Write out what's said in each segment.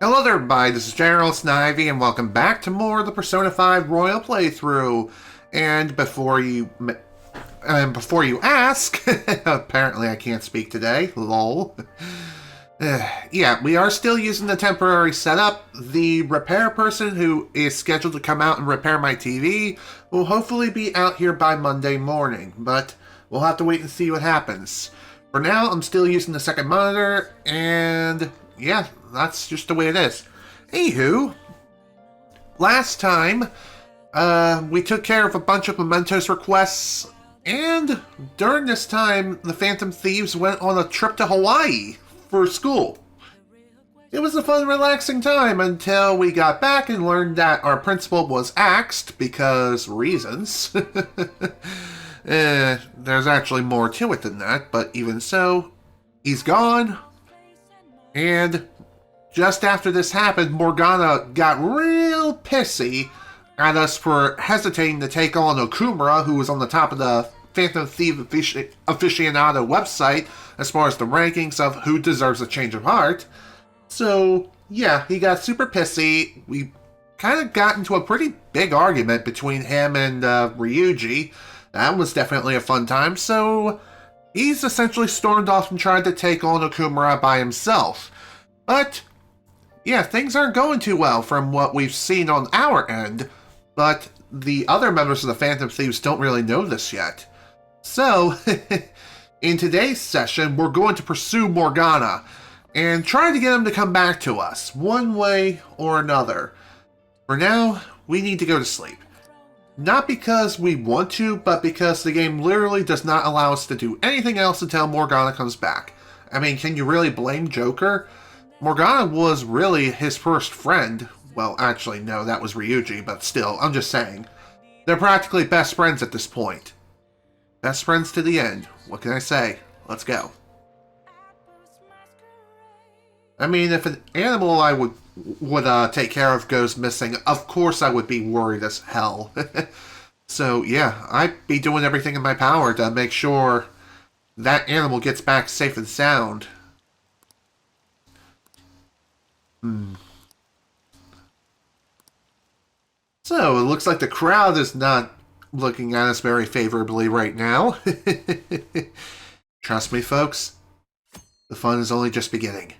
Hello there, everybody. This is General Snivy, and welcome back to more of the Persona 5 Royal playthrough. And before you ask, apparently I can't speak today. Lol. Yeah, we are still using the temporary setup. The repair person who is scheduled to come out and repair my TV will hopefully be out here by Monday morning, but we'll have to wait and see what happens. For now, I'm still using the second monitor, and yeah, that's just the way it is. Anywho, last time, we took care of a bunch of mementos requests, and during this time, the Phantom Thieves went on a trip to Hawaii for school. It was a fun, relaxing time until we got back and learned that our principal was axed because reasons. There's actually more to it than that, but even so, he's gone. And just after this happened, Morgana got real pissy at us for hesitating to take on Okumura, who was on the top of the Phantom Thief aficionado website as far as the rankings of who deserves a change of heart. So, yeah, he got super pissy. We kind of got into a pretty big argument between him and Ryuji. That was definitely a fun time, so he's essentially stormed off and tried to take on Okumura by himself. But, yeah, things aren't going too well from what we've seen on our end, but the other members of the Phantom Thieves don't really know this yet. So, in today's session, we're going to pursue Morgana and try to get him to come back to us, one way or another. For now, we need to go to sleep. Not because we want to, but because the game literally does not allow us to do anything else until Morgana comes back. I mean, can you really blame Joker? Morgana was really his first friend. Well, actually, no, that was Ryuji, but still, I'm just saying. They're practically best friends at this point. Best friends to the end. What can I say? Let's go. I mean, if an animal I would take care of goes missing, of course I would be worried as hell. So, yeah, I'd be doing everything in my power to make sure that animal gets back safe and sound. So, it looks like the crowd is not looking at us very favorably right now. Trust me, folks, the fun is only just beginning.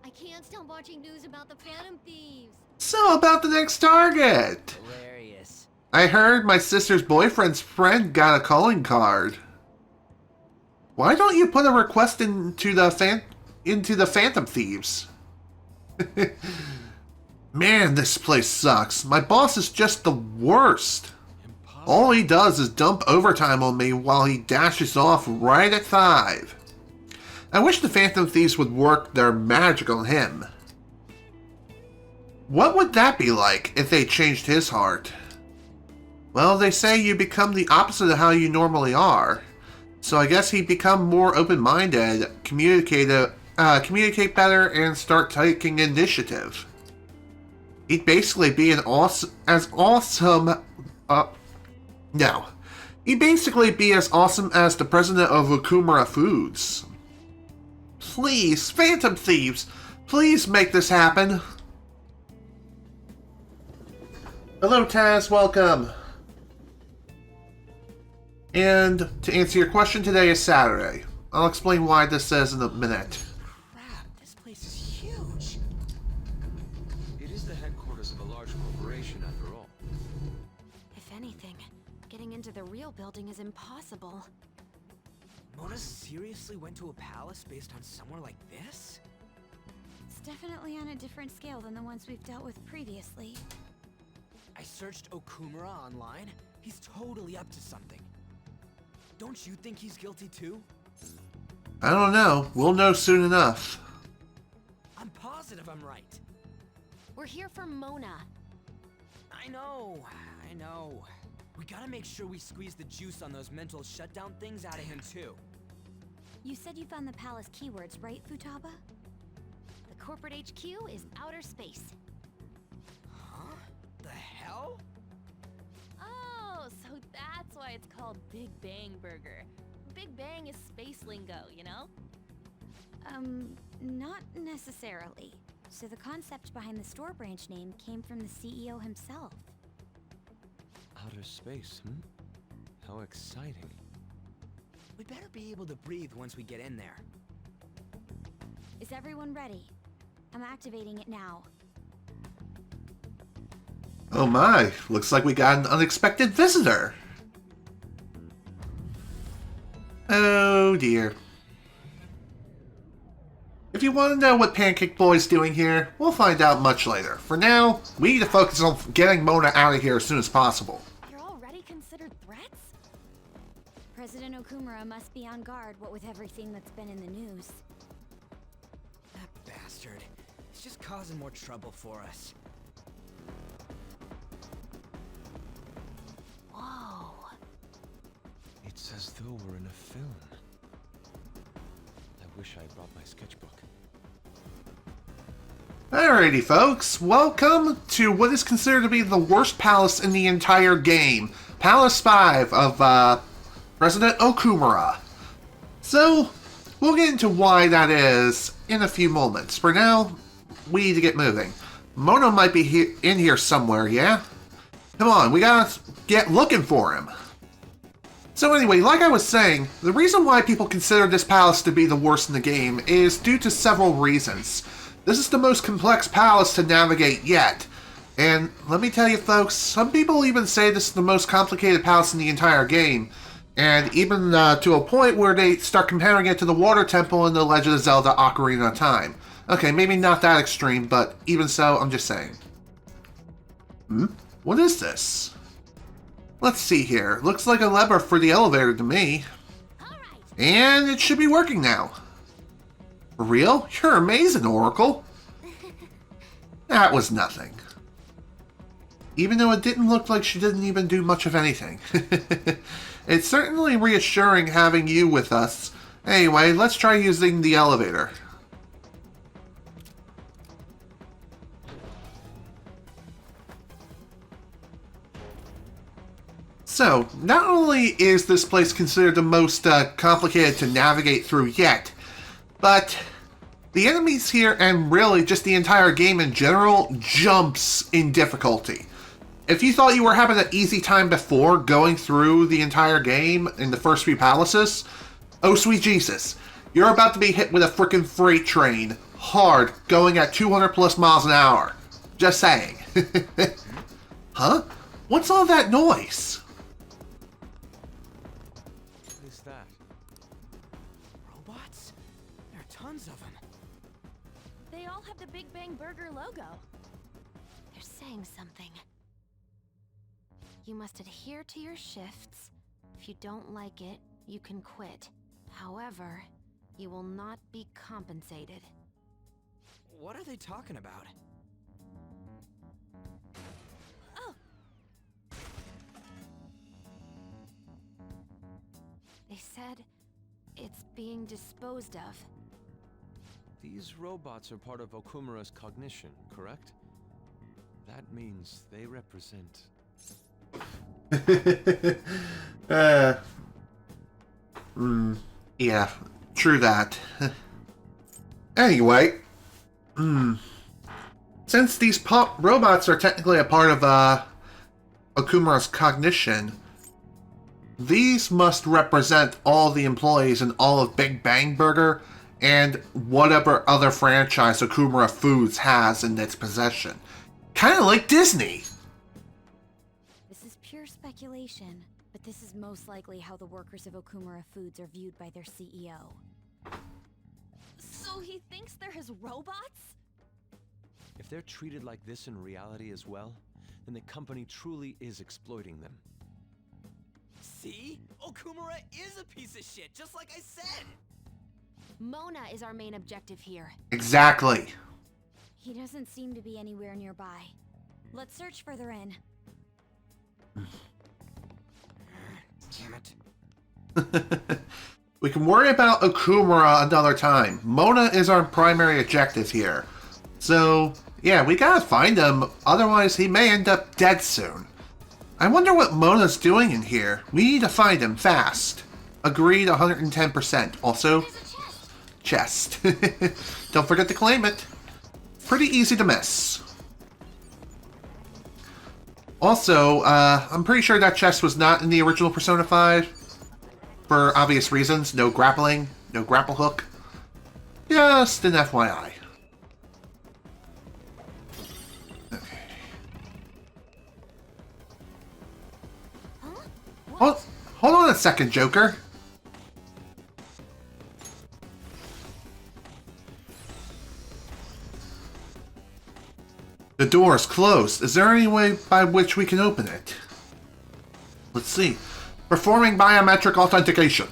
I can't stop watching news about the Phantom Thieves. So, about the next target. Hilarious. I heard my sister's boyfriend's friend got a calling card. Why don't you put a request into the Phantom Thieves? Man, this place sucks. My boss is just the worst. Impossible. All he does is dump overtime on me while he dashes off right at 5. I wish the Phantom Thieves would work their magic on him. What would that be like if they changed his heart? Well, they say you become the opposite of how you normally are. So I guess he'd become more open-minded, communicate better, and start taking initiative. He'd basically be He'd basically be as awesome as the president of Okumura Foods. Please, Phantom Thieves, please make this happen. Hello, Taz, welcome. And to answer your question, today is Saturday. I'll explain why this says in a minute. Crap, this place is huge. It is the headquarters of a large corporation, after all. If anything, getting into the real building is impossible. Mona seriously went to a palace based on somewhere like this? It's definitely on a different scale than the ones we've dealt with previously. I searched Okumura online. He's totally up to something. Don't you think he's guilty too? I don't know. We'll know soon enough. I'm positive I'm right. We're here for Mona. I know. We gotta make sure we squeeze the juice on those mental shutdown things out of him too. You said you found the palace keywords, right, Futaba? The corporate HQ is outer space. Huh? The hell? Oh, so that's why it's called Big Bang Burger. Big Bang is space lingo, you know? Not necessarily. So the concept behind the store branch name came from the CEO himself. Outer space, hmm? How exciting. We'd better be able to breathe once we get in there. Is everyone ready? I'm activating it now. Oh my, looks like we got an unexpected visitor. Oh dear. If you want to know what Pancake Boy's doing here, we'll find out much later. For now, we need to focus on getting Mona out of here as soon as possible. You're already considered threats? President Okumura must be on guard, what with everything that's been in the news. That bastard. He's just causing more trouble for us. Whoa. It's as though we're in a film. I wish I brought my sketchbook. Alrighty folks, welcome to what is considered to be the worst palace in the entire game. Palace 5 of President Okumura. So, we'll get into why that is in a few moments. For now, we need to get moving. Mona might be in here somewhere, yeah? Come on, we gotta get looking for him. So anyway, like I was saying, the reason why people consider this palace to be the worst in the game is due to several reasons. This is the most complex palace to navigate yet. And let me tell you folks, some people even say this is the most complicated palace in the entire game. And even to a point where they start comparing it to the Water Temple in The Legend of Zelda Ocarina of Time. Okay, maybe not that extreme, but even so, I'm just saying. What is this? Let's see here. Looks like a lever for the elevator to me. And it should be working now. For real? You're amazing, Oracle. That was nothing. Even though it didn't look like she didn't even do much of anything. It's certainly reassuring having you with us. Anyway, let's try using the elevator. So, not only is this place considered the most complicated to navigate through yet, but the enemies here, and really just the entire game in general, jumps in difficulty. If you thought you were having an easy time before going through the entire game in the first few palaces, oh sweet Jesus, you're about to be hit with a frickin' freight train, hard, going at 200 plus miles an hour. Just saying. Huh? What's all that noise? What is that? Robots? There are tons of them. They all have the Big Bang Burger logo. They're saying something. You must adhere to your shifts. If you don't like it, you can quit. However, you will not be compensated. What are they talking about? Oh! They said it's being disposed of. These robots are part of Okumura's cognition, correct? That means they represent... Yeah, true that. Anyway, since these robots are technically a part of Okumura's cognition, these must represent all the employees in all of Big Bang Burger and whatever other franchise Okumura Foods has in its possession. Kind of like Disney. This is pure speculation, but this is most likely how the workers of Okumura Foods are viewed by their CEO. So he thinks they're his robots? If they're treated like this in reality as well, then the company truly is exploiting them. See? Okumura is a piece of shit, just like I said! Mona is our main objective here. Exactly. He doesn't seem to be anywhere nearby. Let's search further in. Damn it. We can worry about Okumura another time. Mona is our primary objective here. So, yeah, we gotta find him, otherwise he may end up dead soon. I wonder what Mona's doing in here. We need to find him fast. Agreed 110%. Also, chest. Don't forget to claim it. pretty easy to miss. Also, I'm pretty sure that chest was not in the original Persona 5. For obvious reasons. No grappling, no grapple hook. Just an FYI. Okay. Hold on a second, Joker. The door is closed. Is there any way by which we can open it? Let's see. Performing biometric authentication.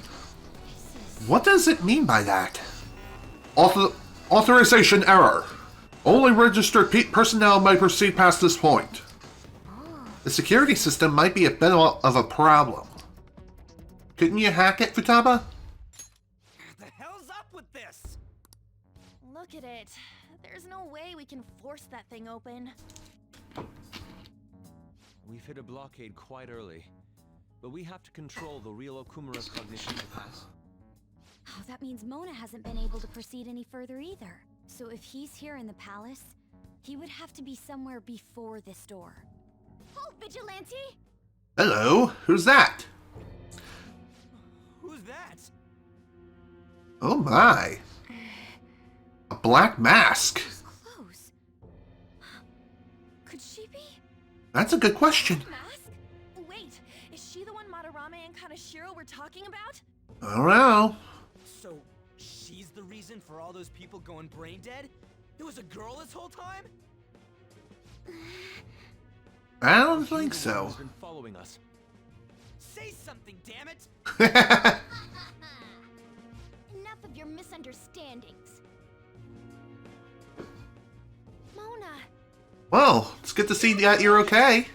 What does it mean by that? Authorization error. Only registered personnel may proceed past this point. The security system might be a bit of a problem. Couldn't you hack it, Futaba? The hell's up with this? Look at it. There's no way we can force that thing open. We've hit a blockade quite early, but we have to control the real Okumura's cognition to pass. Oh, that means Mona hasn't been able to proceed any further either. So if he's here in the palace, he would have to be somewhere before this door. Halt, Vigilante! Hello, who's that? Who's that? Oh my. A black mask. Close. Could she be? That's a good question. Mask? Wait, is she the one Madarame and Kaneshiro were talking about? I don't know. So, she's the reason for all those people going brain dead? It was a girl this whole time? I don't think so. Has been following us. Say something, damn it! Enough of your misunderstandings. Mona! Well, it's good to see that you're okay.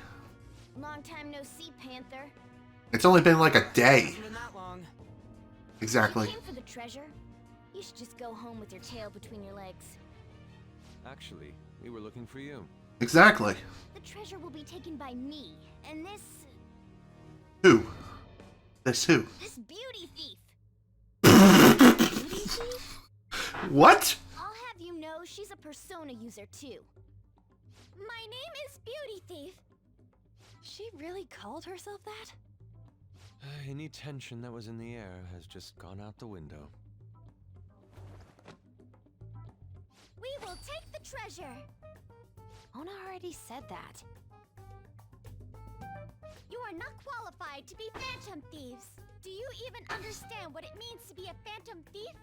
Long time no see, Panther. It's only been like a day. Hasn't been that long. Exactly. You came for the treasure? You should just go home with your tail between your legs. Actually, we were looking for you. Exactly. The treasure will be taken by me, and this Who? This who? beauty thief. Beauty thief? What? I'll have you know she's a Persona user too. My name is Beauty Thief. She really called herself that? Any tension that was in the air has just gone out the window. We will take the treasure. Mona already said that. You are not qualified to be phantom thieves. Do you even understand what it means to be a phantom thief?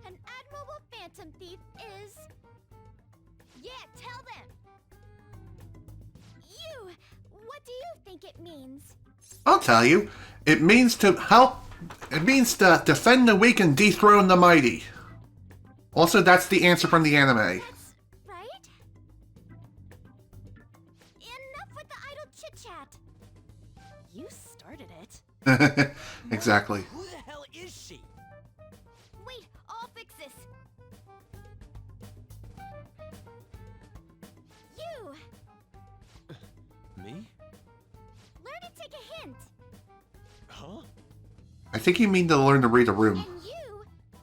An admirable phantom thief is... Yeah, tell them! You! What do you think it means? I'll tell you. It means to help. It means to defend the weak and dethrone the mighty. Also, that's the answer from the anime. That's right? Enough with the idle chit-chat. You started it. Exactly. Who the hell is she? Wait, I'll fix this. You! Me? Learn to take a hint. Huh? I think you mean to learn to read a room. And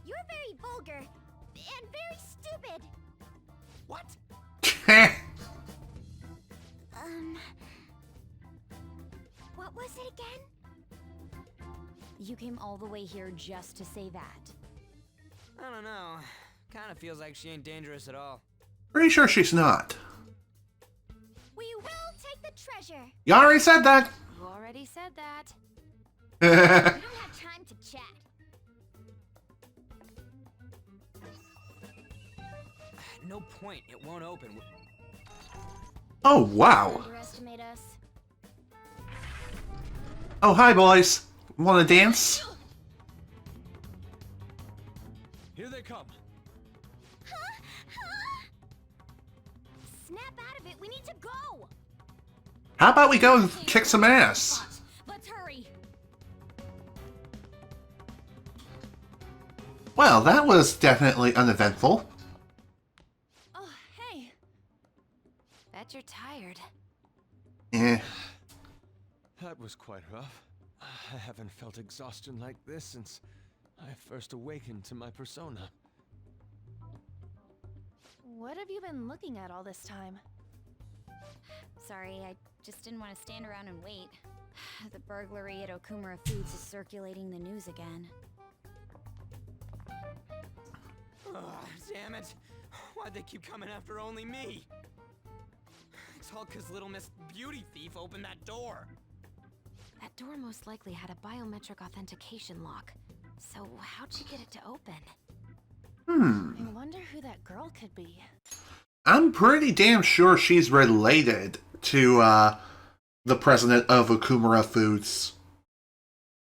you're very vulgar and very stupid. What? What was it again? You came all the way here just to say that. I don't know. Kinda feels like she ain't dangerous at all. Pretty sure she's not. We will take the treasure. You already said that. You already said that. We don't have time to chat. No point. It won't open. Oh, wow. Underestimate us. Oh, hi, boys. Want to dance? Here they come. Snap out of it. We need to go. How about we go and kick some ass? Let's hurry. Well, that was definitely uneventful. Oh, hey. Bet you're tired. Eh. That was quite rough. I haven't felt exhaustion like this since I first awakened to my persona. What have you been looking at all this time? Sorry, I just didn't want to stand around and wait. The burglary at Okumura Foods is circulating the news again. Ugh, damn it. Why'd they keep coming after only me? It's all 'cause little Miss Beauty Thief opened that door. That door most likely had a biometric authentication lock. So how'd she get it to open? I wonder who that girl could be. I'm pretty damn sure she's related to the president of Okumura Foods.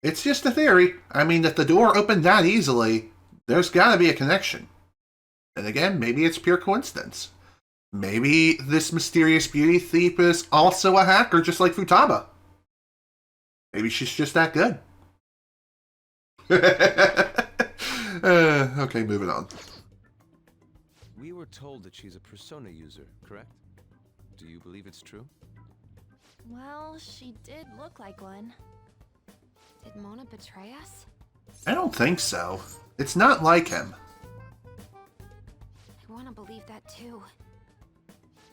It's just a theory. I mean, if the door opened that easily, there's gotta be a connection. And again, maybe it's pure coincidence. Maybe this mysterious beauty thief is also a hacker just like Futaba. Maybe she's just that good. Okay, moving on. We were told that she's a persona user, correct? Do you believe it's true? Well, she did look like one. Did Mona betray us? I don't think so. It's not like him. I want to believe that too.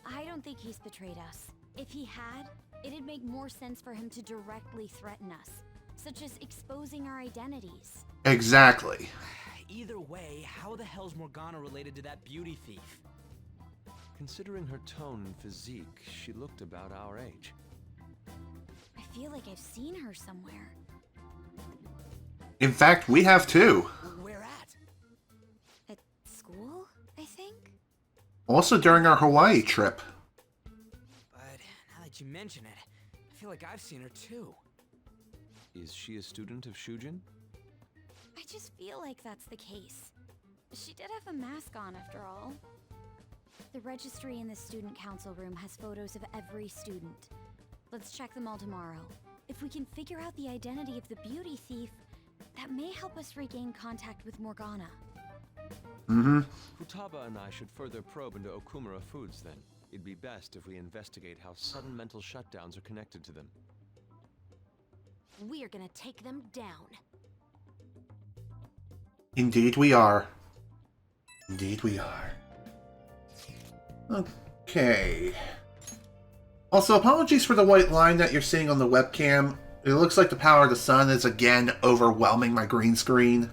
I don't think he's betrayed us. If he had, it'd make more sense for him to directly threaten us, such as exposing our identities. Exactly. Either way, how the hell's Morgana related to that beauty thief? Considering her tone and physique, she looked about our age. I feel like I've seen her somewhere. In fact, we have too. Where at? At school, I think? Also during our Hawaii trip. But now that you mention it, I feel like I've seen her too. Is she a student of Shujin? I just feel like that's the case. She did have a mask on after all. The registry in the student council room has photos of every student. Let's check them all tomorrow. If we can figure out the identity of the beauty thief, that may help us regain contact with Morgana. Futaba and I should further probe into Okumura Foods then. It'd be best if we investigate how sudden mental shutdowns are connected to them. We're gonna take them down. Indeed we are. Indeed we are. Okay. Also, apologies for the white line that you're seeing on the webcam. It looks like the power of the sun is again overwhelming my green screen.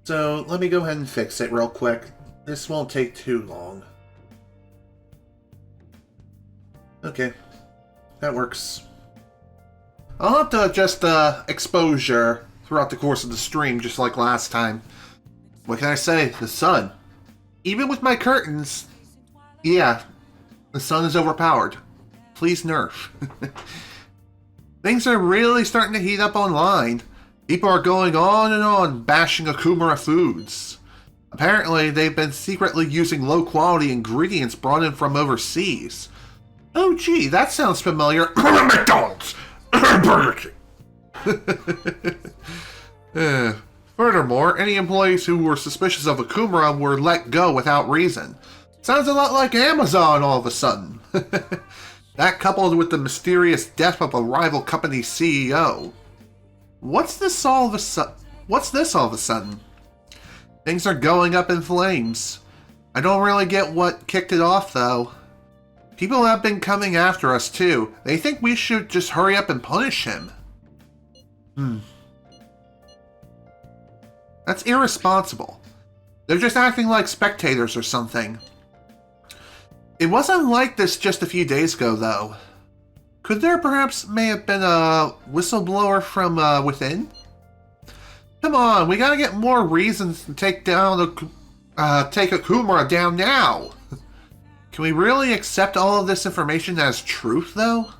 So let me go ahead and fix it real quick. This won't take too long. Okay. That works. I'll have to adjust the exposure throughout the course of the stream, just like last time. What can I say? The sun. Even with my curtains, yeah, the sun is overpowered. Please nerf. Things are really starting to heat up online. People are going on and on bashing Okumura Foods. Apparently, they've been secretly using low-quality ingredients brought in from overseas. Oh gee, that sounds familiar. McDonald's! Burger King! Furthermore, any employees who were suspicious of Okumura were let go without reason. Sounds a lot like Amazon all of a sudden. That coupled with the mysterious death of a rival company's CEO. What's this all of a sudden? Things are going up in flames. I don't really get what kicked it off though. People have been coming after us too. They think we should just hurry up and punish him. That's irresponsible. They're just acting like spectators or something. It wasn't like this just a few days ago, though. Could there perhaps may have been a whistleblower from within? Come on, we gotta get more reasons to take Okumura down now. Can we really accept all of this information as truth, though?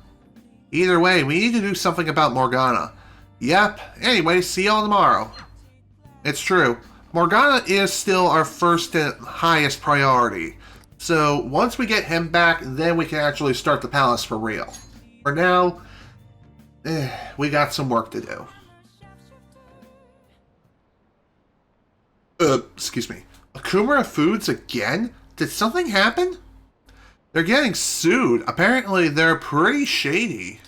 Either way, we need to do something about Morgana. Yep, anyway, see y'all tomorrow. It's true. Morgana is still our first and highest priority. So, once we get him back, then we can actually start the palace for real. For now, we got some work to do. Excuse me. Okumura Foods again? Did something happen? They're getting sued. Apparently, they're pretty shady.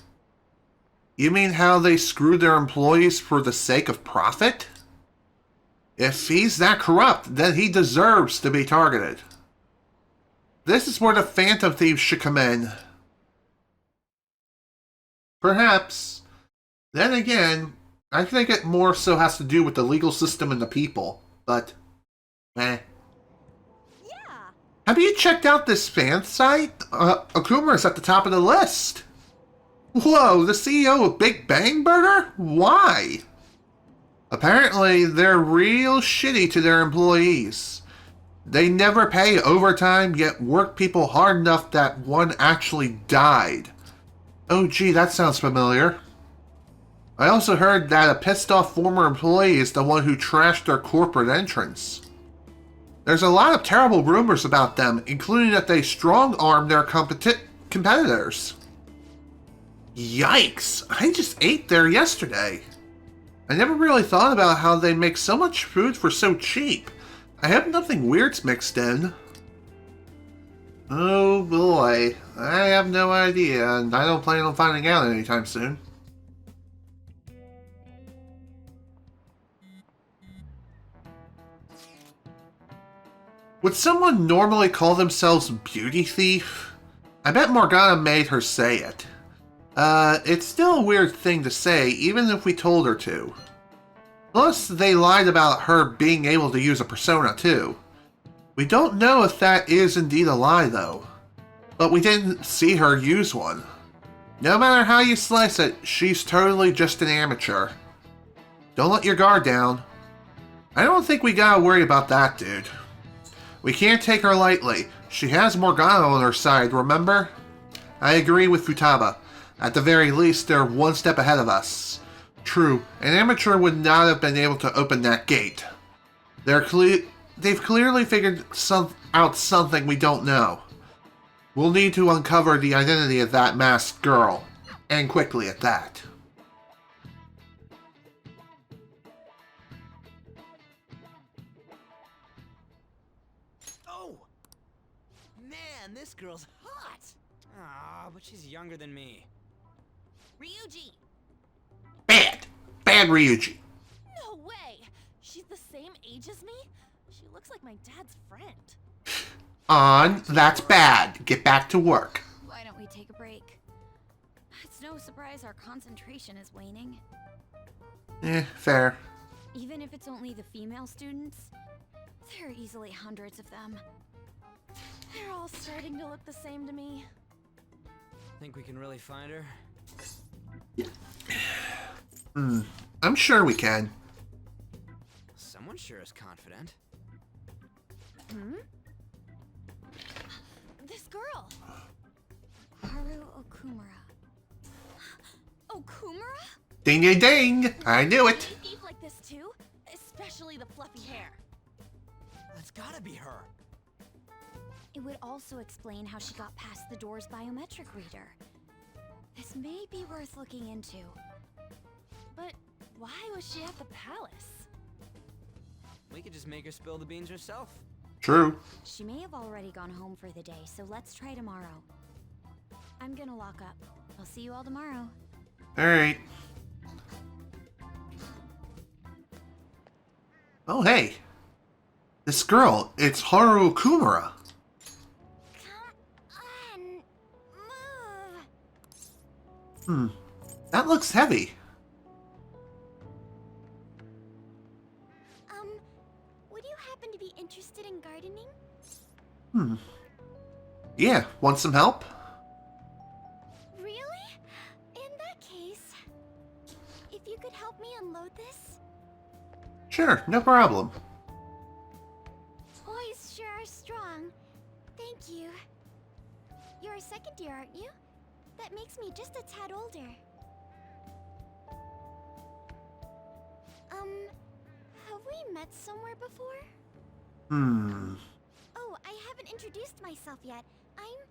You mean how they screwed their employees for the sake of profit? If he's that corrupt, then he deserves to be targeted. This is where the Phantom Thieves should come in. Perhaps. Then again, I think it more so has to do with the legal system and the people. But, eh. Yeah. Have you checked out this fan site? Okuma is at the top of the list. Whoa, the CEO of Big Bang Burger? Why? Apparently, they're real shitty to their employees. They never pay overtime, yet work people hard enough that one actually died. Oh gee, that sounds familiar. I also heard that a pissed off former employee is the one who trashed their corporate entrance. There's a lot of terrible rumors about them, including that they strong-arm their competitors. Yikes, I just ate there yesterday. I never really thought about how they make so much food for so cheap. I hope nothing weird's mixed in. Oh boy, I have no idea, and I don't plan on finding out anytime soon. Would someone normally call themselves Beauty Thief? I bet Morgana made her say it. It's still a weird thing to say, even if we told her to. Plus, they lied about her being able to use a persona, too. We don't know if that is indeed a lie, though. But we didn't see her use one. No matter how you slice it, she's totally just an amateur. Don't let your guard down. I don't think we gotta worry about that, dude. We can't take her lightly. She has Morgana on her side, remember? I agree with Futaba. At the very least, they're one step ahead of us. True, an amateur would not have been able to open that gate. They've clearly figured out something we don't know. We'll need to uncover the identity of that masked girl. And quickly at that. Oh! Man, this girl's hot! Ah, but she's younger than me. Ryuji! Bad! Bad Ryuji. No way! She's the same age as me? She looks like my dad's friend. On, that's bad. Get back to work. Why don't we take a break? It's no surprise our concentration is waning. Fair. Even if it's only the female students, there are easily hundreds of them. They're all starting to look the same to me. Think we can really find her? I'm sure we can. Someone sure is confident. This girl! Haru Okumura. Okumura? Ding ding ding! I knew it! They thief like this too? Especially the fluffy hair. That's gotta be her. It would also explain how she got past the door's biometric reader. This may be worth looking into. But why was she at the palace? We could just make her spill the beans herself. True. She may have already gone home for the day, so let's try tomorrow. I'm gonna lock up. I'll see you all tomorrow. Alright. Oh, hey. This girl, it's Haru Okumura. Come on, move. That looks heavy. Would you happen to be interested in gardening? Yeah, want some help? Really? In that case, if you could help me unload this? Sure, no problem. Boys sure are strong. Thank you. You're a second year, aren't you? That makes me just a tad older. Have we met somewhere before? Oh, I haven't introduced myself yet. I'm...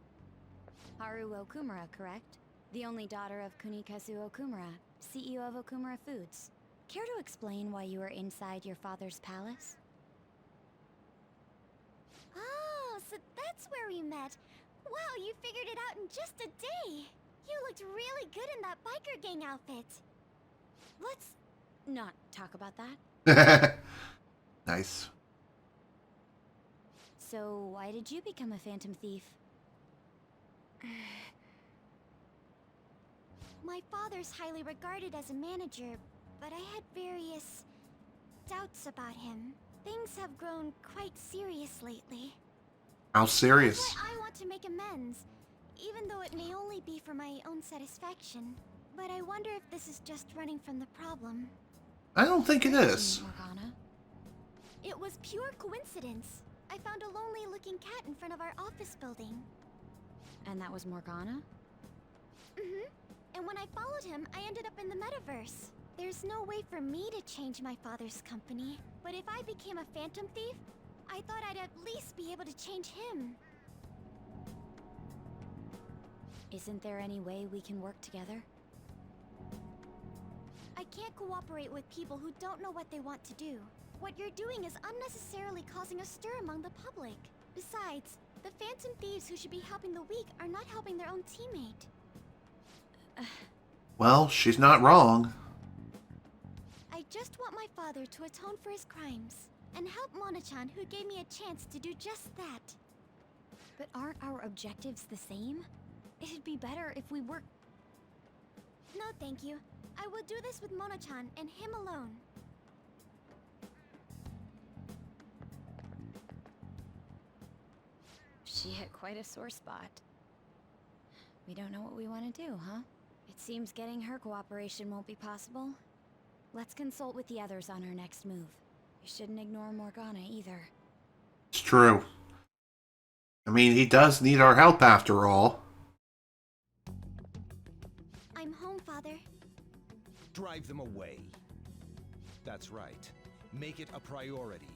Haru Okumura, correct? The only daughter of Kunikazu Okumura, CEO of Okumura Foods. Care to explain why you were inside your father's palace? Oh, so that's where we met. Wow, you figured it out in just a day. You looked really good in that biker gang outfit. Let's not talk about that. Nice. So why did you become a phantom thief? My father's highly regarded as a manager, but I had various doubts about him. Things have grown quite serious lately. How serious? That's why I want to make amends, even though it may only be for my own satisfaction. But I wonder if this is just running from the problem. I don't think it is. Morgana? It was pure coincidence. I found a lonely-looking cat in front of our office building. And that was Morgana? Mm-hmm. And when I followed him, I ended up in the metaverse. There's no way for me to change my father's company. But if I became a phantom thief, I thought I'd at least be able to change him. Isn't there any way we can work together? I can't cooperate with people who don't know what they want to do. What you're doing is unnecessarily causing a stir among the public. Besides, the phantom thieves who should be helping the weak are not helping their own teammate. Well, she's not wrong. I just want my father to atone for his crimes, and help Mona-chan, who gave me a chance to do just that. But aren't our objectives the same? It'd be better if we work... No, thank you. I will do this with Mona-chan and him alone. She hit quite a sore spot. We don't know what we want to do, huh? It seems getting her cooperation won't be possible. Let's consult with the others on our next move. We shouldn't ignore Morgana either. It's true. I mean, he does need our help after all. I'm home, Father. Drive them away. That's right. Make it a priority.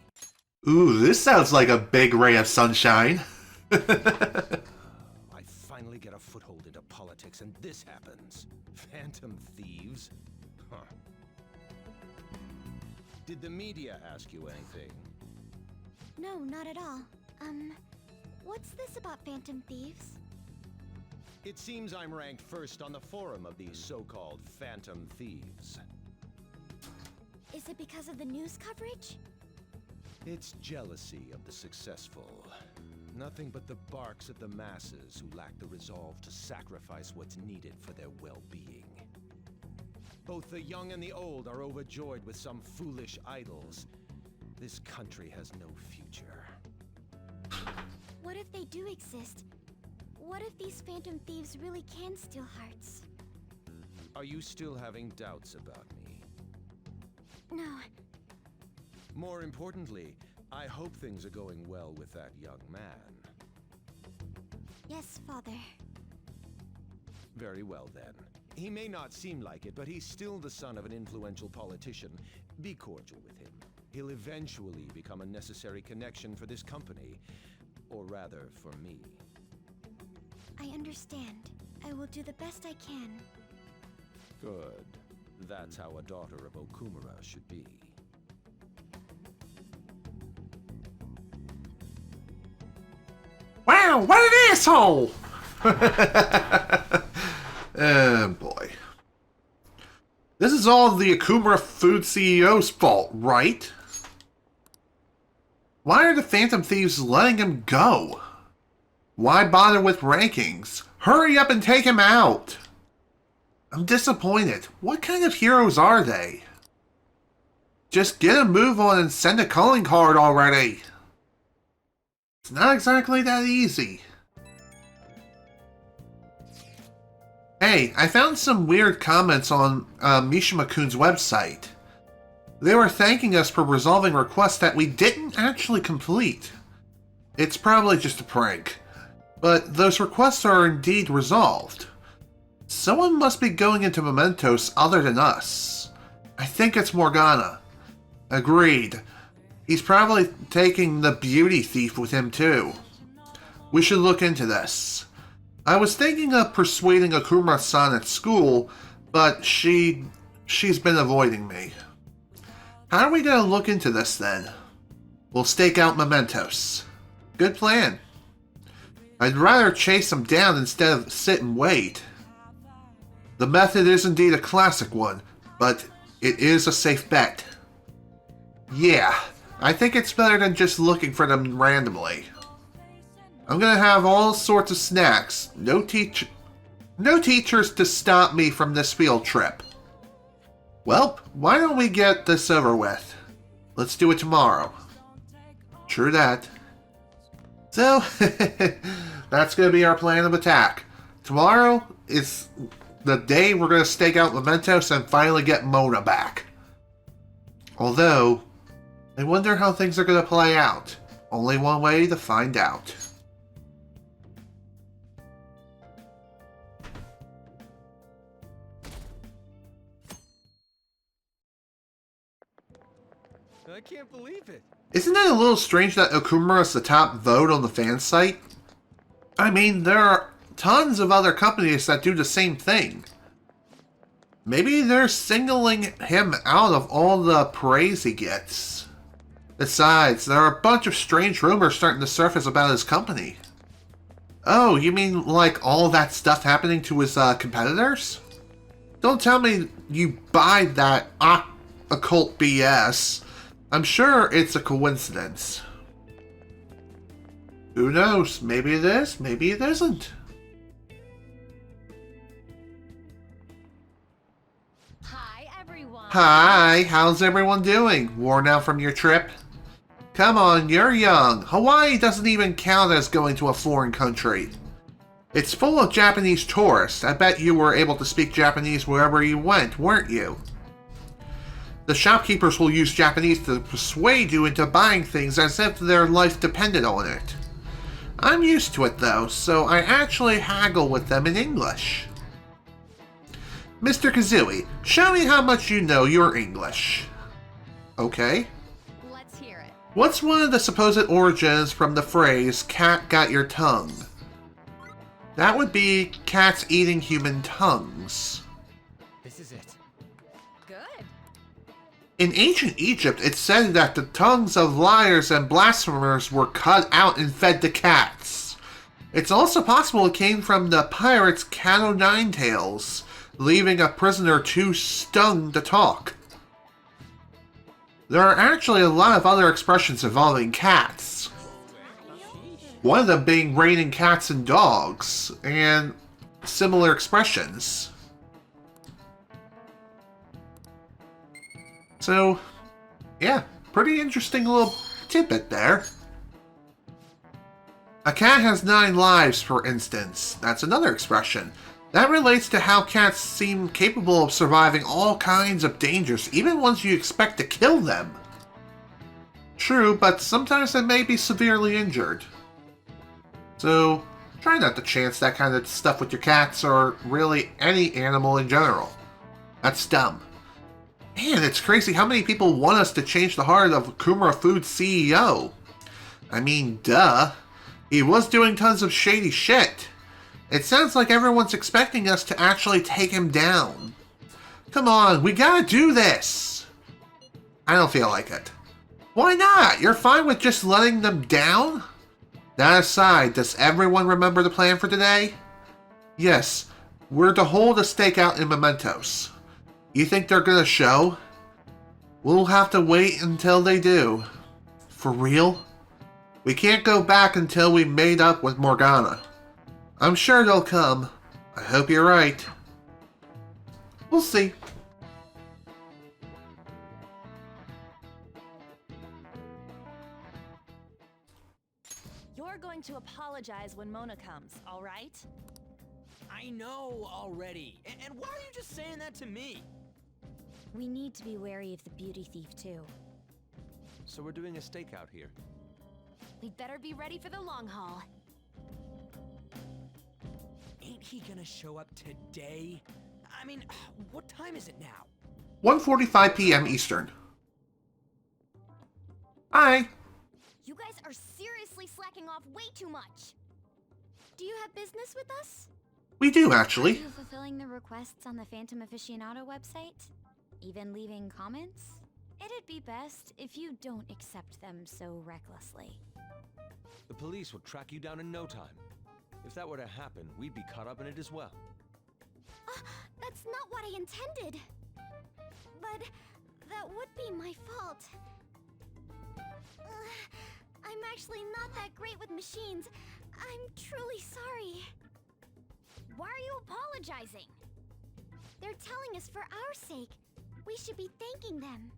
Ooh, this sounds like a big ray of sunshine. I finally get a foothold into politics and this happens. Phantom thieves? Huh. Did the media ask you anything? No, not at all. What's this about phantom thieves? It seems I'm ranked first on the forum of these so-called phantom thieves. Is it because of the news coverage? It's jealousy of the successful. Nothing but the barks of the masses who lack the resolve to sacrifice what's needed for their well-being. Both the young and the old are overjoyed with some foolish idols. This country has no future. What if they do exist? What if these phantom thieves really can steal hearts? Are you still having doubts about me? No. More importantly, I hope things are going well with that young man. Yes, Father. Very well then. He may not seem like it, but he's still the son of an influential politician. Be cordial with him. He'll eventually become a necessary connection for this company. Or rather, for me. I understand. I will do the best I can. Good. That's how a daughter of Okumura should be. Wow, what an asshole! Oh boy. This is all the Okumura Food CEO's fault, right? Why are the Phantom Thieves letting him go? Why bother with rankings? Hurry up and take him out! I'm disappointed. What kind of heroes are they? Just get a move on and send a calling card already. It's not exactly that easy. Hey, I found some weird comments on Mishima-kun's website. They were thanking us for resolving requests that we didn't actually complete. It's probably just a prank, but those requests are indeed resolved. Someone must be going into Mementos other than us. I think it's Morgana. Agreed. He's probably taking the beauty thief with him too. We should look into this. I was thinking of persuading Okumura-san at school, but she's been avoiding me. How are we going to look into this then? We'll stake out Mementos. Good plan. I'd rather chase him down instead of sit and wait. The method is indeed a classic one, but it is a safe bet. Yeah, I think it's better than just looking for them randomly. I'm gonna have all sorts of snacks. No teachers to stop me from this field trip. Well, why don't we get this over with? Let's do it tomorrow. True that. So, that's gonna be our plan of attack. Tomorrow is the day we're gonna stake out Mementos and finally get Mona back. Although, I wonder how things are gonna play out. Only one way to find out. I can't believe it. Isn't it a little strange that Okumura is the top vote on the fan site? I mean, there are tons of other companies that do the same thing. Maybe they're singling him out of all the praise he gets. Besides, there are a bunch of strange rumors starting to surface about his company. Oh, you mean like all that stuff happening to his competitors? Don't tell me you buy that occult BS. I'm sure it's a coincidence. Who knows? Maybe it is, maybe it isn't. Hi, everyone. Hi, how's everyone doing? Worn out from your trip? Come on, you're young. Hawaii doesn't even count as going to a foreign country. It's full of Japanese tourists. I bet you were able to speak Japanese wherever you went, weren't you? The shopkeepers will use Japanese to persuade you into buying things as if their life depended on it. I'm used to it though, so I actually haggle with them in English. Mr. Kazooie, show me how much you know your English. Okay. Let's hear it. What's one of the supposed origins from the phrase, cat got your tongue? That would be cats eating human tongues. This is it. Good. In ancient Egypt, it said that the tongues of liars and blasphemers were cut out and fed to cats. It's also possible it came from the pirates' cat o' nine tails, leaving a prisoner too stung to talk. There are actually a lot of other expressions involving cats. One of them being raining cats and dogs, and similar expressions. So, yeah, pretty interesting little tidbit there. A cat has 9 lives, for instance. That's another expression. That relates to how cats seem capable of surviving all kinds of dangers, even ones you expect to kill them. True, but sometimes they may be severely injured. So, try not to chance that kind of stuff with your cats, or really any animal in general. That's dumb. Man, it's crazy how many people want us to change the heart of Kumura Food's CEO. I mean, duh. He was doing tons of shady shit. It sounds like everyone's expecting us to actually take him down. Come on, we gotta do this! I don't feel like it. Why not? You're fine with just letting them down? That aside, does everyone remember the plan for today? Yes, we're to hold a stakeout in Mementos. You think they're gonna show? We'll have to wait until they do. For real? We can't go back until we've made up with Morgana. I'm sure they'll come. I hope you're right. We'll see. You're going to apologize when Mona comes, all right? I know already. And why are you just saying that to me? We need to be wary of the beauty thief, too. So we're doing a stakeout here. We'd better be ready for the long haul. Ain't he gonna show up today? I mean, what time is it now? 1:45 p.m. Eastern. Hi. You guys are seriously slacking off way too much. Do you have business with us? We do, Are actually. you fulfilling the requests on the Phantom Aficionado website? Even leaving comments? It'd be best if you don't accept them so recklessly. The police will track you down in no time. If that were to happen, we'd be caught up in it as well. That's not what I intended. But that would be my fault. I'm actually not that great with machines. I'm truly sorry. Why are you apologizing? They're telling us for our sake. We should be thanking them.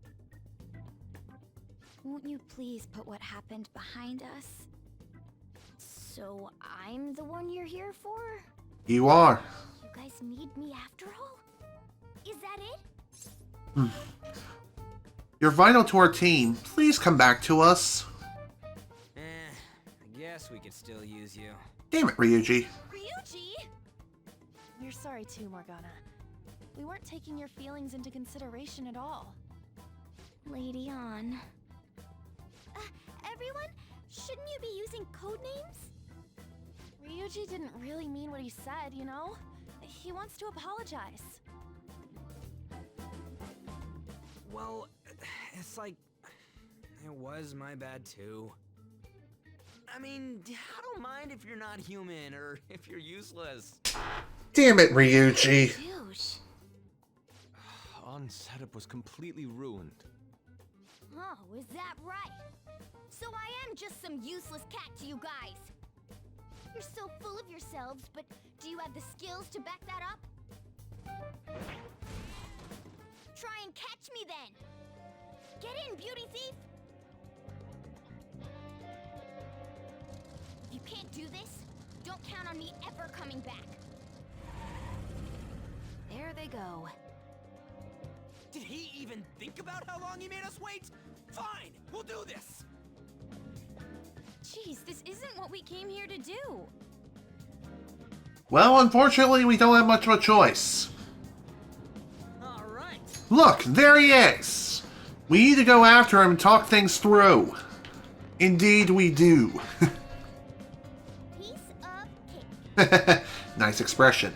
Won't you please put what happened behind us? So I'm the one you're here for? You are. You guys need me after all? Is that it? You're vital to our team. Please come back to us. I guess we could still use you. Damn it, Ryuji. Ryuji! We're sorry too, Morgana. We weren't taking your feelings into consideration at all. Lady on. Everyone, shouldn't you be using code names? Ryuji didn't really mean what he said, you know? He wants to apologize. Well, it's like... it was my bad too. I mean, I don't mind if you're not human or if you're useless. Damn it, Ryuji. Douche. On setup was completely ruined. Oh, is that right? So I am just some useless cat to you guys. You're so full of yourselves, but do you have the skills to back that up? Try and catch me then! Get in, beauty thief! If you can't do this, don't count on me ever coming back. There they go. Did he even think about how long he made us wait? Fine, we'll do this! Jeez, this isn't what we came here to do. Well, unfortunately, we don't have much of a choice. Alright. Look, there he is. We need to go after him and talk things through. Indeed, we do. Piece of cake. Nice expression.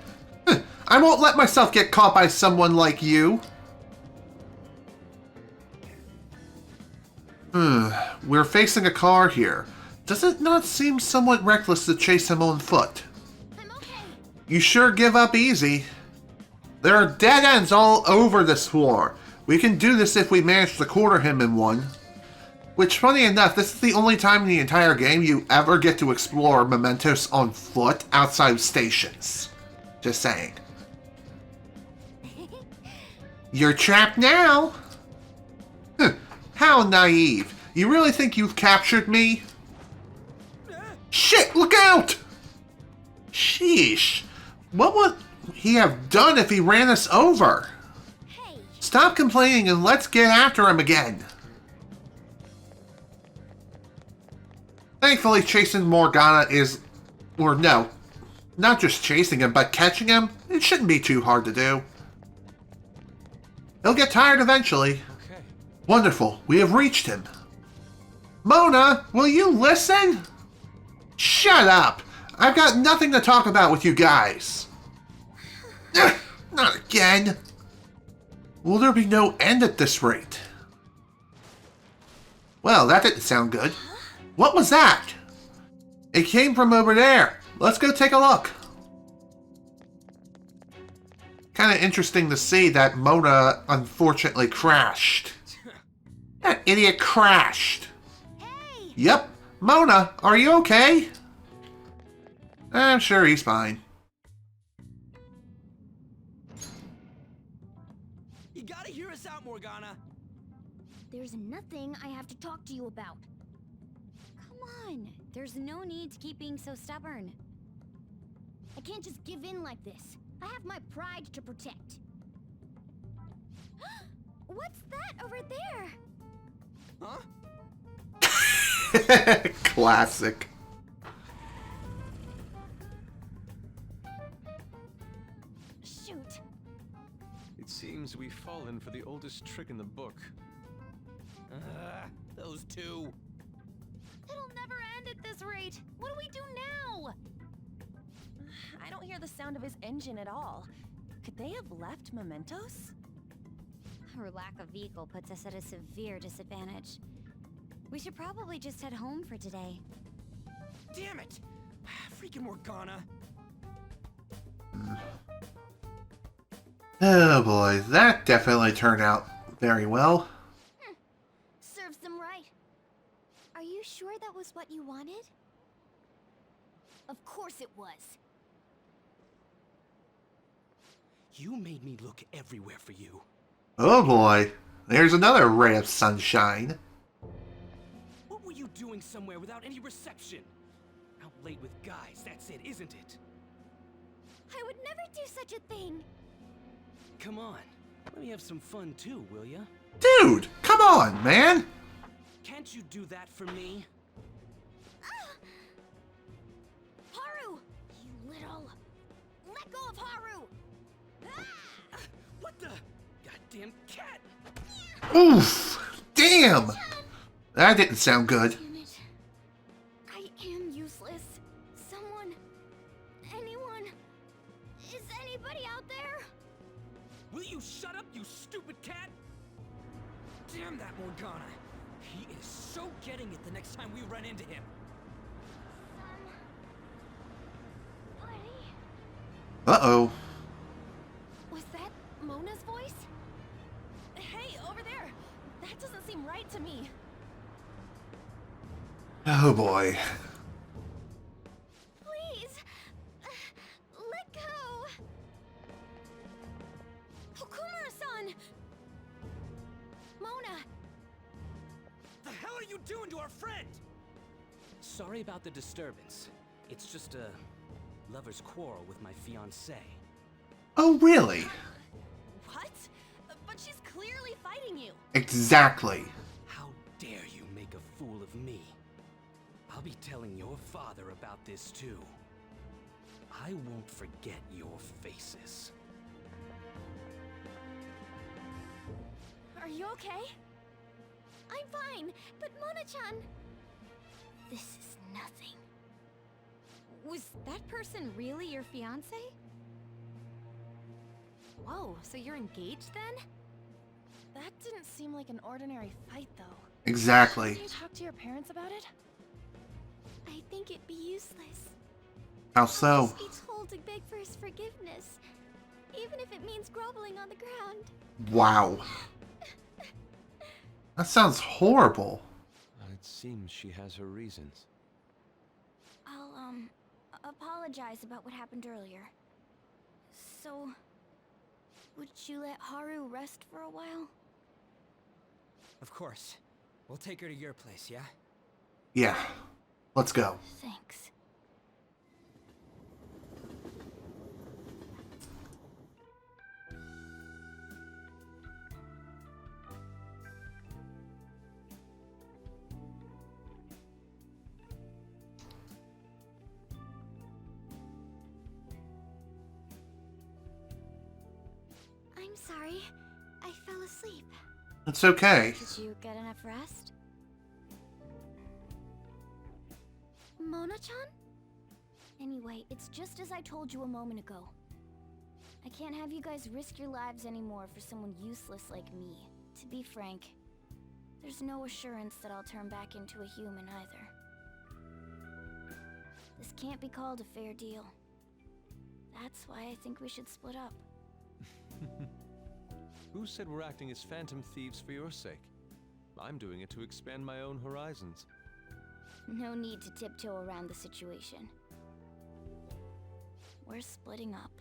I won't let myself get caught by someone like you. We're facing a car here. Does it not seem somewhat reckless to chase him on foot? I'm okay. You sure give up easy. There are dead ends all over this floor. We can do this if we manage to corner him in one. Which, funny enough, this is the only time in the entire game you ever get to explore mementos on foot outside of stations. Just saying. You're trapped now. How naive. You really think you've captured me? Shit, look out! Sheesh. What would he have done if he ran us over? Hey, Stop complaining and let's get after him again. Thankfully, chasing Morgana is... or no, not just chasing him, but catching him, it shouldn't be too hard to do. He'll get tired eventually. Okay. Wonderful, we have reached him. Mona, will you listen? Shut up! I've got nothing to talk about with you guys. Not again. Will there be no end at this rate? Well, that didn't sound good. What was that? It came from over there. Let's go take a look. Kind of interesting to see that Mona unfortunately crashed. That idiot crashed. hey! Yep. Mona, are you okay? I'm sure he's fine. You gotta hear us out, Morgana. There's nothing I have to talk to you about. Come on. There's no need to keep being so stubborn. I can't just give in like this. I have my pride to protect. What's that over there? Huh? Classic. Shoot. It seems we've fallen for the oldest trick in the book. Those two. It'll never end at this rate. What do we do now? I don't hear the sound of his engine at all. Could they have left mementos? Our lack of vehicle puts us at a severe disadvantage. We should probably just head home for today. Damn it! Freaking Morgana. Oh boy, that definitely turned out very well. Serves them right. Are you sure that was what you wanted? Of course it was. You made me look everywhere for you. Oh boy. There's another ray of sunshine. What were you doing somewhere without any reception? Out late with guys, that's it, isn't it? I would never do such a thing. Come on, let me have some fun too, will ya? Dude, come on, man. Can't you do that for me? Haru! You little... Let go of Haru! What the? Goddamn cat! Oof. Damn. That didn't sound good. Damn it. I am useless. Someone... Anyone... Is anybody out there? Will you shut up, you stupid cat? Damn that Morgana! He is so getting it the next time we run into him. Uh-oh. Was that Mona's voice? Hey, over there! That doesn't seem right to me. Oh boy. Please! Let go! Okumura-san! Mona! The hell are you doing to our friend? Sorry about the disturbance. It's just a lover's quarrel with my fiancée. Oh, really? What? But she's clearly fighting you. Exactly. How dare you make a fool of me? I'll be telling your father about this too. I won't forget your faces. Are you okay? I'm fine, but Mona-chan... This is nothing. Was that person really your fiance? Whoa, so you're engaged then? That didn't seem like an ordinary fight, though. Exactly. Did you talk to your parents about it? I think it'd be useless. How so? I'll just be told to beg for his forgiveness, even if it means groveling on the ground. Wow. That sounds horrible. It seems she has her reasons. I'll, apologize about what happened earlier. So, would you let Haru rest for a while? Of course. We'll take her to your place, yeah? Yeah. Let's go. Thanks. I'm sorry. I fell asleep. It's okay. Did you get enough rest? Mona-chan? Anyway, it's just as I told you a moment ago. I can't have you guys risk your lives anymore for someone useless like me. To be frank, there's no assurance that I'll turn back into a human either. This can't be called a fair deal. That's why I think we should split up. Who said we're acting as phantom thieves for your sake? I'm doing it to expand my own horizons. No need to tiptoe around the situation. We're splitting up.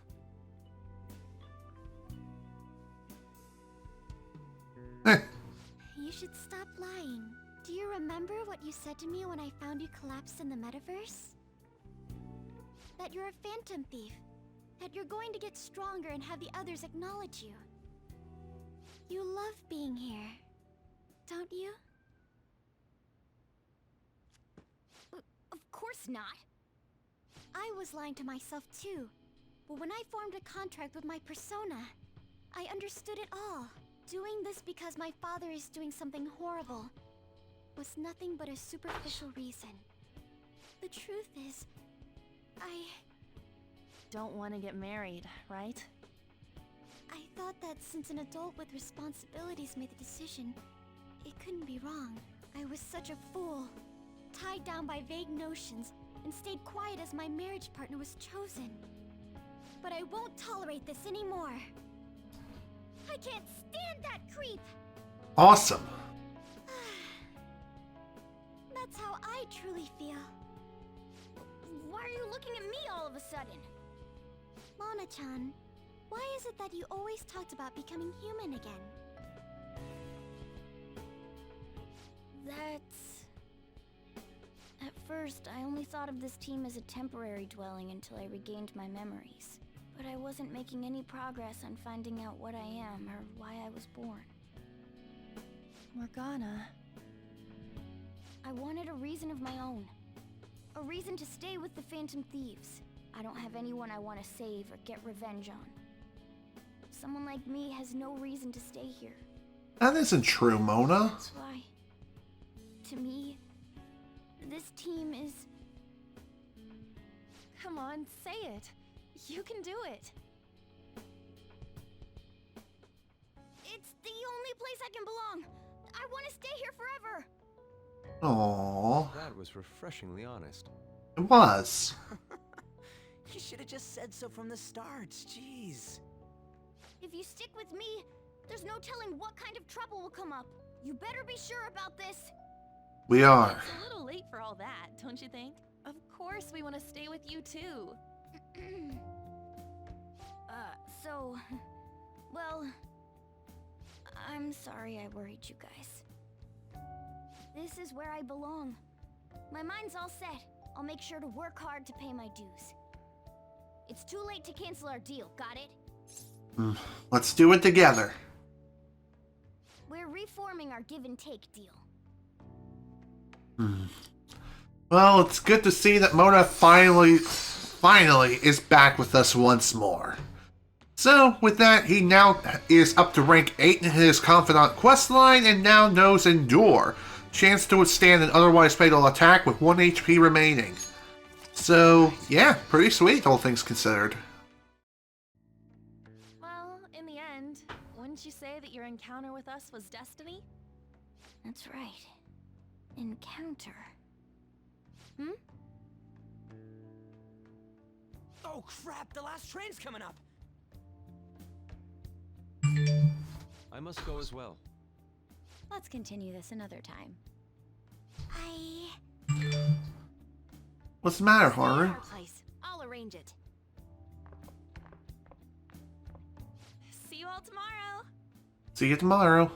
You should stop lying. Do you remember what you said to me when I found you collapsed in the metaverse? That you're a phantom thief. That you're going to get stronger and have the others acknowledge you. You love being here, don't you? Of course not. I was lying to myself too. But when I formed a contract with my persona, I understood it all. Doing this because my father is doing something horrible was nothing but a superficial reason. The truth is, I Don't want to get married, right? thought that since an adult with responsibilities made the decision, it couldn't be wrong. I was such a fool, tied down by vague notions, and stayed quiet as my marriage partner was chosen. But I won't tolerate this anymore. I can't stand that creep! Awesome. That's how I truly feel. Why are you looking at me all of a sudden? Mona-chan, why is it that you always talked about becoming human again? That's... At first, I only thought of this team as a temporary dwelling until I regained my memories. But I wasn't making any progress on finding out what I am or why I was born. Morgana. I wanted a reason of my own. A reason to stay with the Phantom Thieves. I don't have anyone I want to save or get revenge on. Someone like me has no reason to stay here. That isn't true, Mona. That's why, to me, this team is... Come on, say it. You can do it. It's the only place I can belong. I want to stay here forever. Aww. That was refreshingly honest. It was. You should have just said so from the start. Jeez. If you stick with me, there's no telling what kind of trouble will come up. You better be sure about this. We are. It's a little late for all that, don't you think? Of course we want to stay with you too. Well, I'm sorry I worried you guys. This is where I belong. My mind's all set. I'll make sure to work hard to pay my dues. It's too late to cancel our deal, got it? Let's do it together. We're reforming our give and take deal. Well, it's good to see that Mona finally is back with us once more. So, with that, he now is up to rank 8 in his Confidant questline and now knows Endure. Chance to withstand an otherwise fatal attack with 1 HP remaining. So, yeah, pretty sweet, all things considered. Well, in the end, wouldn't you say that your encounter with us was destiny? That's right. Encounter. Oh crap, the last train's coming up. I must go as well. Let's continue this another time. What's the matter, Stay at Haru? our place. I'll arrange it. See you all tomorrow. See you tomorrow.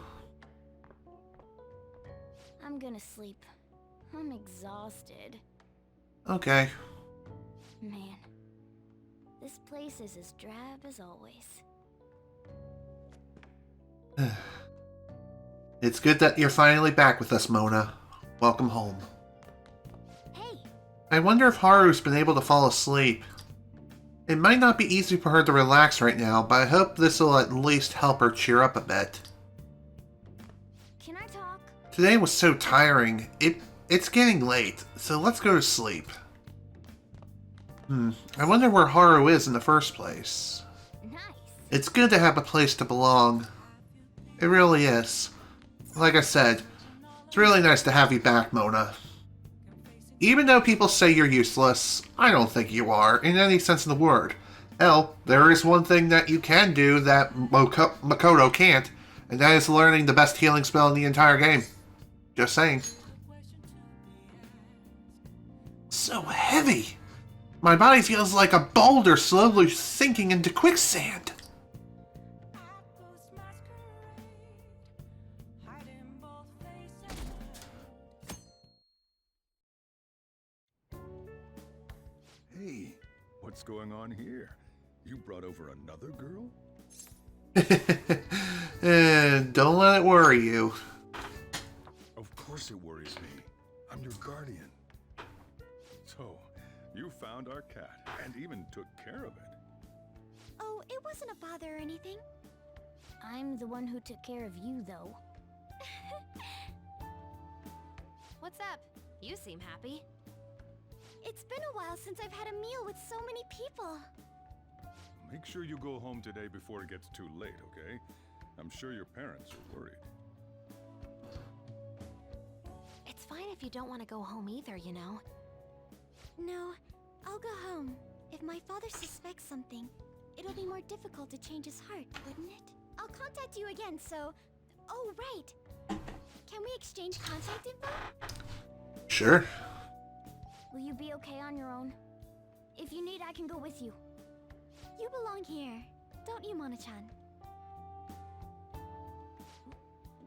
I'm gonna sleep. I'm exhausted. Okay. Man, this place is as drab as always. It's good that you're finally back with us, Mona. Welcome home. Hey, I wonder if Haru's been able to fall asleep. It might not be easy for her to relax right now, but I hope this will at least help her cheer up a bit. can I talk? Today was so tiring. It's getting late, so let's go to sleep. I wonder where Haru is in the first place. Nice. It's good to have a place to belong. It really is. Like I said, it's really nice to have you back, Mona. Even though people say you're useless, I don't think you are, in any sense of the word. Hell, there is one thing that you can do that Makoto can't, and that is learning the best healing spell in the entire game. Just saying. So heavy! My body feels like a boulder slowly sinking into quicksand. Hey, what's going on here? You brought over another girl? Don't let it worry you. Of course it worries me. I'm your guardian. So, you found our cat and even took care of it. Oh, it wasn't a bother or anything. I'm the one who took care of you, though. What's up? You seem happy. It's been a while since I've had a meal with so many people. Make sure you go home today before it gets too late, okay? I'm sure your parents are worried. It's fine if you don't want to go home either, you know. No, I'll go home. If my father suspects something, it'll be more difficult to change his heart, wouldn't it? I'll contact you again, so... Oh, right! Can we exchange contact info? Sure. Will you be okay on your own? I can go with you. You belong here, don't you, Mona-chan?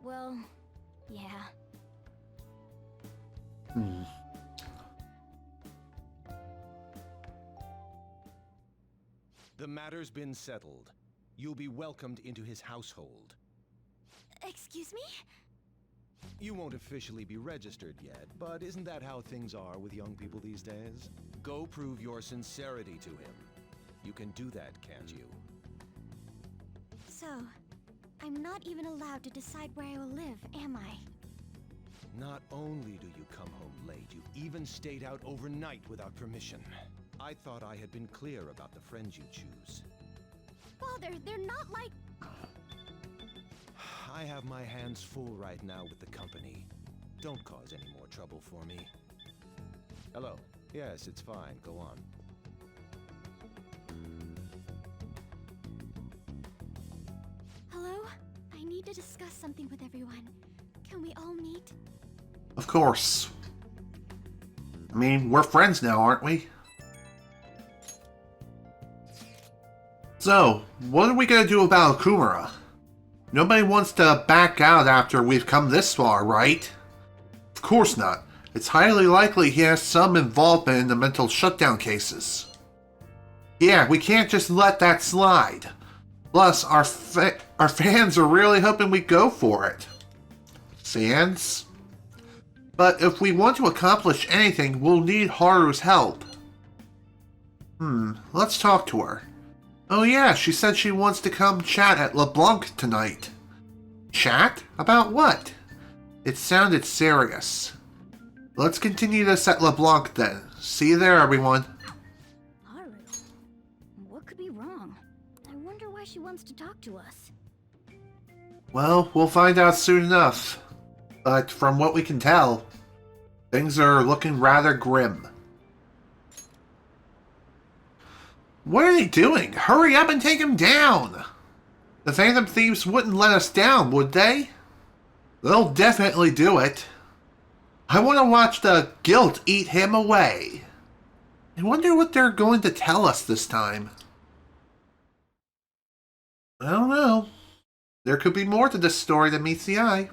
Well, yeah. The matter's been settled. You'll be welcomed into his household. Excuse me? You won't officially be registered yet, but isn't that how things are with young people these days? Go prove your sincerity to him. You can do that, can't you? So, I'm not even allowed to decide where I will live, am I? Not only do you come home late, you even stayed out overnight without permission. I thought I had been clear about the friends you choose. Father, they're not like... I have my hands full right now with the company. Don't cause any more trouble for me. Hello. Yes, it's fine. Go on. Hello? I need to discuss something with everyone. Can we all meet? Of course. I mean, we're friends now, aren't we? So, what are we gonna do about Okumura? Nobody wants to back out after we've come this far, right? Of course not. It's highly likely he has some involvement in the mental shutdown cases. Yeah, we can't just let that slide. Plus, our fans are really hoping we go for it. Fans? But if we want to accomplish anything, we'll need Haru's help. Let's talk to her. Oh yeah, she said she wants to come chat at LeBlanc tonight. Chat? About what? It sounded serious. Let's continue this at LeBlanc then. See you there, everyone. Haru? What could be wrong? I wonder why she wants to talk to us. Well, we'll find out soon enough. But from what we can tell, things are looking rather grim. What are they doing? Hurry up and take him down! The Phantom Thieves wouldn't let us down, would they? They'll definitely do it. I want to watch the guilt eat him away. I wonder what they're going to tell us this time. I don't know. There could be more to this story than meets the eye.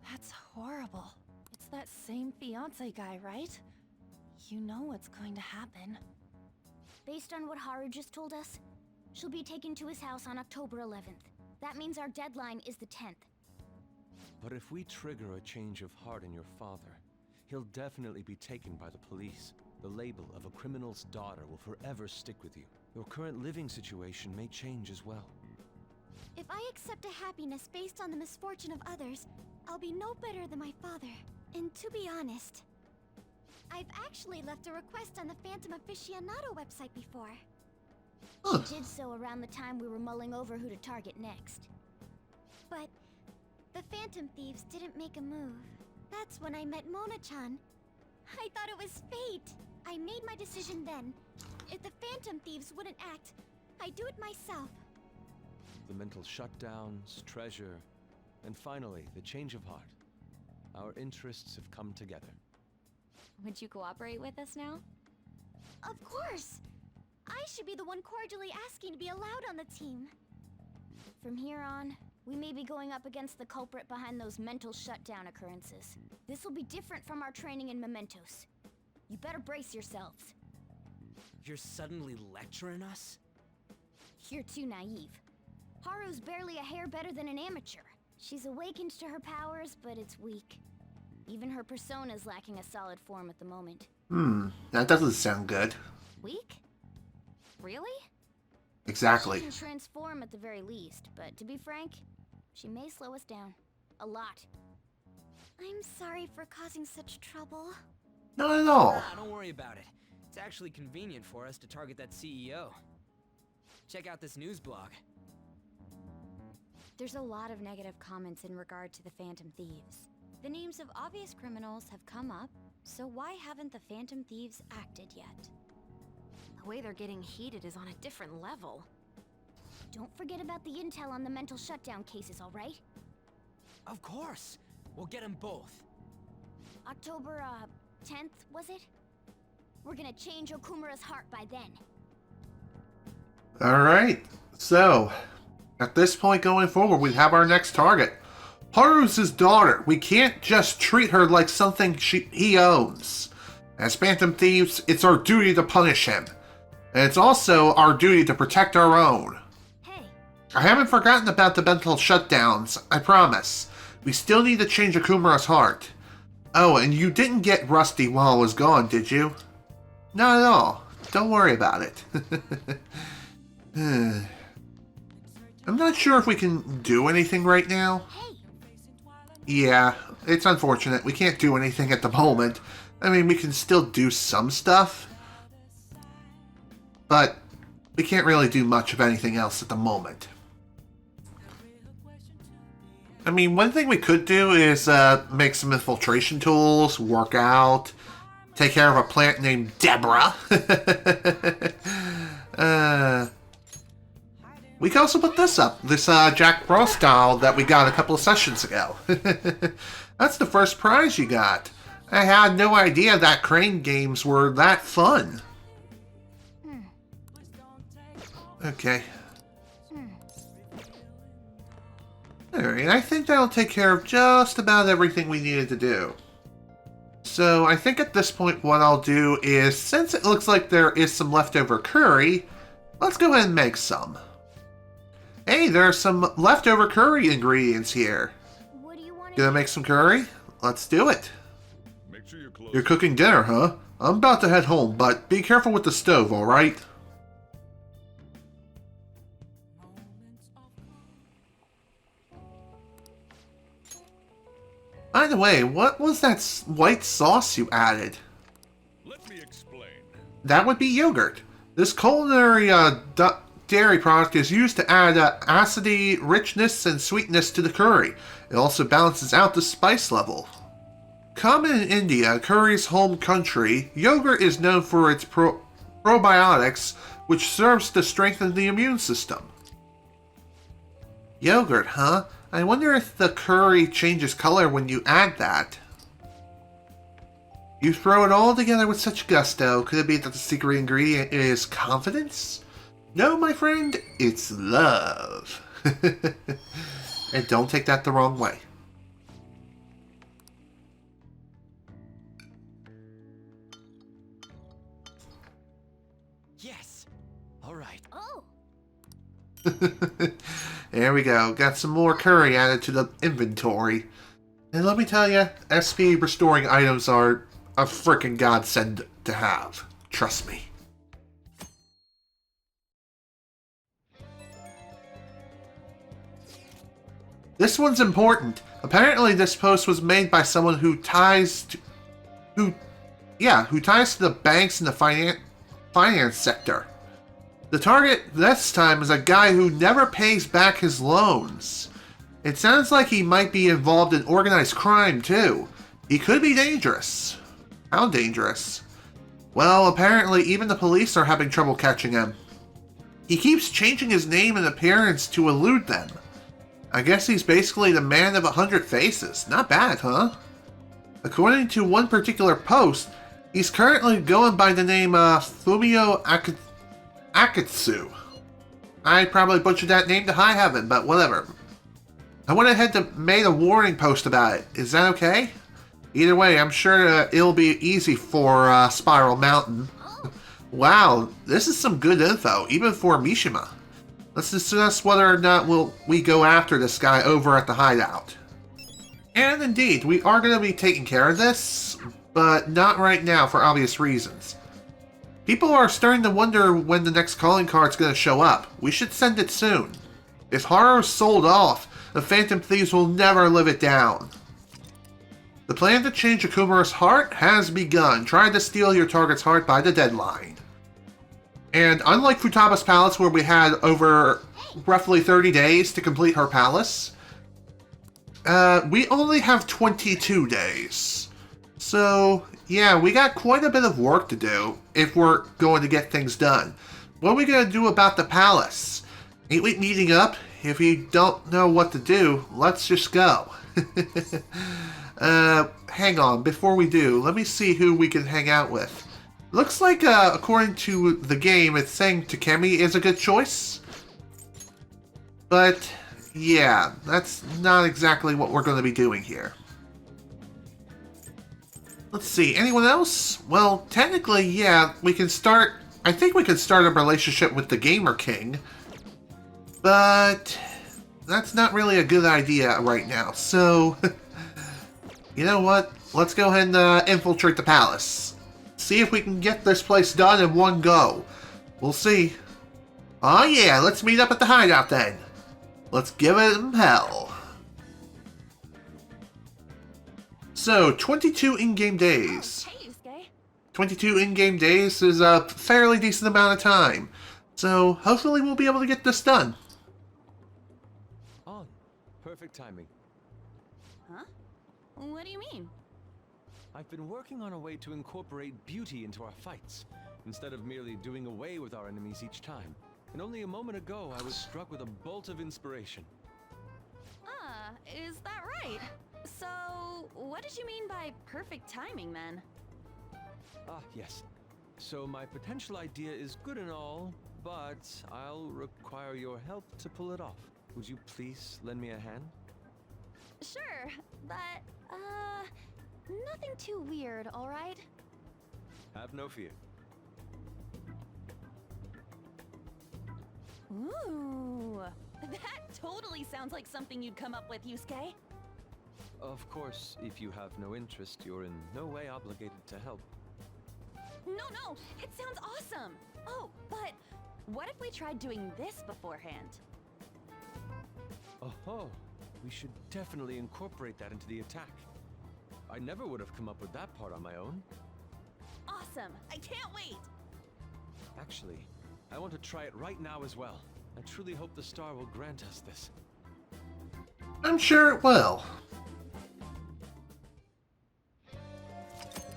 That's horrible. It's that same fiance guy, right? You know what's going to happen. Based on what Haru just told us, she'll be taken to his house on October 11th. That means our deadline is the 10th. But if we trigger a change of heart in your father, he'll definitely be taken by the police. The label of a criminal's daughter will forever stick with you. Your current living situation may change as well. If I accept a happiness based on the misfortune of others, I'll be no better than my father. And to be honest, I've actually left a request on the Phantom Aficionado website before. She did so around the time we were mulling over who to target next. But the Phantom Thieves didn't make a move. That's when I met Mona-chan. I thought it was fate. I made my decision then. If the Phantom Thieves wouldn't act, I'd do it myself. The mental shutdowns, treasure, and finally, the change of heart. Our interests have come together. Would you cooperate with us now? Of course! I should be the one cordially asking to be allowed on the team. From here on, we may be going up against the culprit behind those mental shutdown occurrences. This will be different from our training in Mementos. You better brace yourselves. You're suddenly lecturing us? You're too naive. Haru's barely a hair better than an amateur. She's awakened to her powers, but it's weak. Even her persona's lacking a solid form at the moment. That doesn't sound good. Weak? Really? Exactly. She can transform at the very least, but to be frank, she may slow us down. A lot. I'm sorry for causing such trouble. Not at all. Nah, don't worry about it. It's actually convenient for us to target that CEO. Check out this news blog. There's a lot of negative comments in regard to the Phantom Thieves. The names of obvious criminals have come up, so why haven't the Phantom Thieves acted yet? The way they're getting heated is on a different level. Don't forget about the intel on the mental shutdown cases, all right? Of course! We'll get them both. October, 10th, was it? We're gonna change Okumura's heart by then. Alright, so at this point going forward, we have our next target. Haru's his daughter. We can't just treat her like something he owns. As Phantom Thieves, it's our duty to punish him. And it's also our duty to protect our own. Hey. I haven't forgotten about the mental shutdowns, I promise. We still need to change Okumura's heart. Oh, and you didn't get Rusty while I was gone, did you? Not at all. Don't worry about it. I'm not sure if we can do anything right now. Hey. Yeah, it's unfortunate. We can't do anything at the moment. I mean, we can still do some stuff. But we can't really do much of anything else at the moment. I mean, one thing we could do is make some infiltration tools, work out, take care of a plant named Deborah. We can also put this up, this Jack Frost style that we got a couple of sessions ago. That's the first prize you got. I had no idea that crane games were that fun. Okay. Alright, I think that'll take care of just about everything we needed to do. So I think at this point what I'll do is, since it looks like there is some leftover curry, let's go ahead and make some. Hey, there are some leftover curry ingredients here. What do you want? Gonna make some curry? Let's do it. Make sure you're close. You're cooking dinner, huh? I'm about to head home, but be careful with the stove, alright? By the way, what was that white sauce you added? Let me explain. That would be yogurt. This culinary dairy product is used to add acidity, richness, and sweetness to the curry. It also balances out the spice level. Common in India, curry's home country, yogurt is known for its probiotics, which serves to strengthen the immune system. Yogurt, huh? I wonder if the curry changes color when you add that. You throw it all together with such gusto. Could it be that the secret ingredient is confidence? No, my friend, it's love. And don't take that the wrong way. Yes. All right. Oh. There we go. Got some more curry added to the inventory. And let me tell you, SP restoring items are a freaking godsend to have. Trust me. This one's important. Apparently this post was made by someone who ties to the banks and the finance sector. The target this time is a guy who never pays back his loans. It sounds like he might be involved in organized crime too. He could be dangerous. How dangerous? Well, apparently even the police are having trouble catching him. He keeps changing his name and appearance to elude them. I guess he's basically the man of 100 faces. Not bad, huh? According to one particular post, he's currently going by the name Fumio Akatsu. I probably butchered that name to high heaven, but whatever. I went ahead and made a warning post about it. Is that okay? Either way, I'm sure it'll be easy for Spiral Mountain. Wow, this is some good info, even for Mishima. Let's discuss whether or not we go after this guy over at the hideout. And indeed, we are going to be taking care of this, but not right now for obvious reasons. People are starting to wonder when the next calling card's going to show up. We should send it soon. If Haru's sold off, the Phantom Thieves will never live it down. The plan to change Okumura's heart has begun. Try to steal your target's heart by the deadline. And unlike Futaba's palace, where we had over roughly 30 days to complete her palace, we only have 22 days. So, yeah, we got quite a bit of work to do if we're going to get things done. What are we going to do about the palace? Ain't we meeting up? If you don't know what to do, let's just go. Hang on, before we do, let me see who we can hang out with. Looks like, according to the game, it's saying Takemi is a good choice. But, yeah, that's not exactly what we're going to be doing here. Let's see, anyone else? Well, technically, yeah, we can start... I think we could start a relationship with the Gamer King. But that's not really a good idea right now. So, you know what? Let's go ahead and infiltrate the palace. See if we can get this place done in one go. We'll see. Oh yeah, let's meet up at the hideout then. Let's give it hell. So, 22 in-game days. Hey, Yusuke. 22 in-game days is a fairly decent amount of time. So, hopefully we'll be able to get this done. On. Perfect timing. Huh? What do you mean? I've been working on a way to incorporate beauty into our fights, instead of merely doing away with our enemies each time. And only a moment ago, I was struck with a bolt of inspiration. Ah, is that right? So, what did you mean by perfect timing, then? Ah, yes. So my potential idea is good and all, but I'll require your help to pull it off. Would you please lend me a hand? Sure, but, nothing too weird, alright? Have no fear. Ooh, that totally sounds like something you'd come up with, Yusuke. Of course, if you have no interest, you're in no way obligated to help. No, it sounds awesome! Oh, but what if we tried doing this beforehand? Oh, we should definitely incorporate that into the attack. I never would have come up with that part on my own. Awesome! I can't wait! Actually, I want to try it right now as well. I truly hope the star will grant us this. I'm sure it will.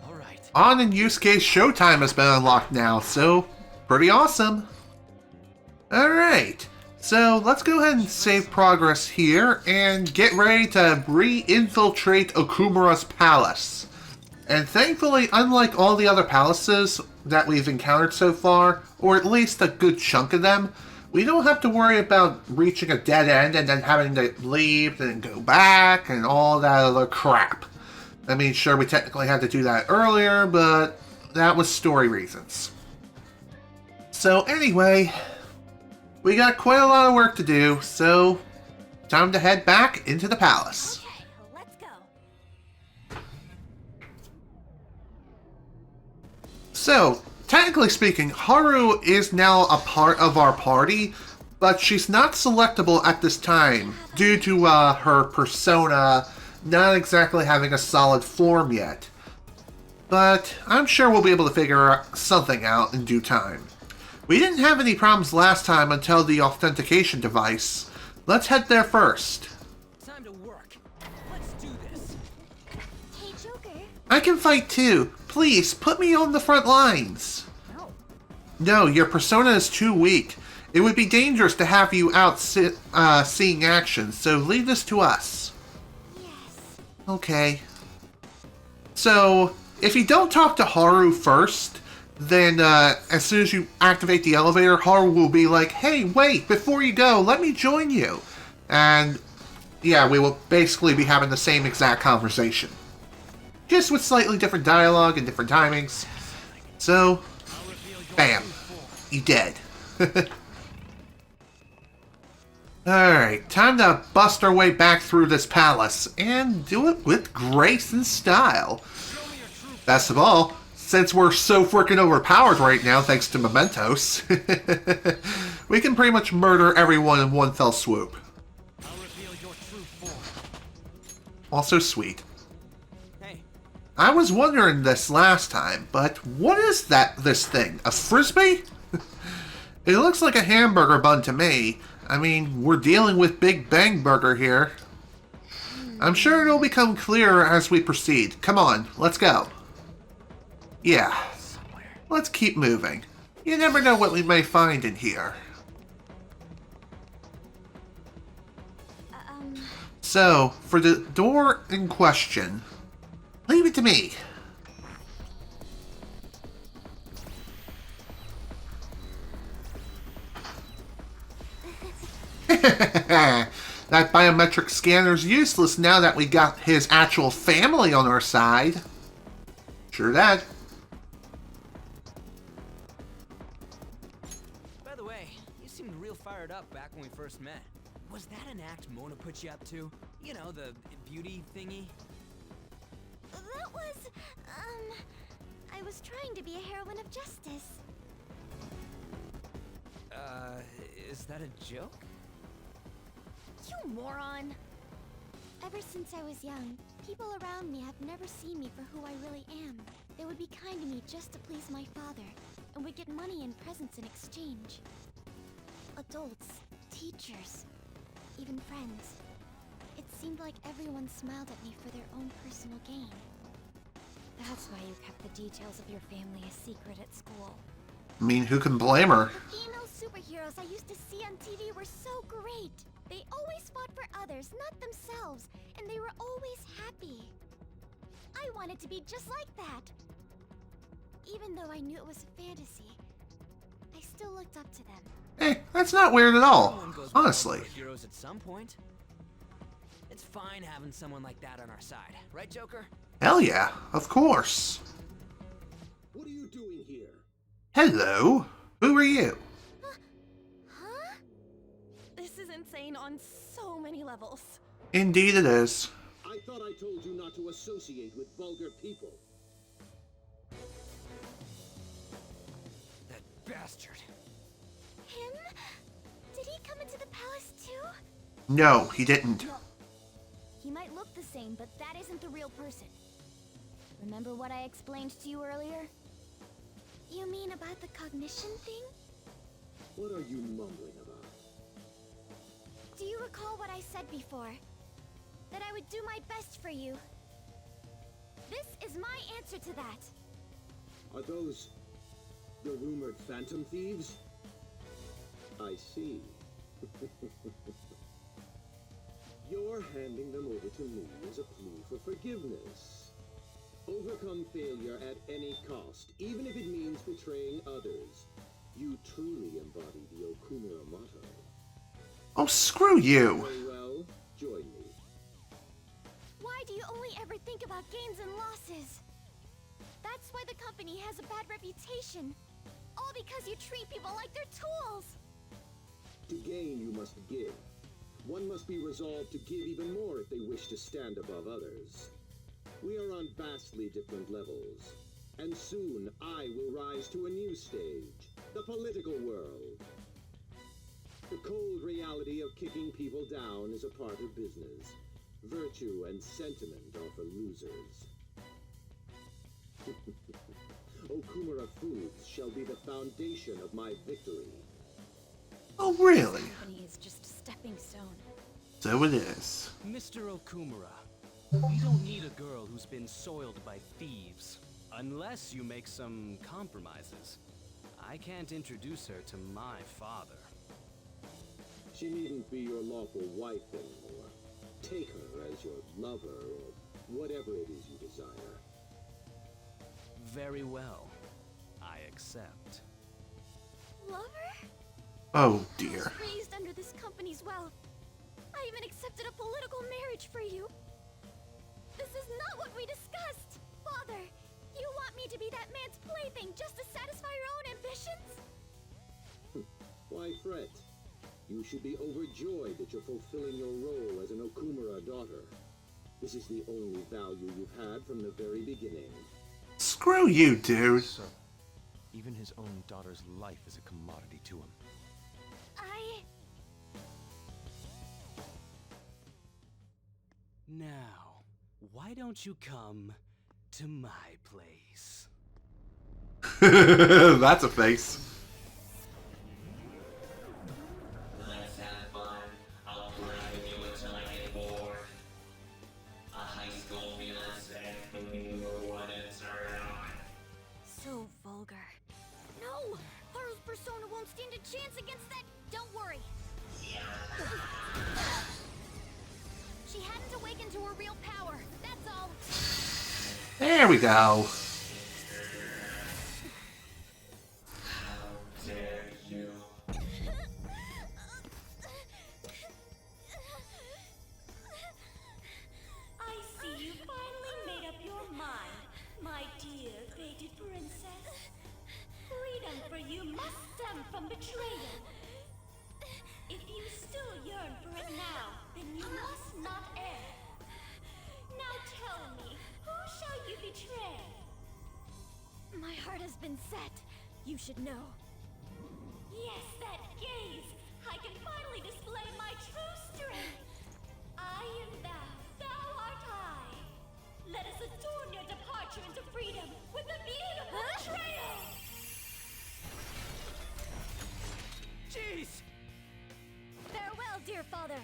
Alright. On and Yusuke's showtime has been unlocked now, so pretty awesome. Alright, so let's go ahead and save progress here and get ready to re-infiltrate Okumura's palace. And thankfully, unlike all the other palaces that we've encountered so far, or at least a good chunk of them, we don't have to worry about reaching a dead end and then having to leave and go back and all that other crap. I mean, sure, we technically had to do that earlier, but that was story reasons. So anyway, we got quite a lot of work to do, so time to head back into the palace. Okay, let's go. So, technically speaking, Haru is now a part of our party, but she's not selectable at this time due to her persona not exactly having a solid form yet. But I'm sure we'll be able to figure something out in due time. We didn't have any problems last time until the authentication device. Let's head there first. Time to work. Let's do this. Hey, Joker. I can fight too. Please, put me on the front lines. No. No, your persona is too weak. It would be dangerous to have you out seeing action, so leave this to us. Yes. Okay. So, if you don't talk to Haru first, then as soon as you activate the elevator, Haru will be like, hey, wait, before you go, let me join you. And, yeah, we will basically be having the same exact conversation. Just with slightly different dialogue and different timings. So, bam. You dead. Alright, time to bust our way back through this palace, and do it with grace and style. Best of all, since we're so freaking overpowered right now thanks to mementos, we can pretty much murder everyone in one fell swoop. Also sweet. Hey, I was wondering this last time, but what is this thing? A frisbee? It looks like a hamburger bun to me. I mean, we're dealing with Big Bang Burger here. I'm sure it'll become clearer as we proceed. Come on, let's go. Yeah, let's keep moving. You never know what we may find in here. So, for the door in question, leave it to me. That biometric scanner's useless now that we got his actual family on our side. Sure that. By the way, you seemed real fired up back when we first met. Was that an act Mona put you up to? You know, the beauty thingy? That was, I was trying to be a heroine of justice. Is that a joke? You moron! Ever since I was young, people around me have never seen me for who I really am. They would be kind to me just to please my father, and would get money and presents in exchange. Adults, teachers, even friends. It seemed like everyone smiled at me for their own personal gain. That's why you kept the details of your family a secret at school. I mean, who can blame her? The female superheroes I used to see on TV were so great. They always fought for others, not themselves, and they were always happy. I wanted to be just like that. Even though I knew it was a fantasy, I still looked up to them. Hey, that's not weird at all, Everyone goes honestly. wild for heroes at some point. It's fine having someone like that on our side, right, Joker? Hell yeah, of course. What are you doing here? Hello, who are you? Huh? This is insane on so many levels. Indeed it is. I thought I told you not to associate with vulgar people. That bastard. Him? Did he come into the palace too? No, he didn't. No. He might look the same, but that isn't the real person. Remember what I explained to you earlier? You mean about the cognition thing? What are you mumbling about? Do you recall what I said before? That I would do my best for you. This is my answer to that. Are those the rumored phantom thieves? I see. You're handing them over to me as a plea for forgiveness. Overcome failure at any cost, even if it means betraying others. You truly embody the Okumura motto. Oh, screw you. Very well, join me. Why do you only ever think about gains and losses? That's why the company has a bad reputation. All because you treat people like they're tools. To gain, you must give. One must be resolved to give even more if they wish to stand above others. We are on vastly different levels, and soon I will rise to a new stage, the political world. The cold reality of kicking people down is a part of business. Virtue and sentiment are for losers. Okumura Foods shall be the foundation of my victory. Oh, really? This company is just a stepping stone. So it is. Mr. Okumura, we don't need a girl who's been soiled by thieves. Unless you make some compromises. I can't introduce her to my father. She needn't be your lawful wife anymore. Take her as your lover or whatever it is you desire. Very well. I accept. Lover? Oh, I dear. was raised under this company's wealth. I even accepted a political marriage for you. This is not what we discussed! Father, you want me to be that man's plaything just to satisfy your own ambitions? Why fret? You should be overjoyed that you're fulfilling your role as an Okumura daughter. This is the only value you've had from the very beginning. Screw you, dude. Sir, even his own daughter's life is a commodity to him. Now, why don't you come to my place? That's a face. Let's have fun. I'll play with you until I get bored. A high school fiance who what it's around. So vulgar. No! Haru's persona won't stand a chance against that! Don't worry! She hadn't awakened to her real power, that's all! There we go. How dare you? from betrayal. If you still yearn for it now, then you must not err. Now tell me, who shall you betray? My heart has been set. You should know. Yes, that gaze! I can finally display my true strength! I am thou, thou art I! Let us adorn your departure into freedom with a beautiful betrayal! Jeez! Farewell, dear father.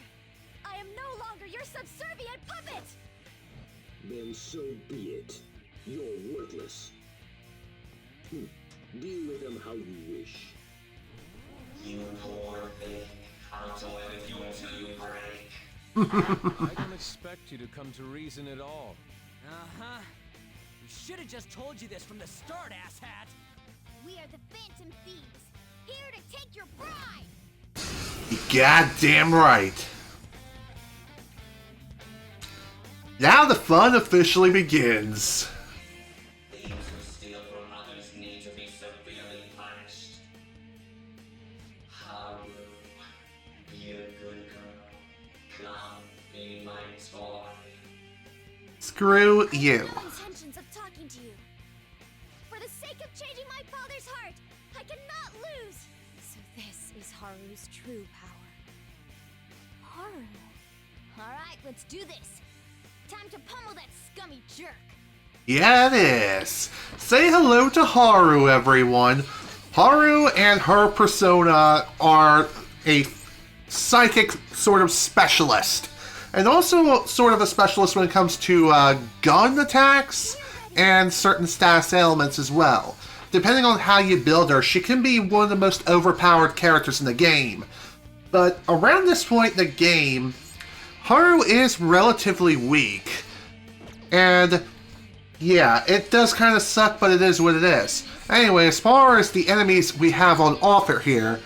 I am no longer your subservient puppet! Then so be it. You're worthless. Deal with them how you wish. You poor thing. I'll toy with you until you break. I don't expect you to come to reason at all. Uh-huh. We should have just told you this from the start, asshat! We are the Phantom Thieves, here to take your bride! Goddamn right. Now the fun officially begins. Thieves who steal from others need to be severely punished. Haru, be a good girl. Come, be my toy. Screw you. No intentions of talking to you. For the sake of changing my father's heart, I cannot lose! So this is Haru's true power. Haru. Alright, let's do this. Time to pummel that scummy jerk. Yeah, it is. Say hello to Haru, everyone. Haru and her persona are a psychic sort of specialist. And also sort of a specialist when it comes to gun attacks and certain status elements as well. Depending on how you build her, she can be one of the most overpowered characters in the game. But around this point in the game, Haru is relatively weak. And yeah, it does kind of suck, but it is what it is. Anyway, as far as the enemies we have on offer here,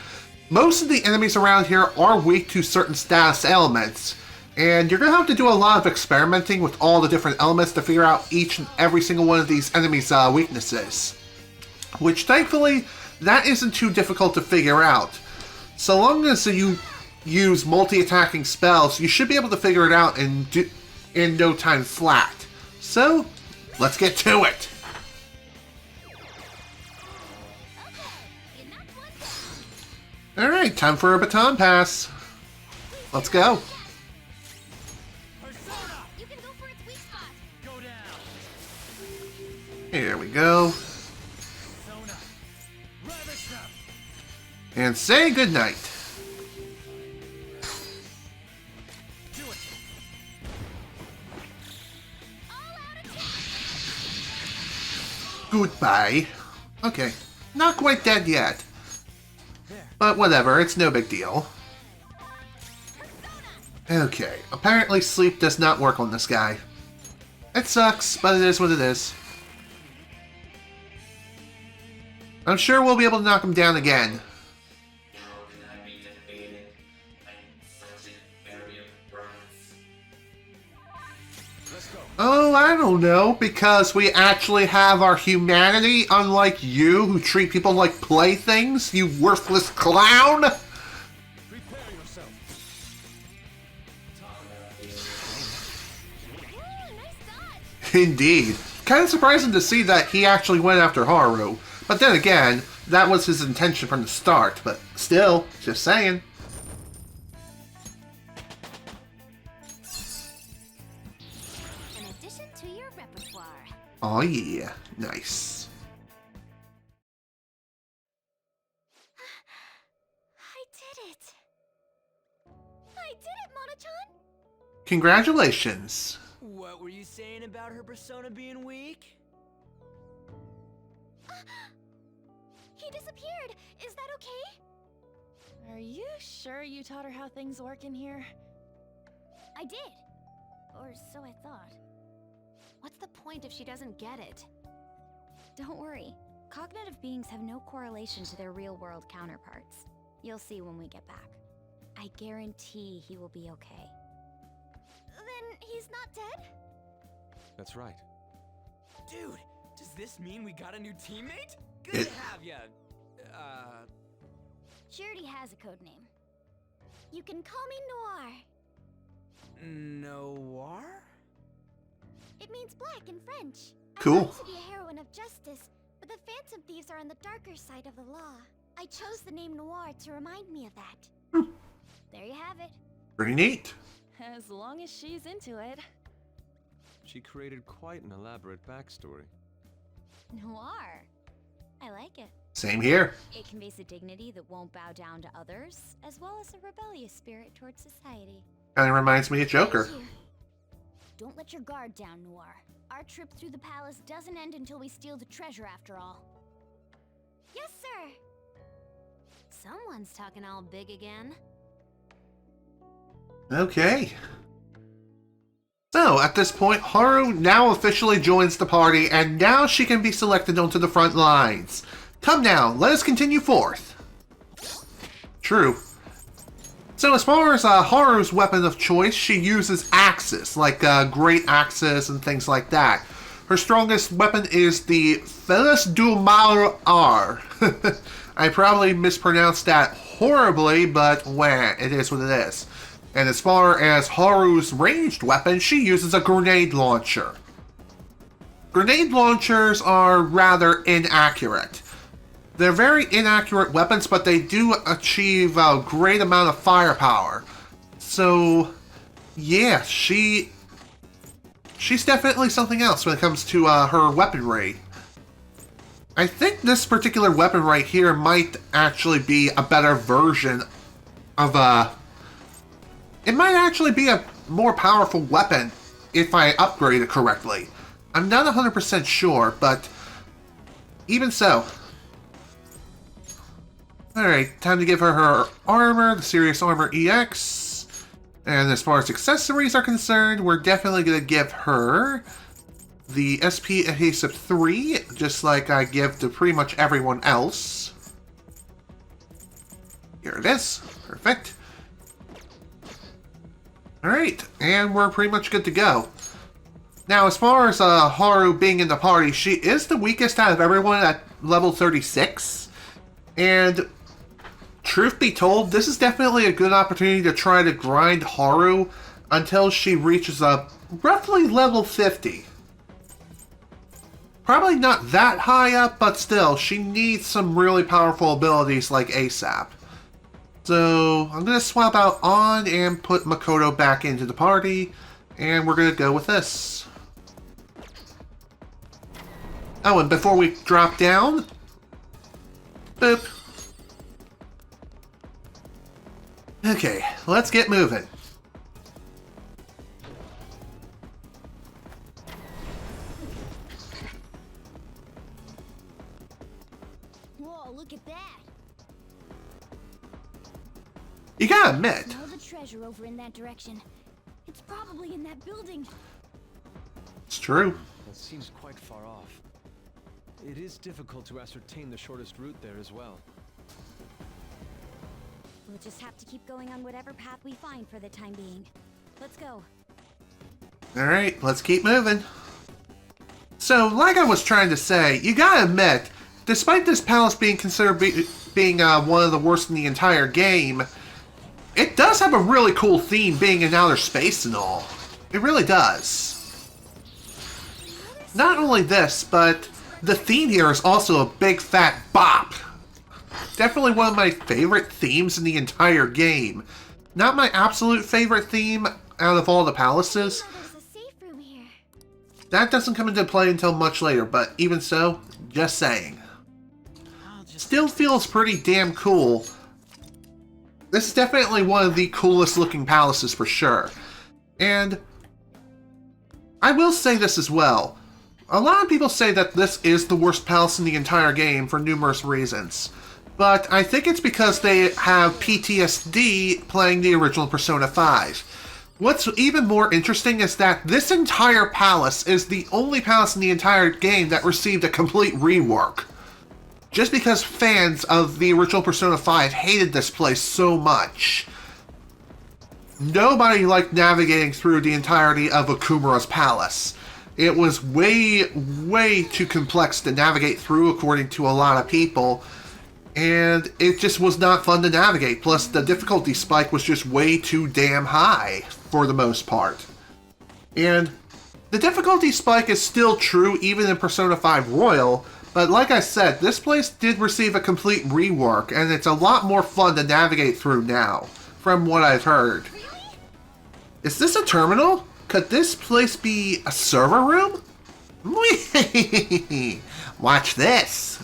most of the enemies around here are weak to certain status elements. And you're going to have to do a lot of experimenting with all the different elements to figure out each and every single one of these enemies' weaknesses. Which, thankfully, that isn't too difficult to figure out. So long as you use multi-attacking spells, you should be able to figure it out in no time flat. So, let's get to it! Alright, time for a baton pass. Let's go. You can go for its weak spot. Go down! Here we go. Persona! Ravish them! And say goodnight. Do it! All out attack! Goodbye. Okay, not quite dead yet. But whatever, it's no big deal. Okay, apparently sleep does not work on this guy. It sucks, but it is what it is. I'm sure we'll be able to knock him down again. How can I be defeated? I'm such an inferior brass. Let's go. Oh, I don't know, because we actually have our humanity, unlike you, who treat people like playthings, you worthless clown! Prepare yourself. Ooh, nice dodge! Indeed. Kind of surprising to see that he actually went after Haru. But then again, that was his intention from the start, but still, just saying. An addition to your repertoire. Oh yeah, nice. I did it! I did it, Mona-chan! Congratulations. What were you saying about her persona being weak? He disappeared! Is that okay? Are you sure you taught her how things work in here? I did. Or so I thought. What's the point if she doesn't get it? Don't worry. Cognitive beings have no correlation to their real-world counterparts. You'll see when we get back. I guarantee he will be okay. Then he's not dead? That's right. Dude, does this mean we got a new teammate? Good It- to have ya. She already has a code name. You can call me Noir. Noir? It means black in French. Cool. I wanted to be a heroine of justice, but the Phantom Thieves are on the darker side of the law. I chose the name Noir to remind me of that. There you have it. Pretty neat. As long as she's into it. She created quite an elaborate backstory. Noir. I like it. Same here. It conveys a dignity that won't bow down to others, as well as a rebellious spirit towards society. Kind of reminds me of Joker. Thank you. Don't let your guard down, Noir. Our trip through the palace doesn't end until we steal the treasure after all. Yes, sir. Someone's talking all big again. Okay. So, at this point, Haru now officially joins the party, and now she can be selected onto the front lines. Come now, let us continue forth. True. So, as far as Haru's weapon of choice, she uses axes, like great axes and things like that. Her strongest weapon is the Felis du Mal R. I probably mispronounced that horribly, but wah, it is what it is. And as far as Haru's ranged weapon, she uses a grenade launcher. Grenade launchers are rather inaccurate. They're very inaccurate weapons, but they do achieve a great amount of firepower. So, yeah, she's definitely something else when it comes to her weaponry. I think this particular weapon right here might actually be a better version of it might actually be a more powerful weapon if I upgrade it correctly. I'm not 100% sure, but even so. Alright, time to give her her armor, the Serious Armor EX. And as far as accessories are concerned, we're definitely going to give her the SP Adhesive 3, just like I give to pretty much everyone else. Here it is. Perfect. Alright, and we're pretty much good to go. Now, as far as Haru being in the party, she is the weakest out of everyone at level 36. And truth be told, this is definitely a good opportunity to try to grind Haru until she reaches a roughly level 50. Probably not that high up, but still, she needs some really powerful abilities like ASAP. So, I'm going to swap out On and put Makoto back into the party, and we're going to go with this. Oh, and before we drop down, boop. Okay, let's get moving. Whoa, look at that! You gotta admit, Smell the treasure over in that direction. It's probably in that building. it's true. That seems quite far off. It is difficult to ascertain the shortest route there as well. We'll just have to keep going on whatever path we find for the time being. Let's go. Alright, let's keep moving. So, like I was trying to say, you gotta admit, despite this palace being considered being one of the worst in the entire game, it does have a really cool theme being in outer space and all. It really does. Not only this, but the theme here is also a big fat bop. Definitely one of my favorite themes in the entire game. Not my absolute favorite theme out of all the palaces. There's a safe room here. That doesn't come into play until much later, but even so, just saying. Still feels pretty damn cool. This is definitely one of the coolest looking palaces for sure. And I will say this as well. A lot of people say that this is the worst palace in the entire game for numerous reasons. But I think it's because they have PTSD playing the original Persona 5. What's even more interesting is that this entire palace is the only palace in the entire game that received a complete rework. Just because fans of the original Persona 5 hated this place so much. Nobody liked navigating through the entirety of Okumura's palace. It was way too complex to navigate through according to a lot of people. and it just was not fun to navigate. Plus, the difficulty spike was just way too damn high for the most part. And the difficulty spike is still true even in Persona 5 Royal, but like I said, this place did receive a complete rework, and it's a lot more fun to navigate through now, from what I've heard. Is this a terminal? Could this place be a server room? Watch this.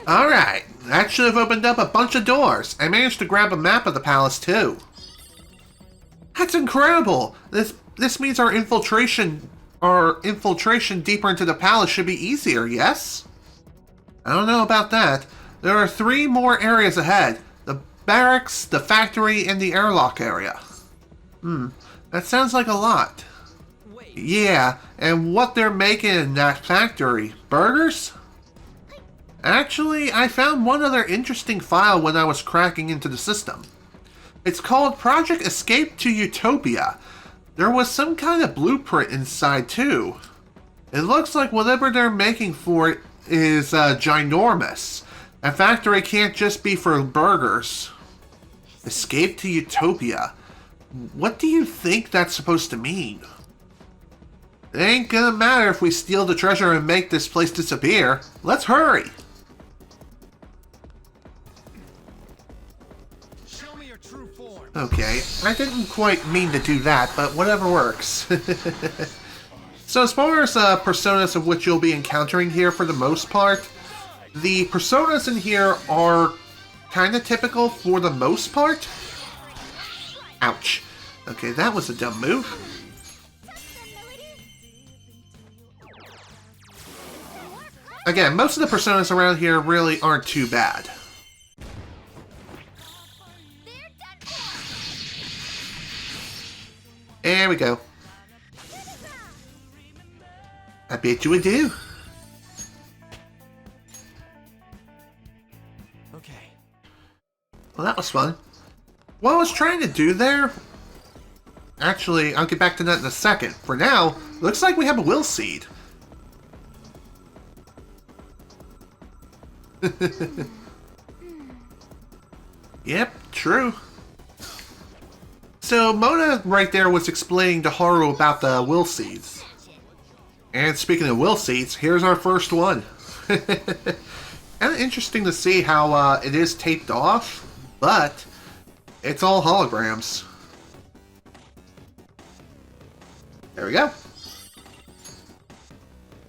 Alright, that should have opened up a bunch of doors. I managed to grab a map of the palace too. That's incredible! This means our infiltration deeper into the palace should be easier, yes? I don't know about that. There are 3 more areas ahead. The barracks, the factory, and the airlock area. That sounds like a lot. Yeah, and what they're making in that factory. Burgers? Actually, I found one other interesting file when I was cracking into the system. It's called Project Escape to Utopia. There was some kind of blueprint inside too. It looks like whatever they're making for it is ginormous. A factory can't just be for burgers. Escape to Utopia. What do you think that's supposed to mean? It ain't gonna matter if we steal the treasure and make this place disappear. Let's hurry! Okay, I didn't quite mean to do that, but whatever works. So as far as personas of which you'll be encountering here for the most part, the personas in here are kind of typical for the most part. Ouch. Okay, that was a dumb move. Again, most of the personas around here really aren't too bad. There we go. I bet you would do. Okay. Well, that was fun. What I was trying to do there... Actually, I'll get back to that in a second. For now, looks like we have a will seed. Yep, true. So, Mona right there was explaining to Haru about the will seeds. And speaking of will seeds, here's our first one. Kind of interesting to see how it is taped off, but it's all holograms. There we go.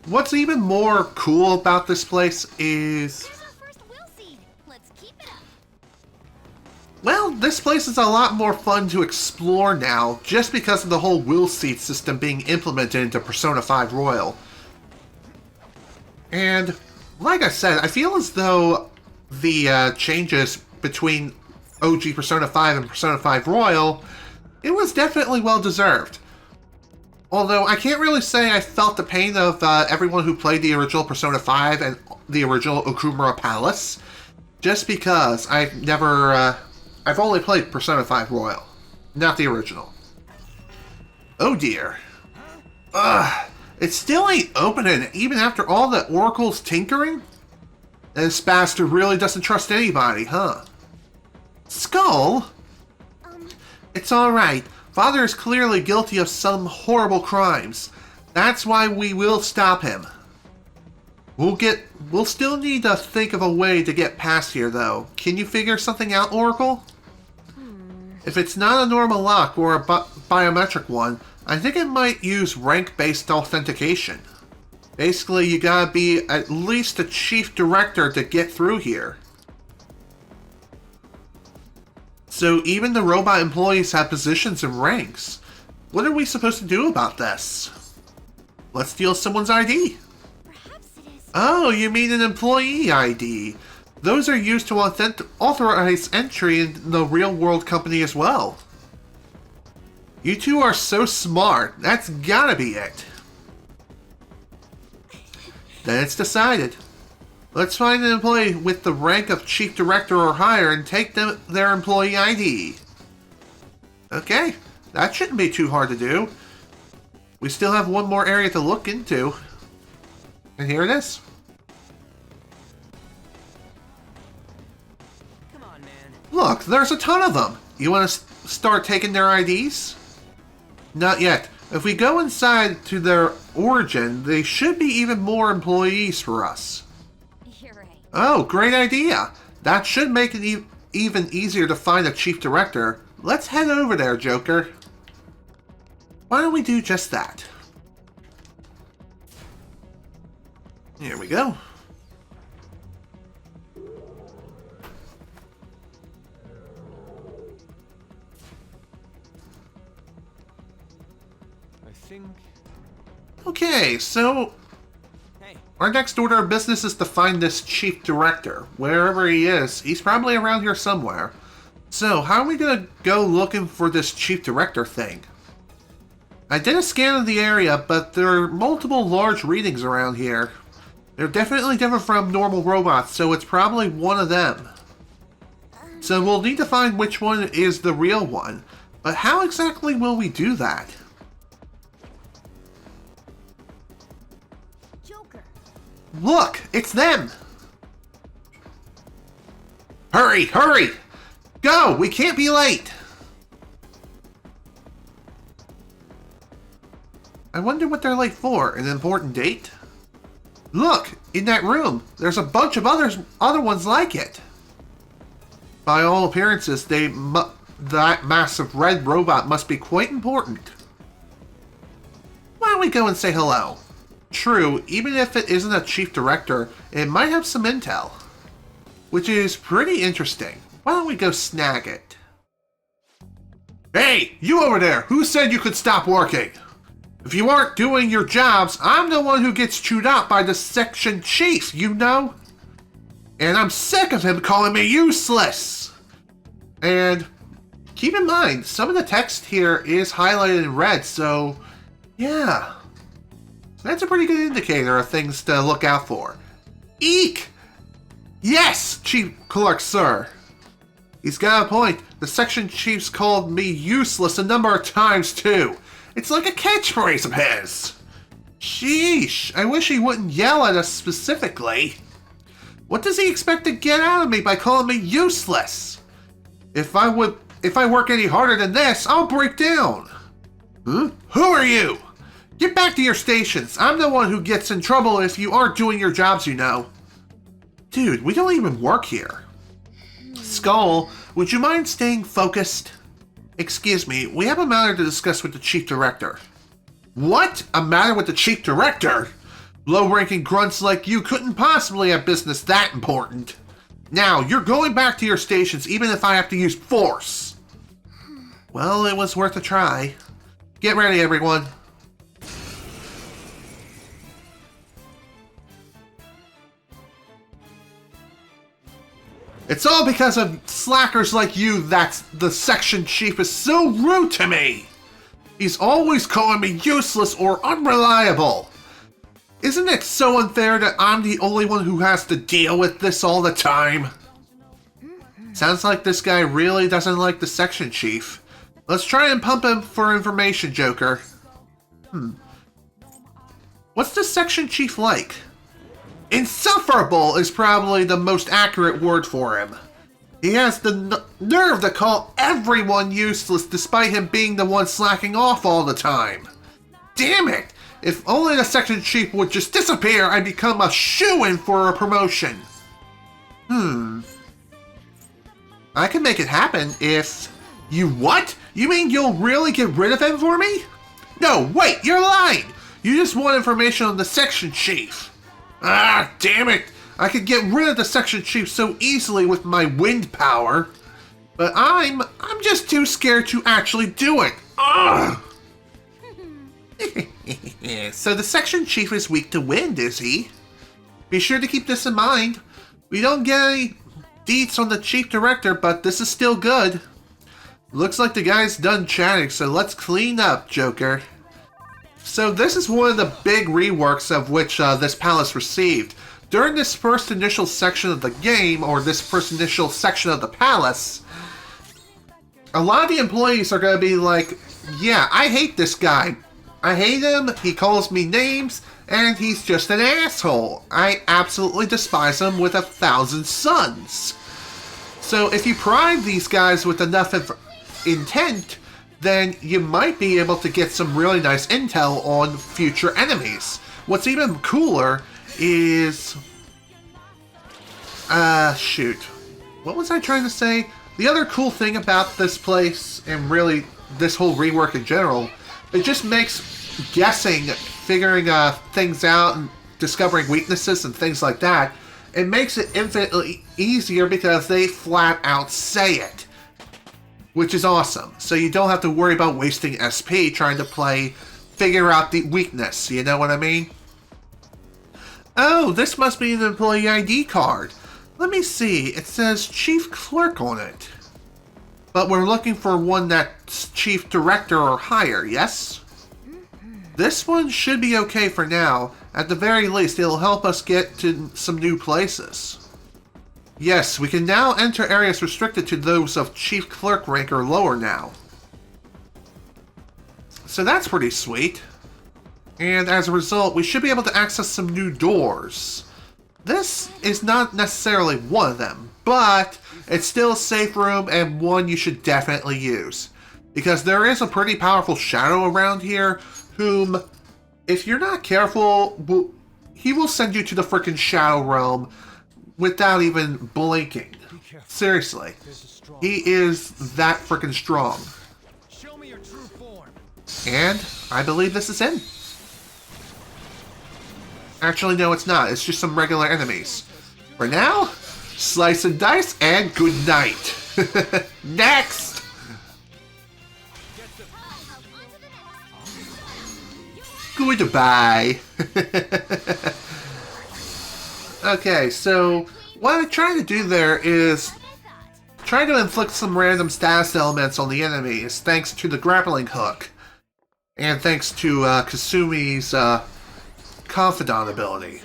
What's even more cool about this place is... Well, this place is a lot more fun to explore now, just because of the whole will seed system being implemented into Persona 5 Royal. And, like I said, I feel as though the changes between OG Persona 5 and Persona 5 Royal, it was definitely well deserved. Although, I can't really say I felt the pain of everyone who played the original Persona 5 and the original Okumura Palace, just because I've never... I've only played Persona 5 Royal, not the original. Oh dear. Ugh, it still ain't opening, even after all the Oracle's tinkering? This bastard really doesn't trust anybody, huh? Skull? It's alright. Father is clearly guilty of some horrible crimes. That's why we will stop him. We'll still need to think of a way to get past here, though. Can you figure something out, Oracle? If it's not a normal lock or a biometric one, I think it might use rank-based authentication. Basically, you gotta be at least a chief director to get through here. So even the robot employees have positions and ranks. What are we supposed to do about this? Let's steal someone's ID. Oh, you mean an employee ID. Those are used to authorize entry in the real-world company as well. You two are so smart. That's gotta be it. Then it's decided. Let's find an employee with the rank of chief director or higher and take their employee ID. Okay, that shouldn't be too hard to do. We still have one more area to look into. And here it is. on, man. Look, there's a ton of them. You want to start taking their IDs? Not yet. If we go inside to their origin, they should be even more employees for us. You're right. Oh, great idea. That should make it even easier to find a chief director. Let's head over there, Joker. Why don't we do just that? Here we go. I think... Okay, so Hey, our next order of business is to find this chief director. Wherever he is, he's probably around here somewhere. So, how are we gonna go looking for this chief director thing? I did a scan of the area, but there are multiple large readings around here. They're definitely different from normal robots, so it's probably one of them. So we'll need to find which one is the real one. But how exactly will we do that? Joker. Look! It's them! Hurry! Hurry! Go! We can't be late! I wonder what they're late for. An important date? Look! In that room, there's a bunch of other ones like it. By all appearances, that massive red robot must be quite important. Why don't we go and say hello? True, even if it isn't a chief director, it might have some intel. Which is pretty interesting. Why don't we go snag it? Hey, you over there! Who said you could stop working? If you aren't doing your jobs, I'm the one who gets chewed out by the section chief, you know? And I'm sick of him calling me useless! And keep in mind, some of the text here is highlighted in red, so yeah. That's a pretty good indicator of things to look out for. Eek! Yes, Chief Clerk, sir. He's got a point. The section chief's called me useless a number of times, too. It's like a catchphrase of his. Sheesh, I wish he wouldn't yell at us specifically. What does he expect to get out of me by calling me useless? If I work any harder than this, I'll break down. Huh? Who are you? Get back to your stations. I'm the one who gets in trouble if you aren't doing your jobs, you know. Dude, we don't even work here. Skull, would you mind staying focused? Excuse me, we have a matter to discuss with the Chief Director. What? A matter with the Chief Director? Low-ranking grunts like you couldn't possibly have business that important. Now, you're going back to your stations even if I have to use force. Well, it was worth a try. Get ready, everyone. It's all because of slackers like you that the section chief is so rude to me. He's always calling me useless or unreliable. Isn't it so unfair that I'm the only one who has to deal with this all the time? Sounds like this guy really doesn't like the section chief. Let's try and pump him for information, Joker. What's the section chief like? Insufferable is probably the most accurate word for him. He has the nerve to call everyone useless despite him being the one slacking off all the time. Damn it! If only the section chief would just disappear, I'd become a shoo-in for a promotion. I can make it happen if... You what? You mean you'll really get rid of him for me? No, wait, you're lying! You just want information on the section chief. Ah, damn it! I could get rid of the section chief so easily with my wind power. But I'm just too scared to actually do it. Ugh! So the section chief is weak to wind, is he? Be sure to keep this in mind. We don't get any deets on the chief director, but this is still good. Looks like the guy's done chatting, so let's clean up, Joker. So this is one of the big reworks of which this palace received. During this first initial section of the game, or this first initial section of the palace, a lot of the employees are going to be like, yeah, I hate this guy. I hate him, he calls me names, and he's just an asshole. I absolutely despise him with 1,000 suns. So if you prime these guys with enough intent, then you might be able to get some really nice intel on future enemies. What's even cooler is... shoot. What was I trying to say? The other cool thing about this place, and really this whole rework in general, it just makes guessing, figuring things out, and discovering weaknesses and things like that, it makes it infinitely easier because they flat out say it. Which is awesome. So you don't have to worry about wasting SP trying to figure out the weakness, you know what I mean? Oh, this must be an employee ID card. Let me see, it says Chief Clerk on it. But we're looking for one that's Chief Director or higher, yes? This one should be okay for now. At the very least, it'll help us get to some new places. Yes, we can now enter areas restricted to those of Chief Clerk rank or lower now. So that's pretty sweet. And as a result, we should be able to access some new doors. This is not necessarily one of them, but it's still a safe room and one you should definitely use. Because there is a pretty powerful shadow around here whom, if you're not careful, he will send you to the frickin' Shadow Realm without even blinking. Seriously. He is that frickin' strong. Show me your true form. And I believe this is him. Actually, no, it's not. It's just some regular enemies. For now, slice and dice and good night. Next! Goodbye. Okay, so what I'm trying to do there is try to inflict some random status elements on the enemies thanks to the grappling hook. And thanks to Kasumi's Confidant ability.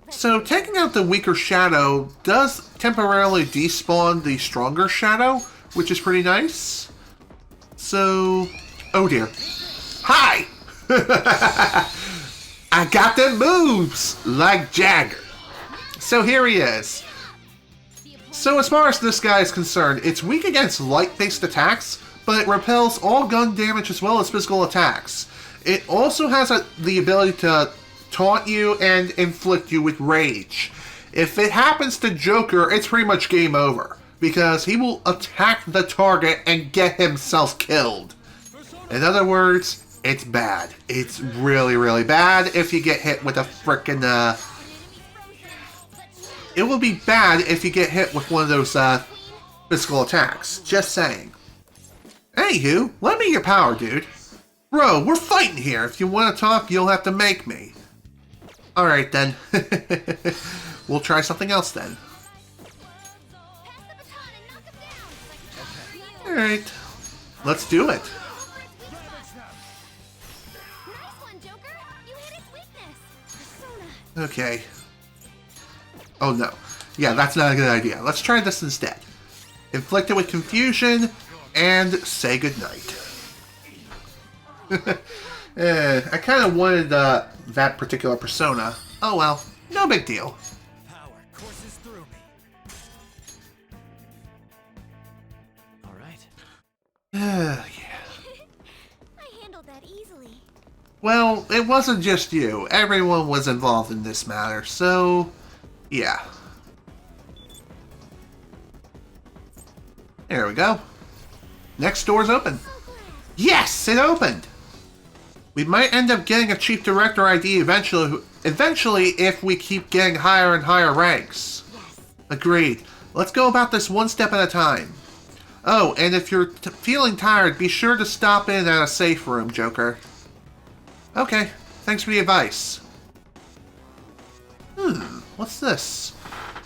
So taking out the weaker shadow does temporarily despawn the stronger shadow, which is pretty nice. So... oh dear. Hi! I got them moves! Like Jagger. So here he is. So as far as this guy is concerned, it's weak against light-based attacks, but it repels all gun damage as well as physical attacks. It also has the ability to taunt you and inflict you with rage. If it happens to Joker, it's pretty much game over, because he will attack the target and get himself killed. In other words, it's bad. It's really, really bad if you get hit with a frickin' it will be bad if you get hit with one of those physical attacks. Just saying. Anywho, lend me your power, dude. Bro, we're fighting here. If you want to talk, you'll have to make me. Alright then. We'll try something else then. Alright. Let's do it. Okay. Oh no. Yeah, that's not a good idea. Let's try this instead. Inflict it with confusion and say goodnight. I kind of wanted that particular persona. Oh well, no big deal. Power courses through me. All right. Yeah. I handled that easily. Well, it wasn't just you. Everyone was involved in this matter, so... yeah. There we go. Next door's open. Yes, it opened! We might end up getting a Chief Director ID eventually if we keep getting higher and higher ranks. Yes. Agreed. Let's go about this one step at a time. Oh, and if you're feeling tired, be sure to stop in at a safe room, Joker. Okay, thanks for the advice. What's this?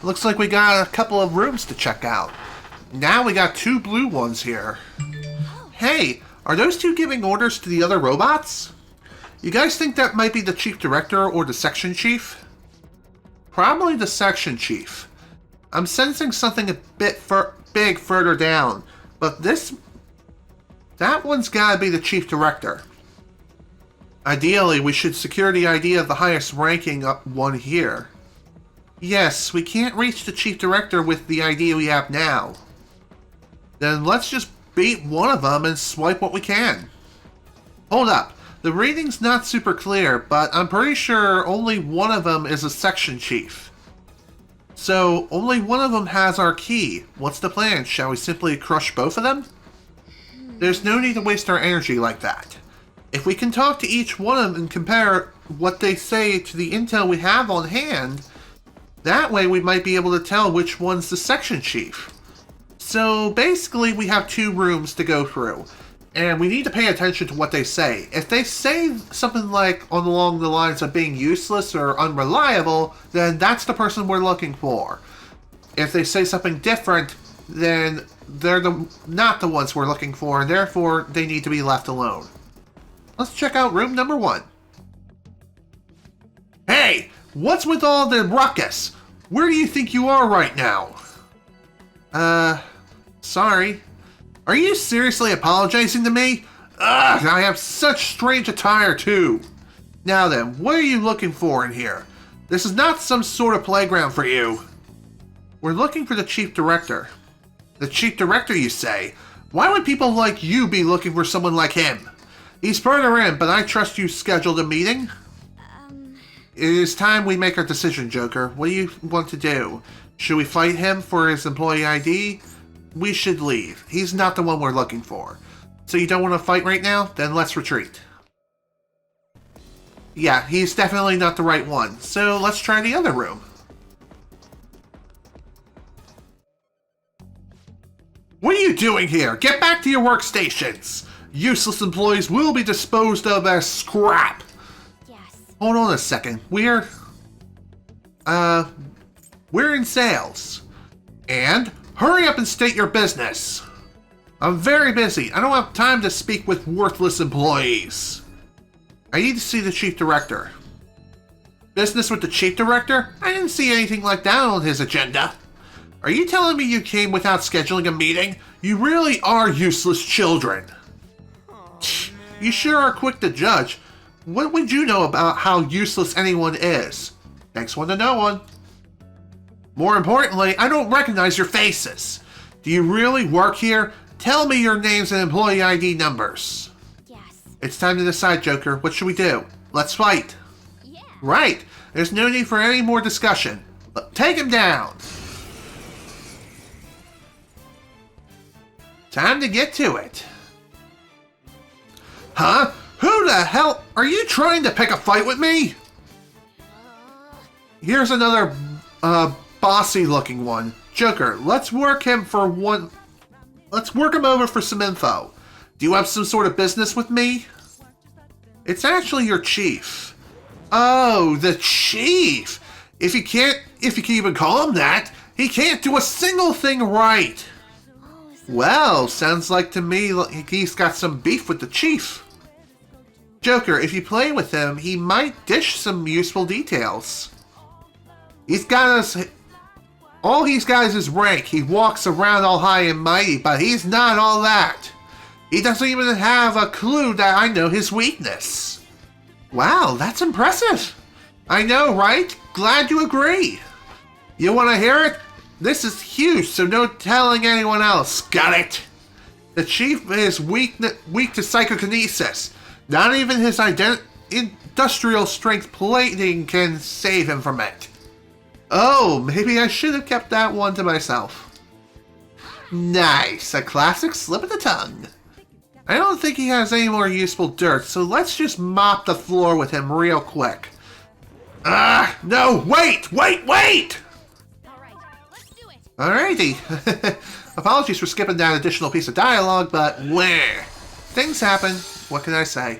Looks like we got a couple of rooms to check out. Now we got 2 blue ones here. Hey, are those 2 giving orders to the other robots? You guys think that might be the Chief Director or the Section Chief? Probably the Section Chief. I'm sensing something a bit big further down, but that one's gotta be the Chief Director. Ideally, we should secure the ID of the highest ranking one here. Yes, we can't reach the chief director with the ID we have now. Then let's just beat one of them and swipe what we can. Hold up. The reading's not super clear, but I'm pretty sure only one of them is a section chief. So, only one of them has our key. What's the plan? Shall we simply crush both of them? There's no need to waste our energy like that. If we can talk to each one of them and compare what they say to the intel we have on hand, that way we might be able to tell which one's the section chief. So basically we have 2 rooms to go through, and we need to pay attention to what they say. If they say something like along the lines of being useless or unreliable, then that's the person we're looking for. If they say something different, then they're not the ones we're looking for, and therefore they need to be left alone. Let's check out room number 1. Hey! What's with all the ruckus? Where do you think you are right now? Sorry. Are you seriously apologizing to me? Ugh, I have such strange attire too. Now then, what are you looking for in here? This is not some sort of playground for you. We're looking for the chief director. The chief director, you say? Why would people like you be looking for someone like him? He's further in, but I trust you scheduled a meeting? It is time we make our decision, Joker. What do you want to do? Should we fight him for his employee ID? We should leave. He's not the one we're looking for. So you don't want to fight right now? Then let's retreat. Yeah, he's definitely not the right one. So let's try the other room. What are you doing here? Get back to your workstations! Useless employees will be disposed of as scrap! Hold on a second. We're in sales. And hurry up and state your business. I'm very busy. I don't have time to speak with worthless employees. I need to see the chief director. Business with the chief director? I didn't see anything like that on his agenda. Are you telling me you came without scheduling a meeting? You really are useless children. You sure are quick to judge. What would you know about how useless anyone is? Next one to know one. More importantly, I don't recognize your faces. Do you really work here? Tell me your names and employee ID numbers. Yes. It's time to decide, Joker. What should we do? Let's fight. Yeah. Right. There's no need for any more discussion. Take him down. Time to get to it. Huh? Who the hell? Are you trying to pick a fight with me? Here's another, bossy looking one. Joker, let's work him over for some info. Do you have some sort of business with me? It's actually your chief. Oh, the chief! If you can even call him that, he can't do a single thing right. Well, sounds like to me like he's got some beef with the chief. Joker, if you play with him, he might dish some useful details. All he's got is his rank. He walks around all high and mighty, but he's not all that. He doesn't even have a clue that I know his weakness. Wow, that's impressive. I know, right? Glad you agree. You want to hear it? This is huge, so no telling anyone else. Got it? The chief is weak to psychokinesis. Not even his industrial strength plating can save him from it. Oh, maybe I should have kept that one to myself. Nice, a classic slip of the tongue. I don't think he has any more useful dirt, so let's just mop the floor with him real quick. No, wait! Alright, let's do it. Alrighty. Apologies for skipping that additional piece of dialogue, but where? Things happen. What can I say?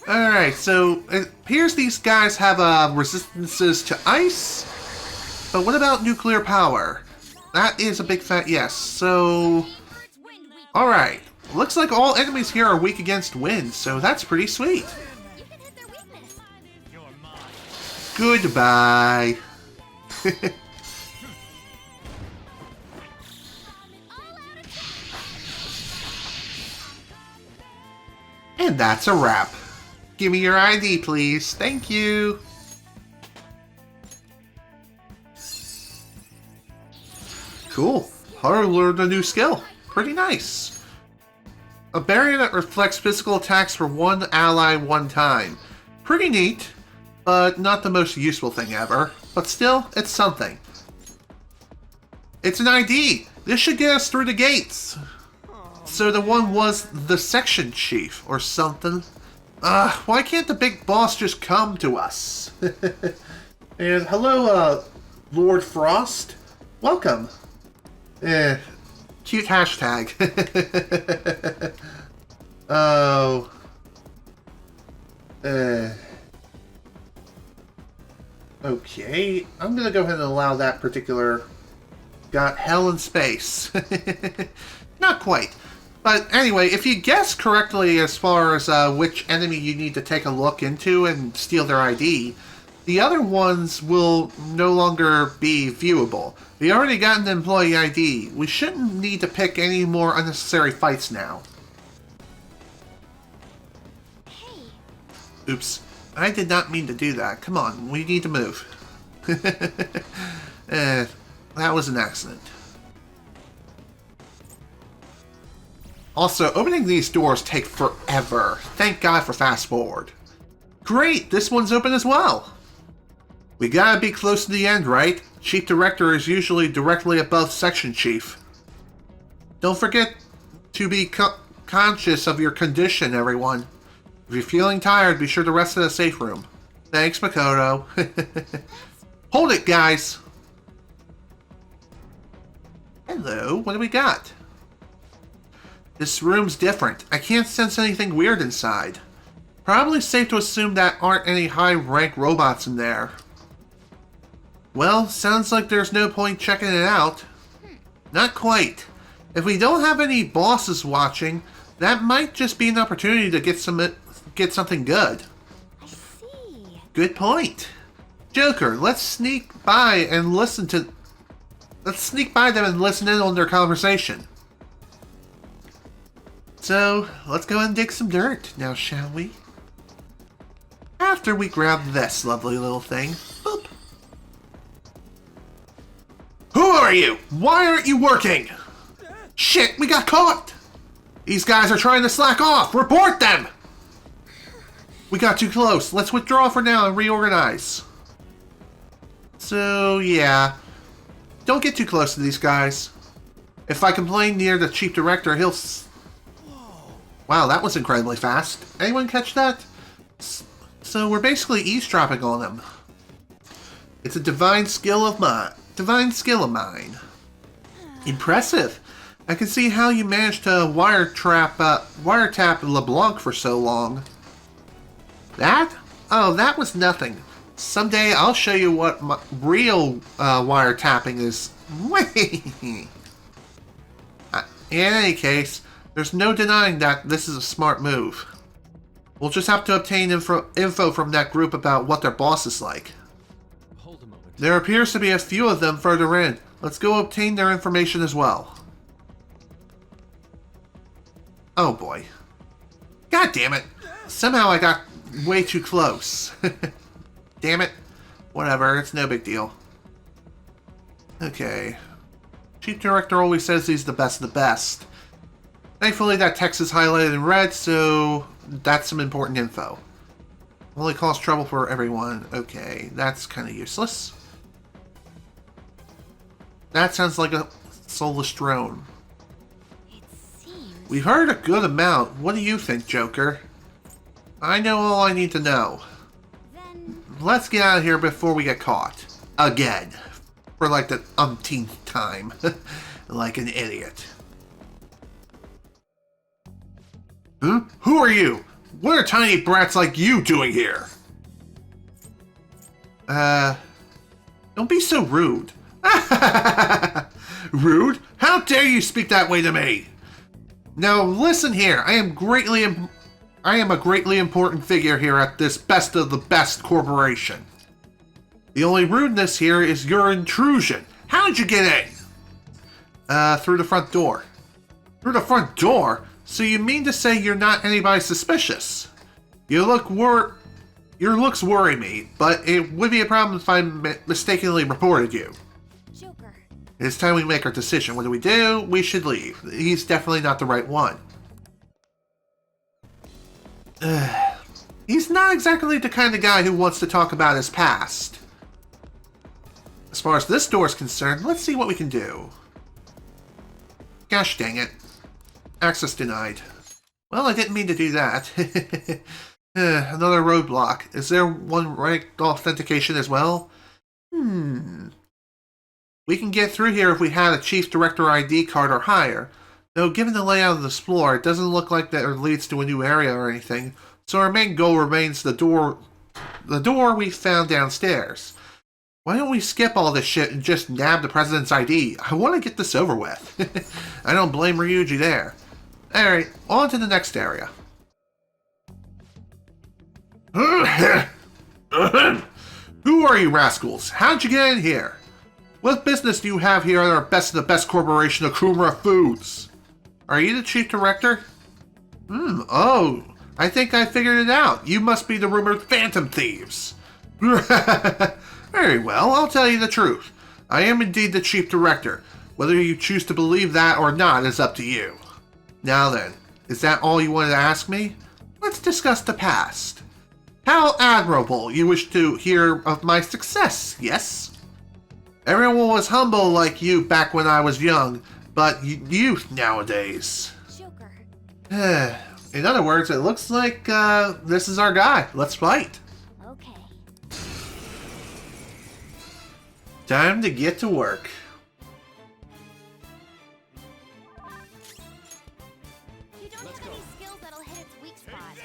Alright, so it appears these guys have resistances to ice. But what about nuclear power? That is a big fat yes. So, alright. Looks like all enemies here are weak against wind, so that's pretty sweet. You can hit their weakness. Goodbye. And that's a wrap. Give me your ID, please. Thank you. Cool. Haru learned a new skill. Pretty nice. A barrier that reflects physical attacks for one ally one time. Pretty neat, but not the most useful thing ever. But still, it's something. It's an ID. This should get us through the gates. So the one was the section chief or something. Why can't the big boss just come to us? And hello, Lord Frost. Welcome. Cute hashtag. Oh. Okay, I'm gonna go ahead and allow that particular... Got hell in space. Not quite. But anyway, if you guess correctly as far as which enemy you need to take a look into and steal their ID, the other ones will no longer be viewable. We already got an employee ID. We shouldn't need to pick any more unnecessary fights now. Hey. Oops. I did not mean to do that. Come on, we need to move. That was an accident. Also, opening these doors take forever. Thank God for fast forward. Great, this one's open as well. We gotta be close to the end, right? Chief Director is usually directly above Section Chief. Don't forget to be conscious of your condition, everyone. If you're feeling tired, be sure to rest in a safe room. Thanks, Makoto. Hold it, guys. Hello, what do we got? This room's different. I can't sense anything weird inside. Probably safe to assume that aren't any high-rank robots in there. Well, sounds like there's no point checking it out. Not quite. If we don't have any bosses watching, that might just be an opportunity to get something good. I see. Good point. Joker, let's sneak by them and listen in on their conversation. So, let's go and dig some dirt now, shall we? After we grab this lovely little thing. Boop. Who are you? Why aren't you working? Shit, we got caught! These guys are trying to slack off! Report them! We got too close. Let's withdraw for now and reorganize. So, yeah. Don't get too close to these guys. If I complain near the Chief Director, he'll... Wow, that was incredibly fast. Anyone catch that? So we're basically eavesdropping on them. It's a divine skill of mine. Impressive. I can see how you managed to wiretap LeBlanc for so long. That? Oh, that was nothing. Someday I'll show you what real wiretapping is. In any case, there's no denying that this is a smart move. We'll just have to obtain info from that group about what their boss is like. Hold a moment. There appears to be a few of them further in. Let's go obtain their information as well. Oh boy. God damn it. Somehow I got way too close. Damn it. Whatever, it's no big deal. Okay. Chief Director always says he's the best of the best. Thankfully that text is highlighted in red, so that's some important info. Only cause trouble for everyone. Okay, that's kind of useless. That sounds like a soulless drone. It seems... We've heard a good amount. What do you think, Joker? I know all I need to know. Then Let's get out of here before we get caught. Again. For like the umpteenth time. Like an idiot. Huh? Who are you? What are tiny brats like you doing here? Don't be so rude. Rude? How dare you speak that way to me? Now listen here, I am a greatly important figure here at this best of the best corporation. The only rudeness here is your intrusion. How did you get in? Through the front door. Through the front door? So you mean to say you're not anybody suspicious? Your looks worry me, but it would be a problem if I mistakenly reported you. Joker, It's time we make our decision. What do we do? We should leave. He's definitely not the right one. He's not exactly the kind of guy who wants to talk about his past. As far as this door is concerned, let's see what we can do. Gosh dang it. Access denied. Well, I didn't mean to do that. Another roadblock. Is there one ranked authentication as well? We can get through here if we had a Chief Director ID card or higher. Though, given the layout of this floor, it doesn't look like that it leads to a new area or anything. So our main goal remains the door we found downstairs. Why don't we skip all this shit and just nab the President's ID? I want to get this over with. I don't blame Ryuji there. Alright, on to the next area. Who are you rascals? How'd you get in here? What business do you have here at our best of the best corporation, Okumura Foods? Are you the chief director? Oh, I think I figured it out. You must be the rumored phantom thieves. Very well, I'll tell you the truth. I am indeed the chief director. Whether you choose to believe that or not is up to you. Now then, is that all you wanted to ask me? Let's discuss the past. How admirable you wish to hear of my success, yes? Everyone was humble like you back when I was young, but youth nowadays. Joker. In other words, it looks like this is our guy. Let's fight. Okay. Time to get to work. You don't have any skills that'll hit its weak spot.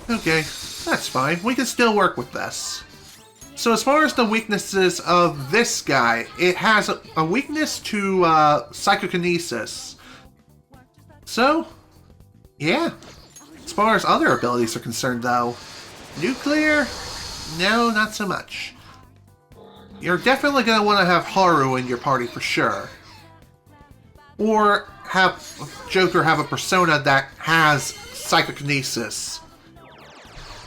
Okay, that's fine. We can still work with this. So as far as the weaknesses of this guy, it has a weakness to psychokinesis. So, yeah. As far as other abilities are concerned though, nuclear? No, not so much. You're definitely going to want to have Haru in your party for sure. Or have Joker have a persona that has psychokinesis.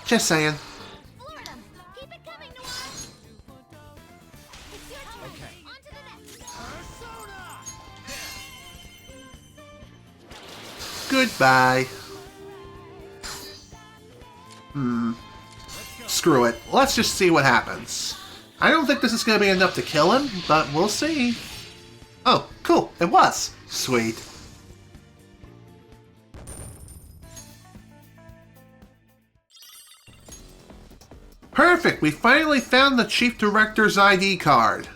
Just saying. Goodbye. Screw it. Let's just see what happens. I don't think this is going to be enough to kill him, but we'll see. Oh, cool. It was. Sweet. Perfect. We finally found the Chief Director's ID card.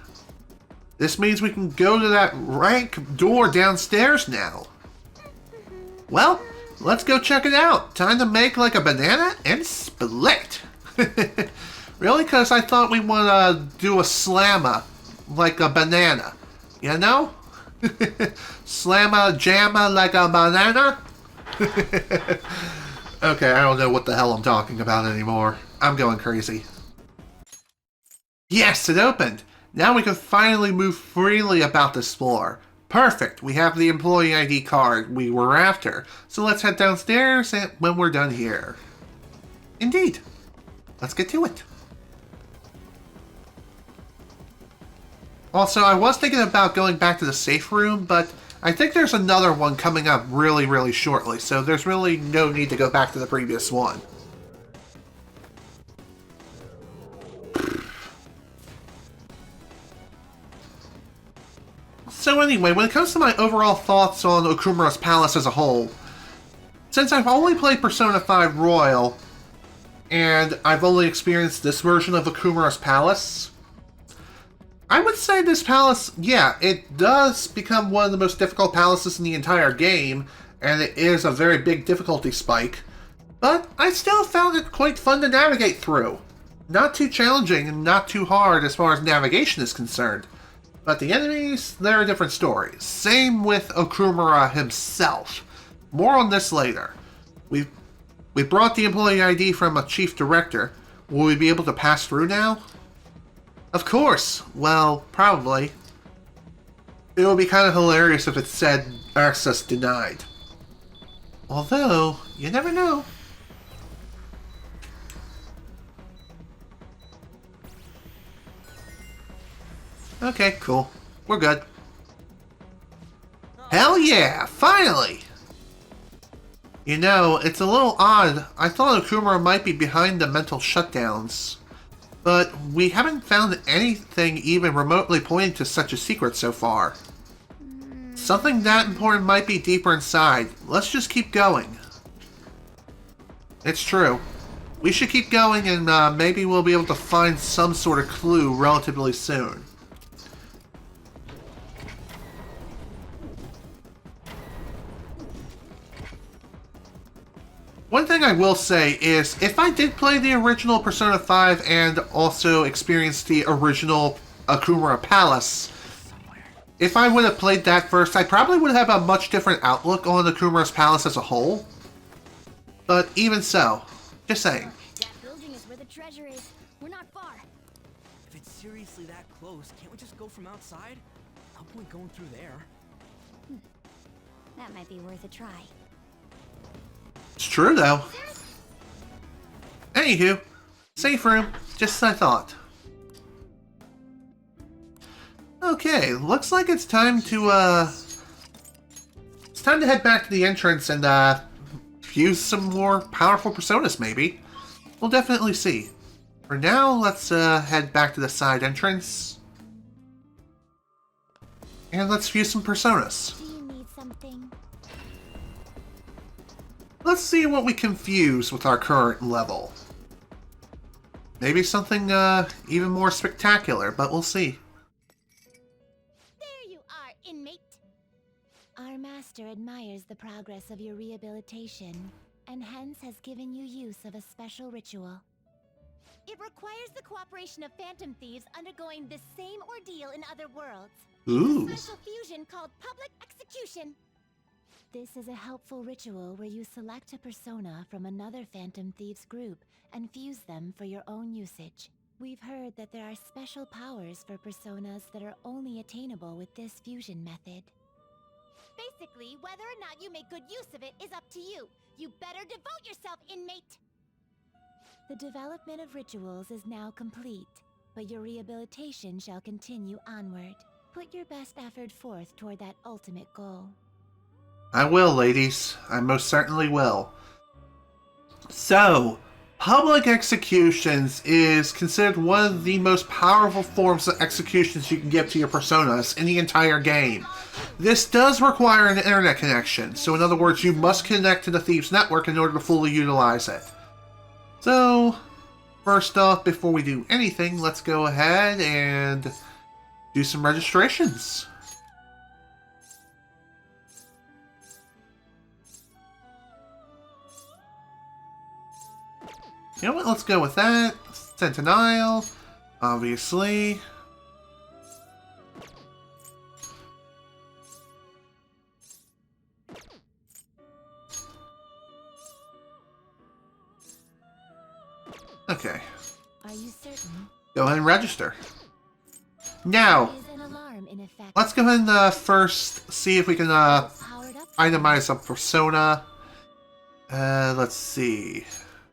This means we can go to that rank door downstairs now. Well, let's go check it out. Time to make like a banana and split. Really? Because I thought we want to do a slamma like a banana. You know? Slamma jamma like a banana? Okay, I don't know what the hell I'm talking about anymore. I'm going crazy. Yes, it opened. Now we can finally move freely about this floor. Perfect. We have the employee ID card we were after. So let's head downstairs when we're done here. Indeed. Let's get to it. Also, I was thinking about going back to the safe room, but I think there's another one coming up really, really shortly. So there's really no need to go back to the previous one. So anyway, when it comes to my overall thoughts on Okumura's Palace as a whole, since I've only played Persona 5 Royal, and I've only experienced this version of Okumura's Palace, I would say this palace, yeah, it does become one of the most difficult palaces in the entire game, and it is a very big difficulty spike, but I still found it quite fun to navigate through. Not too challenging and not too hard as far as navigation is concerned. But the enemies, they're a different story. Same with Okumura himself. More on this later. We brought the employee ID from a chief director. Will we be able to pass through now? Of course. Well, probably. It would be kind of hilarious if it said access denied. Although, you never know. Okay, cool. we're good. Hell yeah, finally! You know, it's a little odd. I thought Okumura might be behind the mental shutdowns. But we haven't found anything even remotely pointing to such a secret so far. Something that important might be deeper inside. Let's just keep going. It's true. We should keep going and maybe we'll be able to find some sort of clue relatively soon. One thing I will say is, if I did play the original Persona 5 and also experienced the original Okumura Palace, if I would have played that first, I probably would have a much different outlook on Okumura's Palace as a whole. But even so, just saying. That building is where the treasure is. We're not far. If it's seriously that close, can't we just go from outside? No point going through there. That might be worth a try. It's true, though. Anywho, safe room, just as I thought. Okay, looks like it's time to head back to the entrance and use some more powerful personas, maybe. We'll definitely see. For now, let's head back to the side entrance. And let's use some personas. Do you need something? Let's see what we can fuse with our current level. Maybe something even more spectacular, but we'll see. There you are, inmate. Our master admires the progress of your rehabilitation, and hence has given you use of a special ritual. It requires the cooperation of phantom thieves undergoing the same ordeal in other worlds. Ooh. It's a special fusion called public execution. This is a helpful ritual where you select a persona from another Phantom Thieves group and fuse them for your own usage. We've heard that there are special powers for personas that are only attainable with this fusion method. Basically, whether or not you make good use of it is up to you. You better devote yourself, inmate! The development of rituals is now complete, but your rehabilitation shall continue onward. Put your best effort forth toward that ultimate goal. I will, ladies. I most certainly will. So, public executions is considered one of the most powerful forms of executions you can give to your personas in the entire game. This does require an internet connection, so in other words, you must connect to the Thieves Network in order to fully utilize it. So, first off, before we do anything, let's go ahead and do some registrations. You know what, let's go with that. Sentinel, obviously. Okay. Are you certain? Go ahead and register. Now, There is an alarm in effect. let's go ahead and first see if we can Powered up. itemize a persona. Let's see.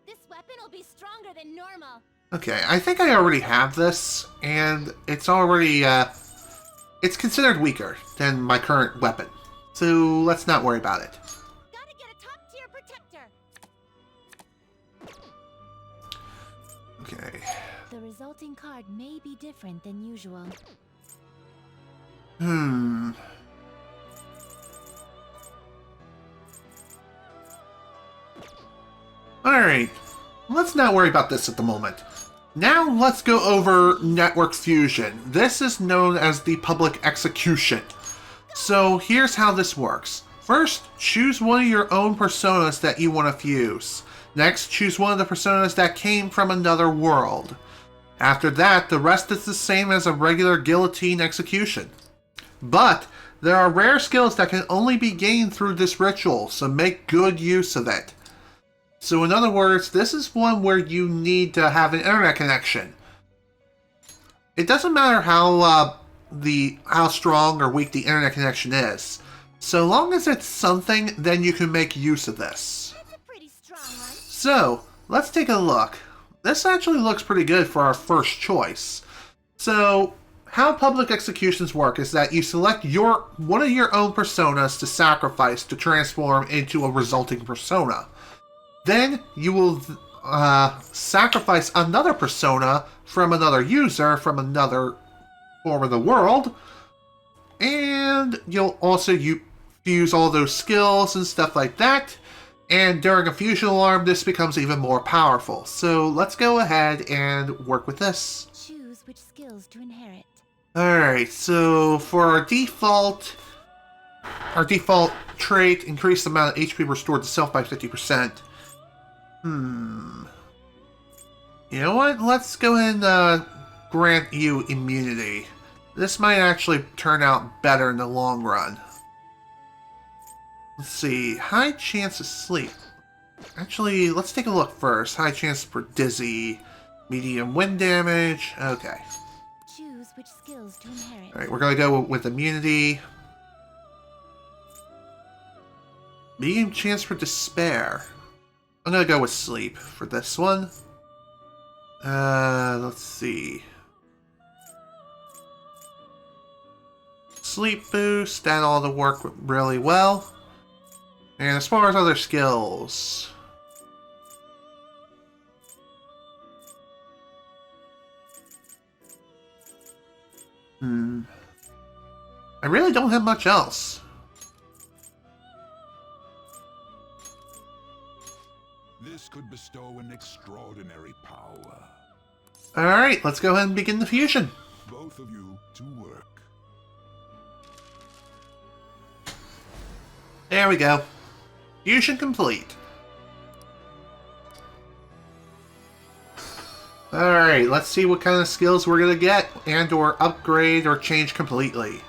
This weapon will be stronger than normal. Okay, I think I already have this, and it's already, it's considered weaker than my current weapon. So let's not worry about it. Gotta get a top tier protector. Okay. The resulting card may be different than usual. Alright, let's not worry about this at the moment. Now let's go over Network Fusion. This is known as the public execution. So here's how this works. First, choose one of your own personas that you want to fuse. Next, choose one of the personas that came from another world. After that, the rest is the same as a regular guillotine execution. But there are rare skills that can only be gained through this ritual, so make good use of it. So in other words, this is one where you need to have an internet connection. It doesn't matter how strong or weak the internet connection is. So long as it's something, then you can make use of this. That's a pretty strong one. So, let's take a look. This actually looks pretty good for our first choice. So, how public executions work is that you select one of your own personas to sacrifice to transform into a resulting persona. Then you will sacrifice another persona from another user from another form of the world, and you'll also fuse all those skills and stuff like that. And during a fusion alarm, this becomes even more powerful. So let's go ahead and work with this. Choose which skills to inherit. Alright, so for our default trait, increase the amount of HP restored to self by 50%. You know what? Let's go ahead and grant you immunity. This might actually turn out better in the long run. Let's see. High chance of sleep. Actually, let's take a look first. High chance for dizzy. Medium wind damage. Okay. Choose which skills to inherit. Alright, we're going to go with immunity. Medium chance for despair. I'm going to go with sleep for this one. Let's see. Sleep boost. That ought to work really well. And as far as other skills... I really don't have much else. This could bestow an extraordinary power. Alright, let's go ahead and begin the fusion. Both of you to work. There we go. Fusion complete. Alright, let's see what kind of skills we're gonna get and or upgrade or change completely.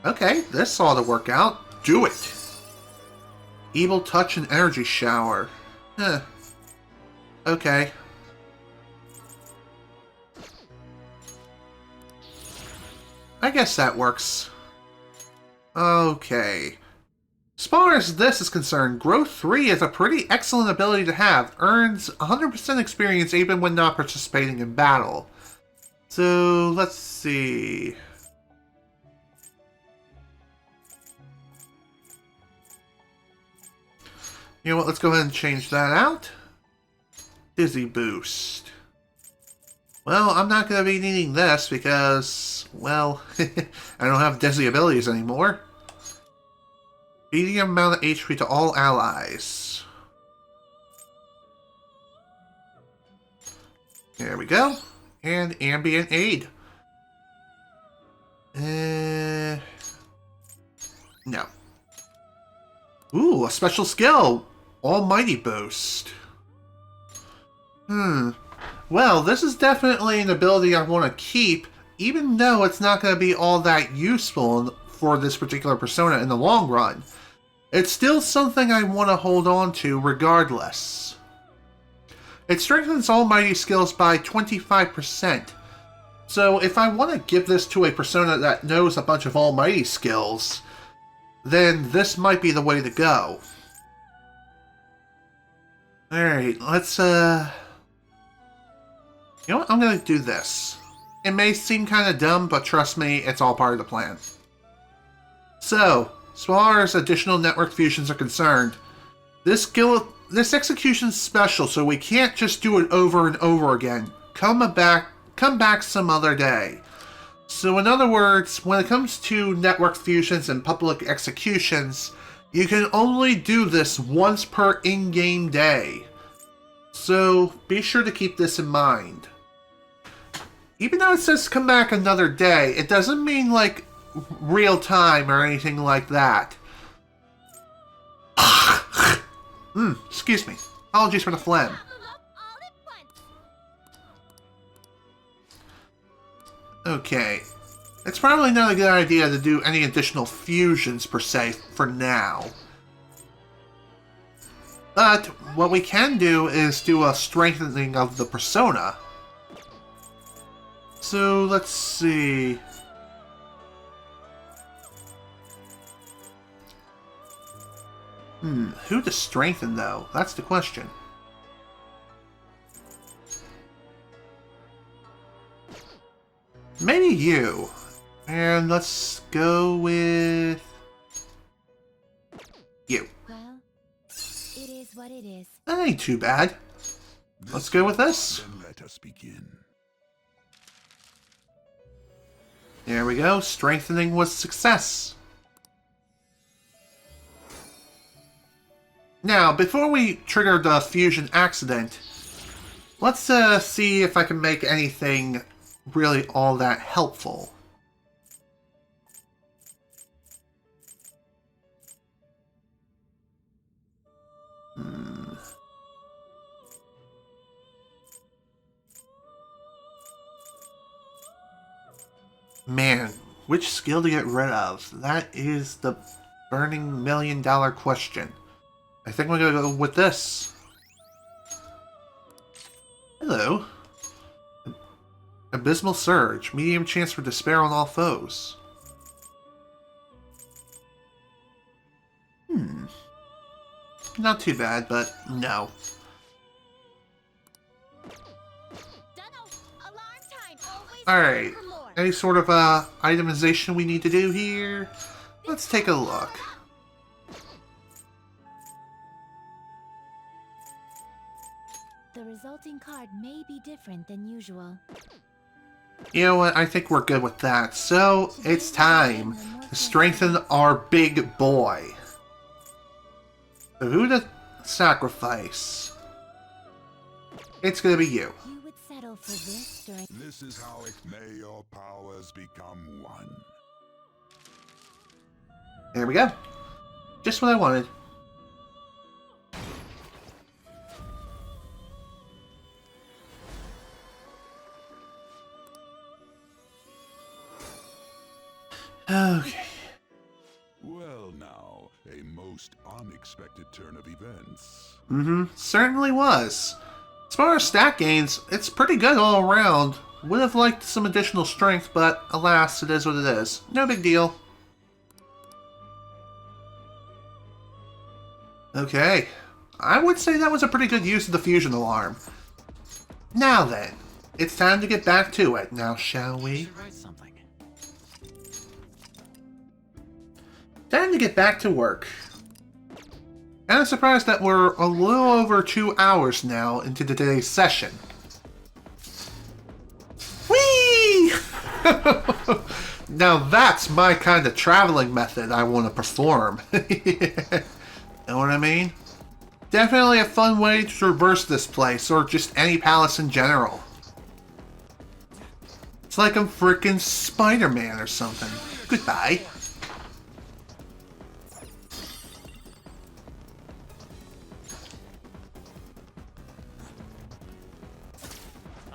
Okay, this ought to work out. Do it! Evil Touch and Energy Shower. Okay. I guess that works. Okay. As far as this is concerned, Growth 3 is a pretty excellent ability to have. Earns 100% experience even when not participating in battle. So, let's see. You know what, let's go ahead and change that out. Dizzy Boost. Well, I'm not going to be needing this because, well, I don't have Dizzy abilities anymore. Medium amount of HP to all allies. There we go. And Ambient Aid. No. Ooh, a special skill. Almighty Boost. Well, this is definitely an ability I want to keep, even though it's not going to be all that useful for this particular persona in the long run. It's still something I want to hold on to regardless. It strengthens Almighty skills by 25%. So if I want to give this to a persona that knows a bunch of Almighty skills, then this might be the way to go. Alright, let's, You know what? I'm going to do this. It may seem kind of dumb, but trust me, it's all part of the plan. So, as far as additional network fusions are concerned, this execution's special, so we can't just do it over and over again. Come back some other day. So in other words, when it comes to network fusions and public executions, you can only do this once per in-game day. So be sure to keep this in mind. Even though it says come back another day, it doesn't mean like real time or anything like that. Excuse me. Apologies for the phlegm. Okay. It's probably not a good idea to do any additional fusions per se for now. But what we can do is do a strengthening of the persona. So let's see. Who to strengthen though? That's the question. maybe you. And let's go with you. Well, it is what it is. That ain't too bad. Let's go with this. Then let us begin. There we go. Strengthening was success. Now, before we trigger the fusion accident, let's see if I can make anything really all that helpful. Man, which skill to get rid of? That is the burning $1 million question. I think we're gonna go with this. Hello. Abysmal Surge. Medium chance for despair on all foes. Not too bad, but no. Alright. Any sort of itemization we need to do here? Let's take a look. The resulting card may be different than usual. You know what? I think we're good with that. So, it's time to strengthen our big boy. So who to sacrifice? It's gonna be you. You would settle for this during... This is how it may your powers become one. There we go. Just what I wanted. Okay. Well now, a most unexpected turn of events. Certainly was. As far as stat gains, it's pretty good all around. Would have liked some additional strength, but alas, it is what it is. No big deal. Okay. I would say that was a pretty good use of the fusion alarm. Now then, it's time to get back to it. Now, shall we? Time to get back to work. And I'm surprised that we're a little over 2 hours now into today's session. Whee! Now that's my kind of traveling method I want to perform. Know what I mean? Definitely a fun way to traverse this place, or just any palace in general. It's like I'm frickin' Spider-Man or something. Goodbye.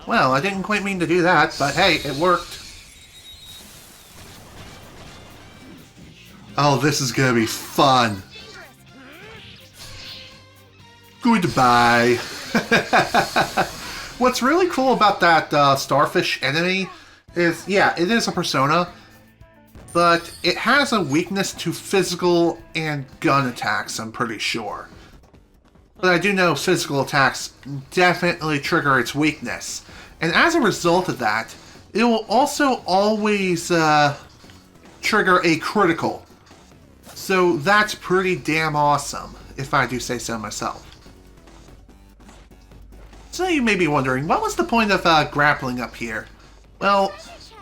Well, I didn't quite mean to do that, but hey, it worked. Oh, this is gonna be fun. Goodbye. What's really cool about that starfish enemy is, yeah, it is a persona, but it has a weakness to physical and gun attacks, I'm pretty sure. But I do know physical attacks definitely trigger its weakness. And as a result of that, it will also always trigger a critical. So that's pretty damn awesome, if I do say so myself. So you may be wondering, what was the point of grappling up here? Well,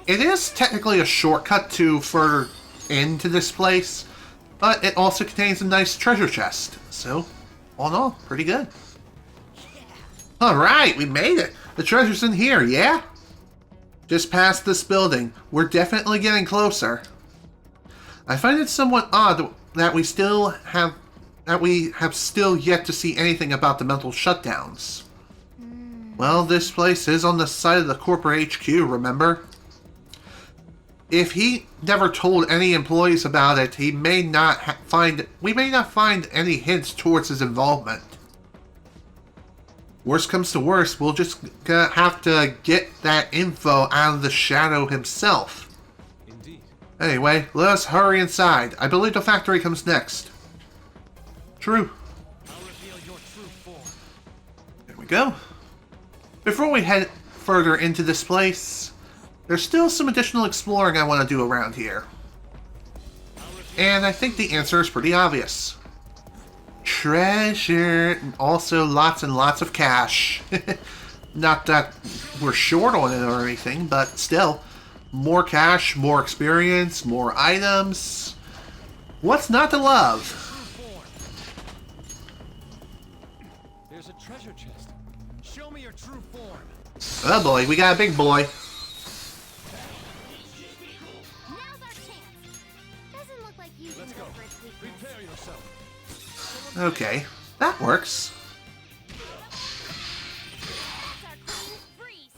it is technically a shortcut to further into this place, but it also contains a nice treasure chest. So, all in all, pretty good. Alright, we made it! The treasure's in here, yeah? Just past this building. We're definitely getting closer. I find it somewhat odd that we have still yet to see anything about the mental shutdowns. Well, this place is on the side of the corporate HQ, remember? If he never told any employees about it, we may not find any hints towards his involvement. Worst comes to worst, we'll just have to get that info out of the Shadow himself. Indeed. Anyway, let us hurry inside. I believe the factory comes next. True. I'll reveal your true form. There we go. Before we head further into this place, there's still some additional exploring I want to do around here. And I think the answer is pretty obvious. Treasure, and also lots and lots of cash. Not that we're short on it or anything, but still. More cash, more experience, more items. What's not to love? There's a treasure chest. Show me your true form. Oh boy, we got a big boy. Now's our chance. Doesn't look like using Let's the go. fridge weakness. Prepare yourself. Okay, that works. That's our queen. Freeze.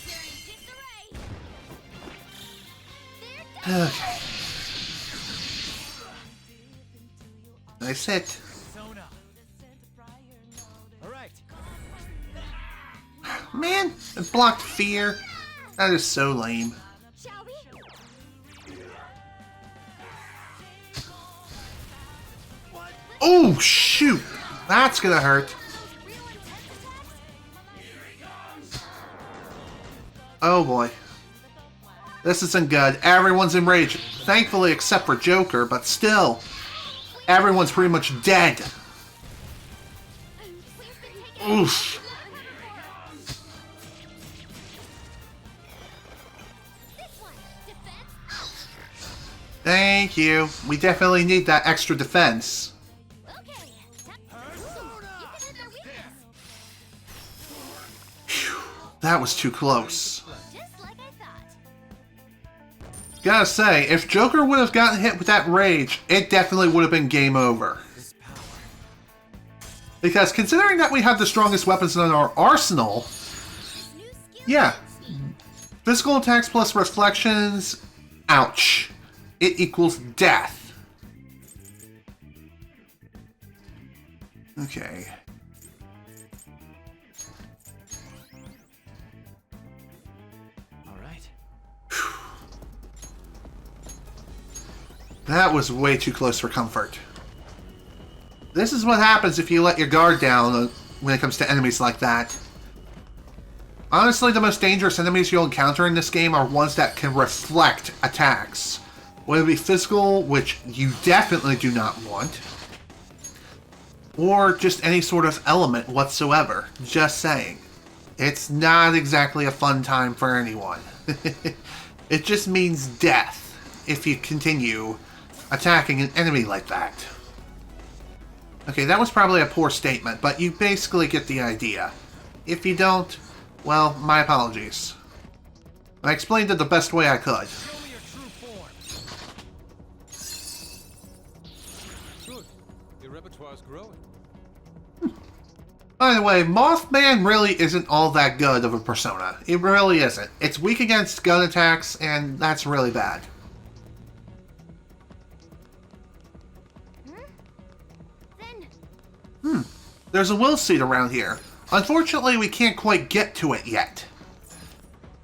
You're in disarray. They're done. Okay. Nice hit. Sona. All right. Man, it blocked fear. That is so lame. Shall we? Oh, shoot! That's gonna hurt. Real intense attacks? Oh boy. This isn't good. Everyone's enraged. Thankfully, except for Joker, but still. Everyone's pretty much dead. Oof. This one. Defense. Thank you. We definitely need that extra defense. Okay. You can hit their weakness. That was too close. Just like I thought. Gotta say, if Joker would have gotten hit with that rage, it definitely would have been game over. Because considering that we have the strongest weapons in our arsenal, New skill. yeah, physical attacks plus reflections, ouch. It equals death. Okay. All right. That was way too close for comfort. This is what happens if you let your guard down when it comes to enemies like that. Honestly, the most dangerous enemies you'll encounter in this game are ones that can reflect attacks. Whether it be physical, which you definitely do not want, or just any sort of element whatsoever. Just saying. It's not exactly a fun time for anyone. It just means death if you continue attacking an enemy like that. Okay, that was probably a poor statement, but you basically get the idea. If you don't, well, my apologies. I explained it the best way I could. Show me your true form. Good. Your repertoire's growing. By the way, Mothman really isn't all that good of a persona. It really isn't. It's weak against gun attacks, and that's really bad. Then There's a will seat around here. Unfortunately, we can't quite get to it yet.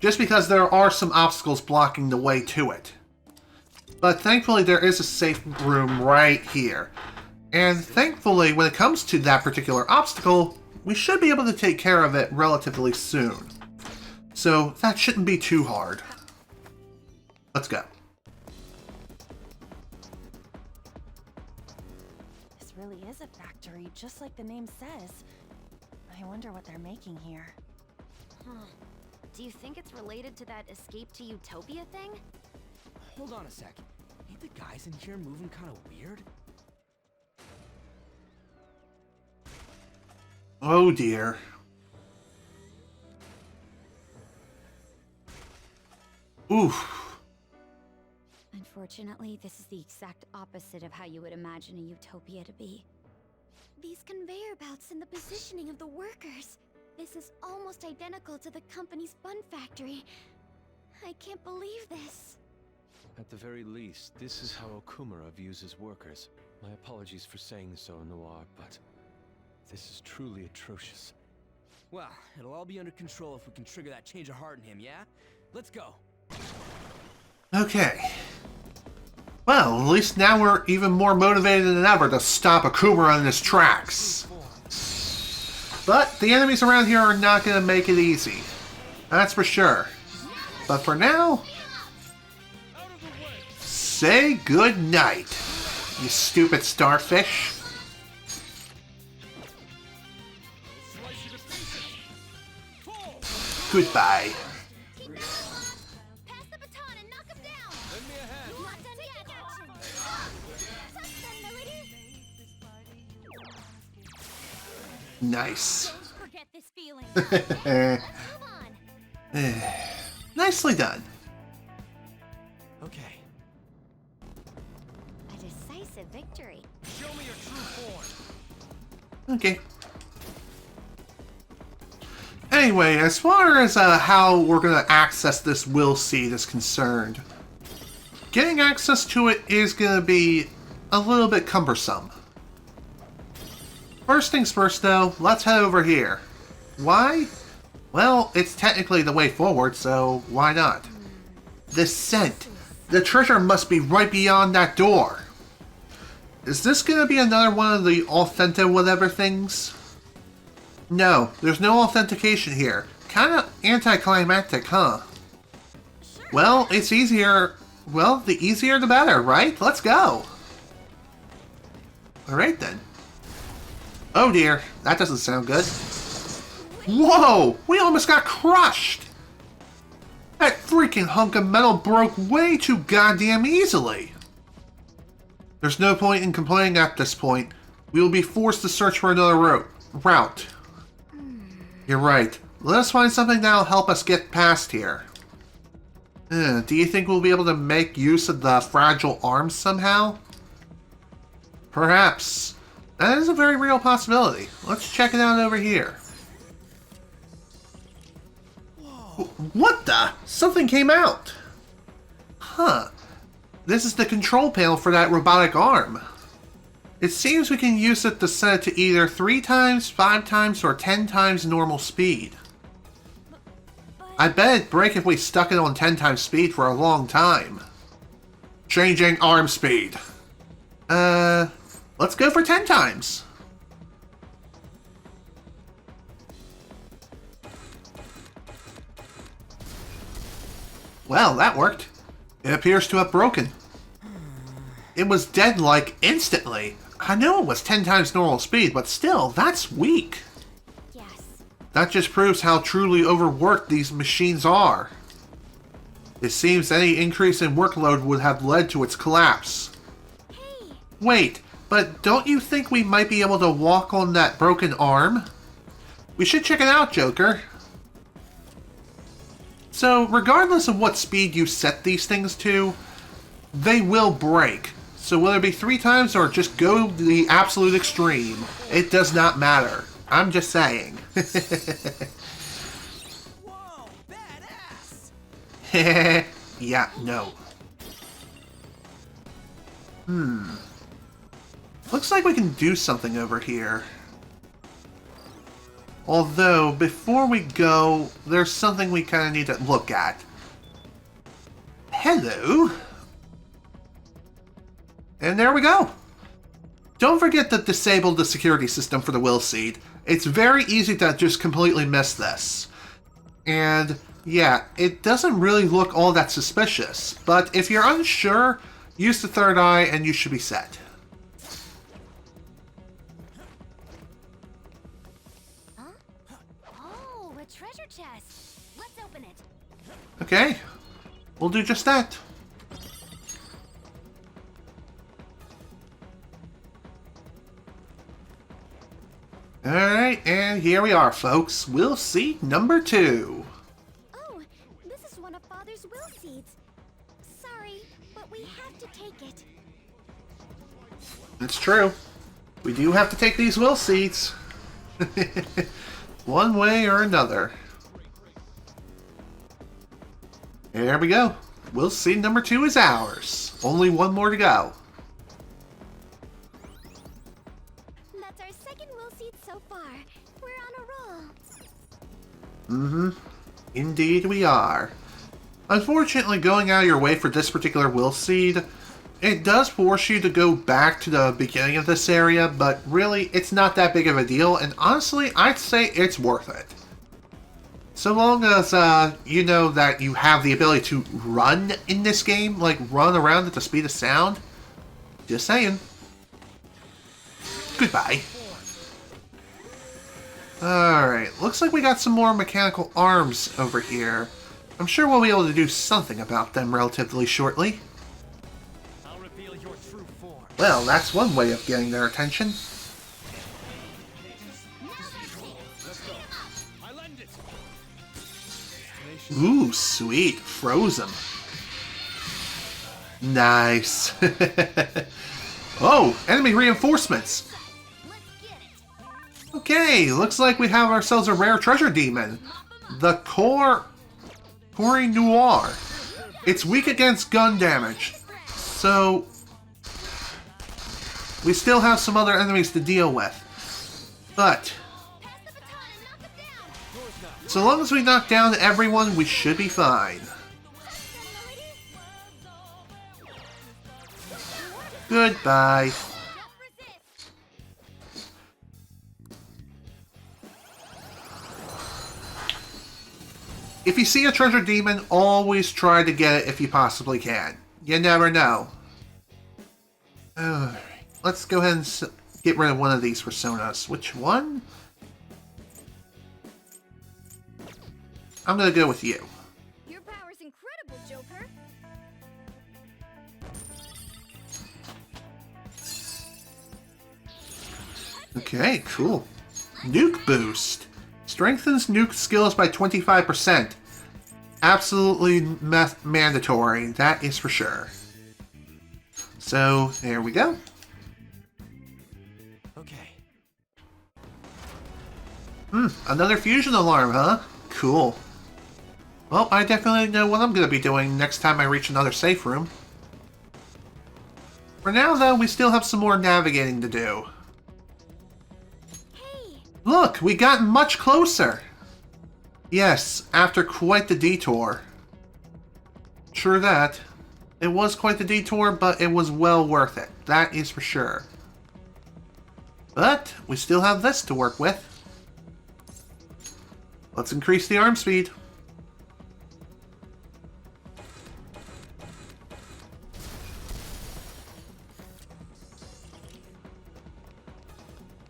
Just because there are some obstacles blocking the way to it. But thankfully, there is a safe room right here. And thankfully, when it comes to that particular obstacle, we should be able to take care of it relatively soon. So that shouldn't be too hard. Let's go. This really is a factory, just like the name says. I wonder what they're making here. Huh. Do you think it's related to that escape to Utopia thing? Hold on a sec. Ain't the guys in here moving kind of weird? Oh dear. Oof. Unfortunately, this is the exact opposite of how you would imagine a utopia to be. these conveyor belts and the positioning of the workers. This is almost identical to the company's bun factory. I can't believe this. At the very least, this is how Okumura views his workers. My apologies for saying so, Noir, but this is truly atrocious. Well, it'll all be under control if we can trigger that change of heart in him, yeah? Let's go. Okay. Well, at least now we're even more motivated than ever to stop Okumura in his tracks. But the enemies around here are not going to make it easy. That's for sure. But for now, say good night, you stupid starfish. Goodbye. Pass the baton and knock him down. Not done yet. Touch them, milady. Nice. Don't forget this feeling. Let's move on. Nicely done. Okay. A decisive victory. Show me your true form. Okay. Anyway, as far as how we're going to access this will seed is concerned, getting access to it is going to be a little bit cumbersome. First things first though, let's head over here. Why? Well, it's technically the way forward, so why not? The scent. The treasure must be right beyond that door. Is this going to be another one of the authentic whatever things? No, there's no authentication here. Kinda anticlimactic, huh? Well, it's easier... Well, the easier the better, right? Let's go! Alright then. Oh dear, that doesn't sound good. Whoa! We almost got crushed! That freaking hunk of metal broke way too goddamn easily! There's no point in complaining at this point. We will be forced to search for another route. You're right. Let us find something that'll help us get past here. Do you think we'll be able to make use of the fragile arms somehow? Perhaps. That is a very real possibility. Let's check it out over here. What the? Something came out! Huh. This is the control panel for that robotic arm. It seems we can use it to set it to either 3 times, 5 times, or 10 times normal speed. I bet it'd break if we stuck it on 10 times speed for a long time. Changing arm speed. Let's go for 10 times. Well, that worked. It appears to have broken. It was dead like instantly. I know it was 10 times normal speed, but still, that's weak. Yes. That just proves how truly overworked these machines are. It seems any increase in workload would have led to its collapse. Hey. Wait, but don't you think we might be able to walk on that broken arm? We should check it out, Joker. So, regardless of what speed you set these things to, they will break. So whether it be 3 times or just go to the absolute extreme, it does not matter. I'm just saying. Whoa, badass! Yeah, no. Looks like we can do something over here. Although, before we go, there's something we kind of need to look at. Hello? And there we go. Don't forget to disable the security system for the will seed. It's very easy to just completely miss this. And yeah, it doesn't really look all that suspicious, but if you're unsure, use the third eye and you should be set. Huh? Oh, a treasure chest. Let's open it. Okay, we'll do just that. Alright, and here we are, folks. Will seed number 2. Oh, this is one of Father's will seeds. Sorry, but we have to take it. It's true. We do have to take these will seeds. One way or another. There we go. Will seed number 2 is ours. Only one more to go. That's our second will seed so far. We're on a roll. Mm-hmm. Indeed we are. Unfortunately, going out of your way for this particular will seed, it does force you to go back to the beginning of this area, but really, it's not that big of a deal, and honestly, I'd say it's worth it. So long as you know that you have the ability to run in this game, like run around at the speed of sound. Just saying. Goodbye. Alright, looks like we got some more mechanical arms over here. I'm sure we'll be able to do something about them relatively shortly. I'll reveal your true form. Well, that's one way of getting their attention. I lend it. Ooh, sweet. Frozen. Nice. Oh, enemy reinforcements. Okay, looks like we have ourselves a rare treasure demon. The Corey Noir. It's weak against gun damage. So, we still have some other enemies to deal with. But, so long as we knock down everyone, we should be fine. Goodbye. If you see a treasure demon, always try to get it if you possibly can. You never know. Alright, let's go ahead and get rid of one of these personas. Which one? I'm gonna go with you. Your power's incredible, Joker. Okay, cool. Nuke boost. Strengthens nuke skills by 25%. Absolutely mandatory, that is for sure. So, there we go. Okay. Another fusion alarm, huh? Cool. Well, I definitely know what I'm going to be doing next time I reach another safe room. For now, though, we still have some more navigating to do. Look, we got much closer. Yes, after quite the detour. True that. It was quite the detour, but it was well worth it. That is for sure. But we still have this to work with. Let's increase the arm speed.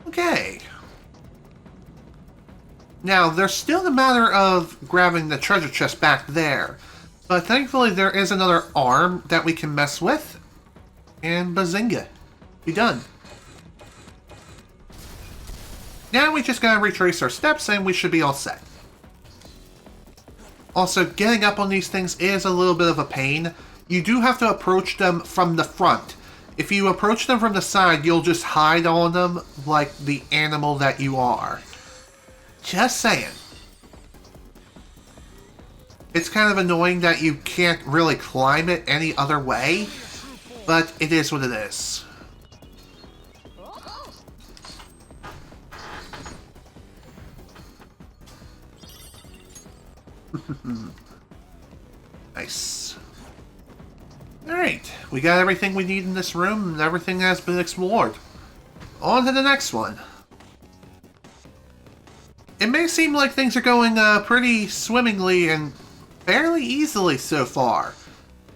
Okay. Now, there's still the matter of grabbing the treasure chest back there, but thankfully there is another arm that we can mess with, and bazinga, be done. Now we just gotta retrace our steps and we should be all set. Also, getting up on these things is a little bit of a pain. You do have to approach them from the front. If you approach them from the side, you'll just hide on them like the animal that you are. Just saying. It's kind of annoying that you can't really climb it any other way, but it is what it is. Nice. Alright, we got everything we need in this room and everything has been explored. On to the next one. It may seem like things are going pretty swimmingly and fairly easily so far.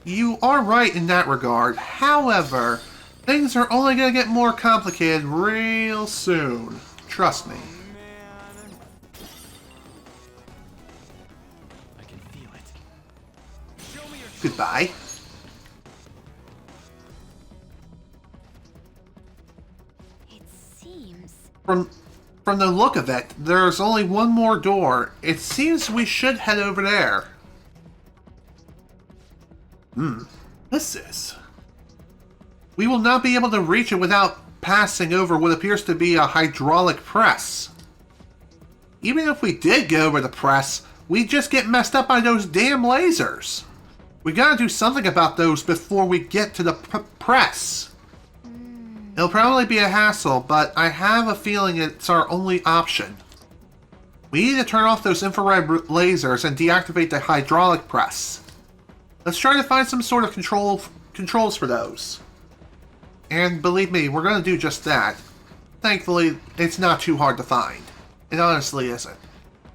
You are right in that regard. However, things are only going to get more complicated real soon. Trust me. I can feel it. Show me your Goodbye. It seems... From the look of it, there's only one more door. It seems we should head over there. What's this? We will not be able to reach it without passing over what appears to be a hydraulic press. Even if we did go over the press, we just get messed up by those damn lasers. We gotta do something about those before we get to the press. It'll probably be a hassle, but I have a feeling it's our only option. We need to turn off those infrared lasers and deactivate the hydraulic press. Let's try to find some sort of controls for those. And believe me, we're going to do just that. Thankfully, it's not too hard to find. It honestly isn't.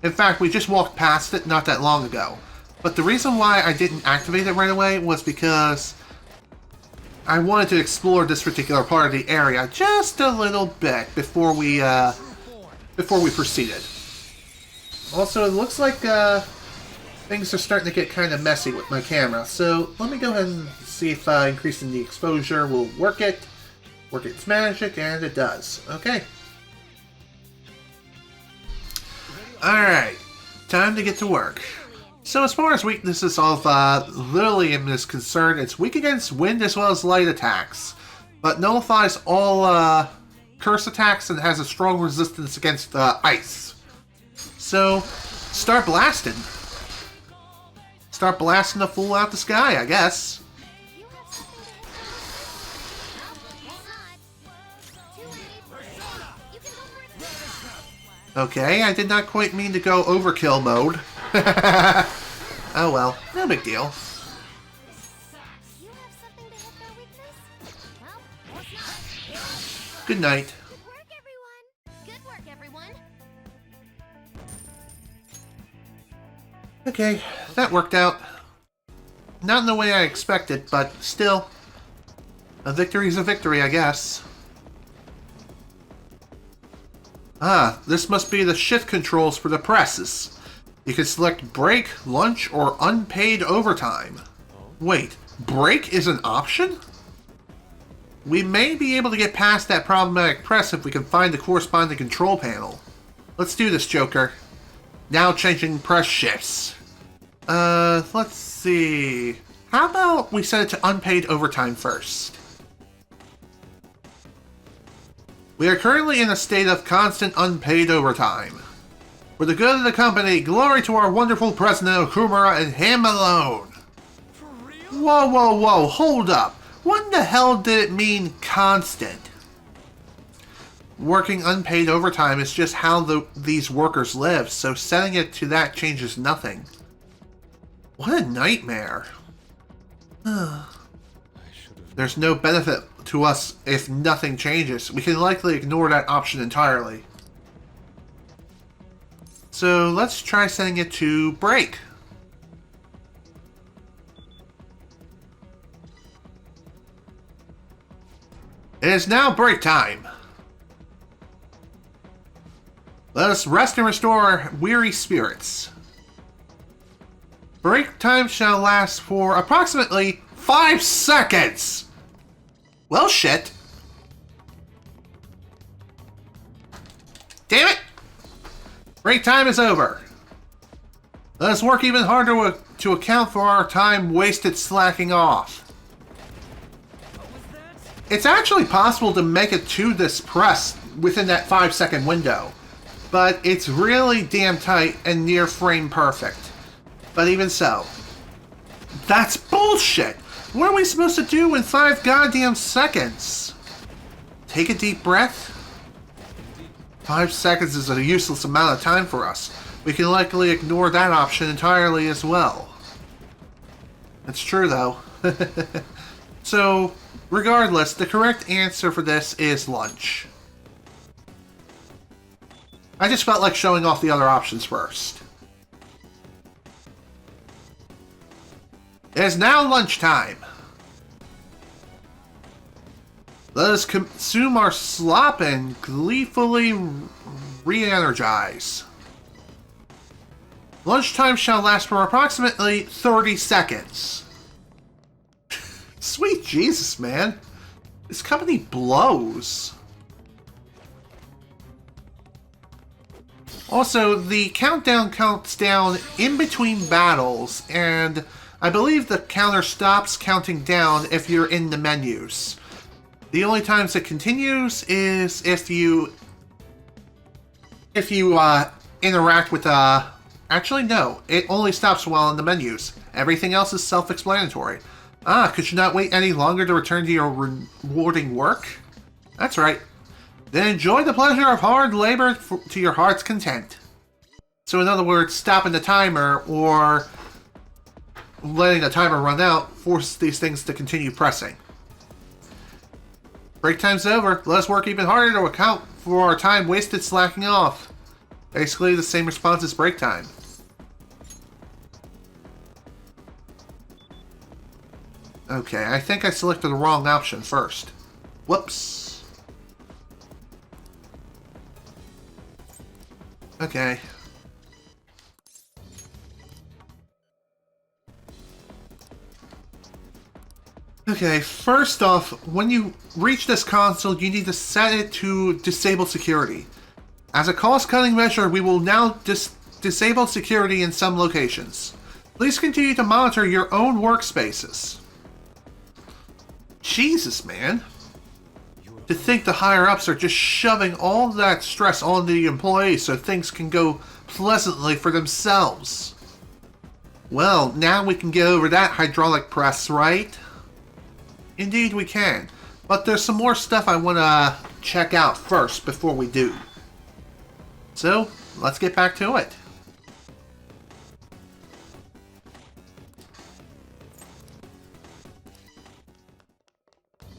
In fact, we just walked past it not that long ago. But the reason why I didn't activate it right away was because I wanted to explore this particular part of the area just a little bit before we proceeded. Also, it looks like things are starting to get kind of messy with my camera, so let me go ahead and see if increasing the exposure will work its magic, and it does. Okay. Alright, time to get to work. So as far as weaknesses of Lilium is concerned, it's weak against wind as well as light attacks, but nullifies all curse attacks and has a strong resistance against ice. So, start blasting. Start blasting the fool out the sky, I guess. Okay, I did not quite mean to go overkill mode. Oh well, no big deal. Good night. Good work, everyone. Okay, that worked out. Not in the way I expected, but still. A victory's a victory, I guess. Ah, this must be the shift controls for the presses. You can select break, lunch, or unpaid overtime. Wait, break is an option? We may be able to get past that problematic press if we can find the corresponding control panel. Let's do this, Joker. Now changing press shifts. Let's see. How about we set it to unpaid overtime first? We are currently in a state of constant unpaid overtime. For the good of the company, glory to our wonderful president Okumura and him alone. Whoa, whoa, whoa, hold up. What in the hell did it mean constant? Working unpaid overtime is just how these workers live, so setting it to that changes nothing. What a nightmare. There's no benefit to us if nothing changes. We can likely ignore that option entirely. So let's try setting it to break. It is now break time. Let us rest and restore weary spirits. Break time shall last for approximately 5 seconds. Well, shit. Damn it! Break time is over. Let us work even harder to account for our time wasted slacking off. It's actually possible to make it to this press within that 5-second window, but it's really damn tight and near frame perfect. But even so, that's bullshit! What are we supposed to do in 5 goddamn seconds? Take a deep breath? 5 seconds is a useless amount of time for us. We can likely ignore that option entirely as well. It's true though. So, regardless, the correct answer for this is lunch. I just felt like showing off the other options first. It is now lunchtime. Let us consume our slop and gleefully re-energize. Lunchtime shall last for approximately 30 seconds. Sweet Jesus, man. This company blows. Also, the countdown counts down in between battles, and I believe the counter stops counting down if you're in the menus. The only times it continues is if you interact with actually no, it only stops while in the menus. Everything else is self-explanatory. Ah, could you not wait any longer to return to your rewarding work? That's right. Then enjoy the pleasure of hard labor to your heart's content. So in other words, stopping the timer or letting the timer run out forces these things to continue pressing. Break time's over. Let us work even harder to account for our time wasted slacking off. Basically the same response as break time. Okay, I think I selected the wrong option first. Whoops. Okay. Okay, first off, when you reach this console, you need to set it to disable security. As a cost-cutting measure, we will now disable security in some locations. Please continue to monitor your own workspaces. Jesus, man. To think the higher-ups are just shoving all that stress on the employees so things can go pleasantly for themselves. Well, now we can get over that hydraulic press, right? Indeed we can. But there's some more stuff I want to check out first before we do. So, let's get back to it.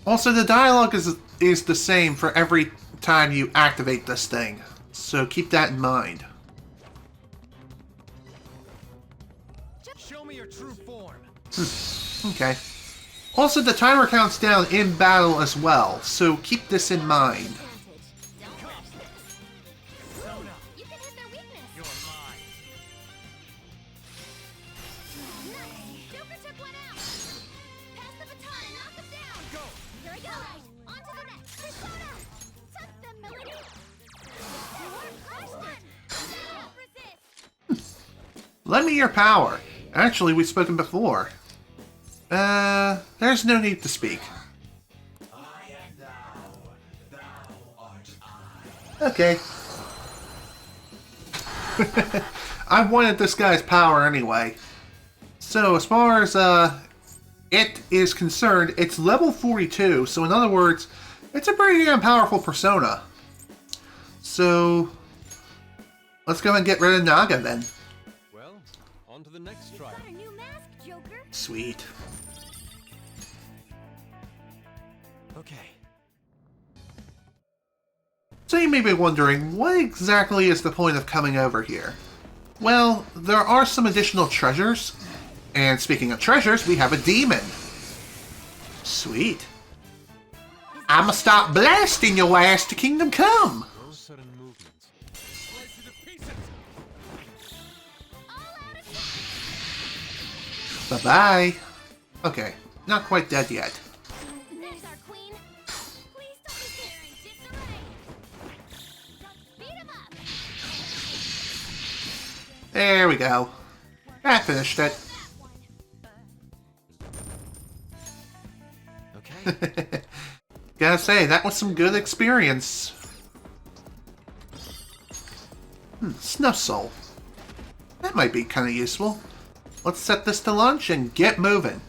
Also, the dialogue is the same for every time you activate this thing, so keep that in mind. Show me your true form. Okay. Also, the timer counts down in battle as well, so keep this in mind. You can hit their weakness. You're mine. Nice. Joker took one out. Pass the baton and knock them down. Go. Here we go. On to the next. Persona. Tuck them, Melody. You crushed it. Don't resist. Lend me your power. Actually, we've spoken before. There's no need to speak. Okay. I wanted this guy's power anyway. So, as far as, it is concerned, it's level 42, so in other words, it's a pretty damn powerful persona. So, let's go and get rid of Naga then. Well, on to the next trial. Got a new mask, Joker. Sweet. Okay. So you may be wondering, what exactly is the point of coming over here? Well, there are some additional treasures. And speaking of treasures, we have a demon. Sweet. I'ma stop blasting your ass to Kingdom Come! No sudden movements. Slice you to pieces. Bye-bye. Okay, not quite dead yet. There's our queen. Please don't be there in disarray. Beat him up. There we go. I finished it. Okay. Gotta say, that was some good experience. Snuff Soul. That might be kind of useful. Let's set this to lunch and get moving.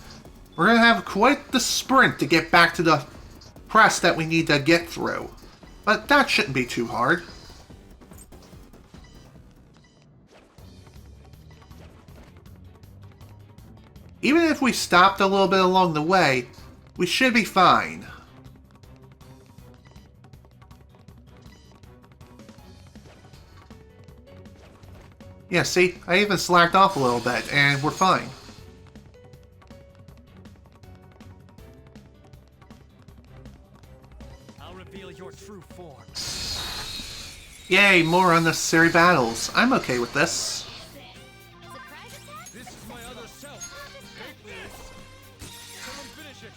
We're gonna have quite the sprint to get back to the press that we need to get through. But that shouldn't be too hard. Even if we stopped a little bit along the way, we should be fine. Yeah, see? I even slacked off a little bit, and we're fine. I'll reveal your true form. Yay, more unnecessary battles. I'm okay with this. Surprise attack. This is my other self. Take this. Someone finish it.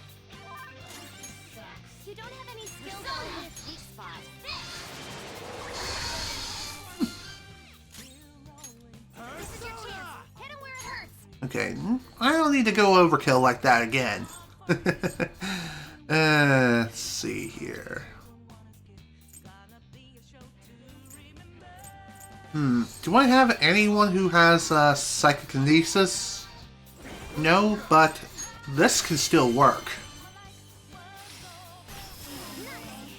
You don't have any skills on this weak spot. This is your chance. Hit him where it hurts. Okay, I don't need to go overkill like that again. Let's see here. Do I have anyone who has psychokinesis? No, but this can still work.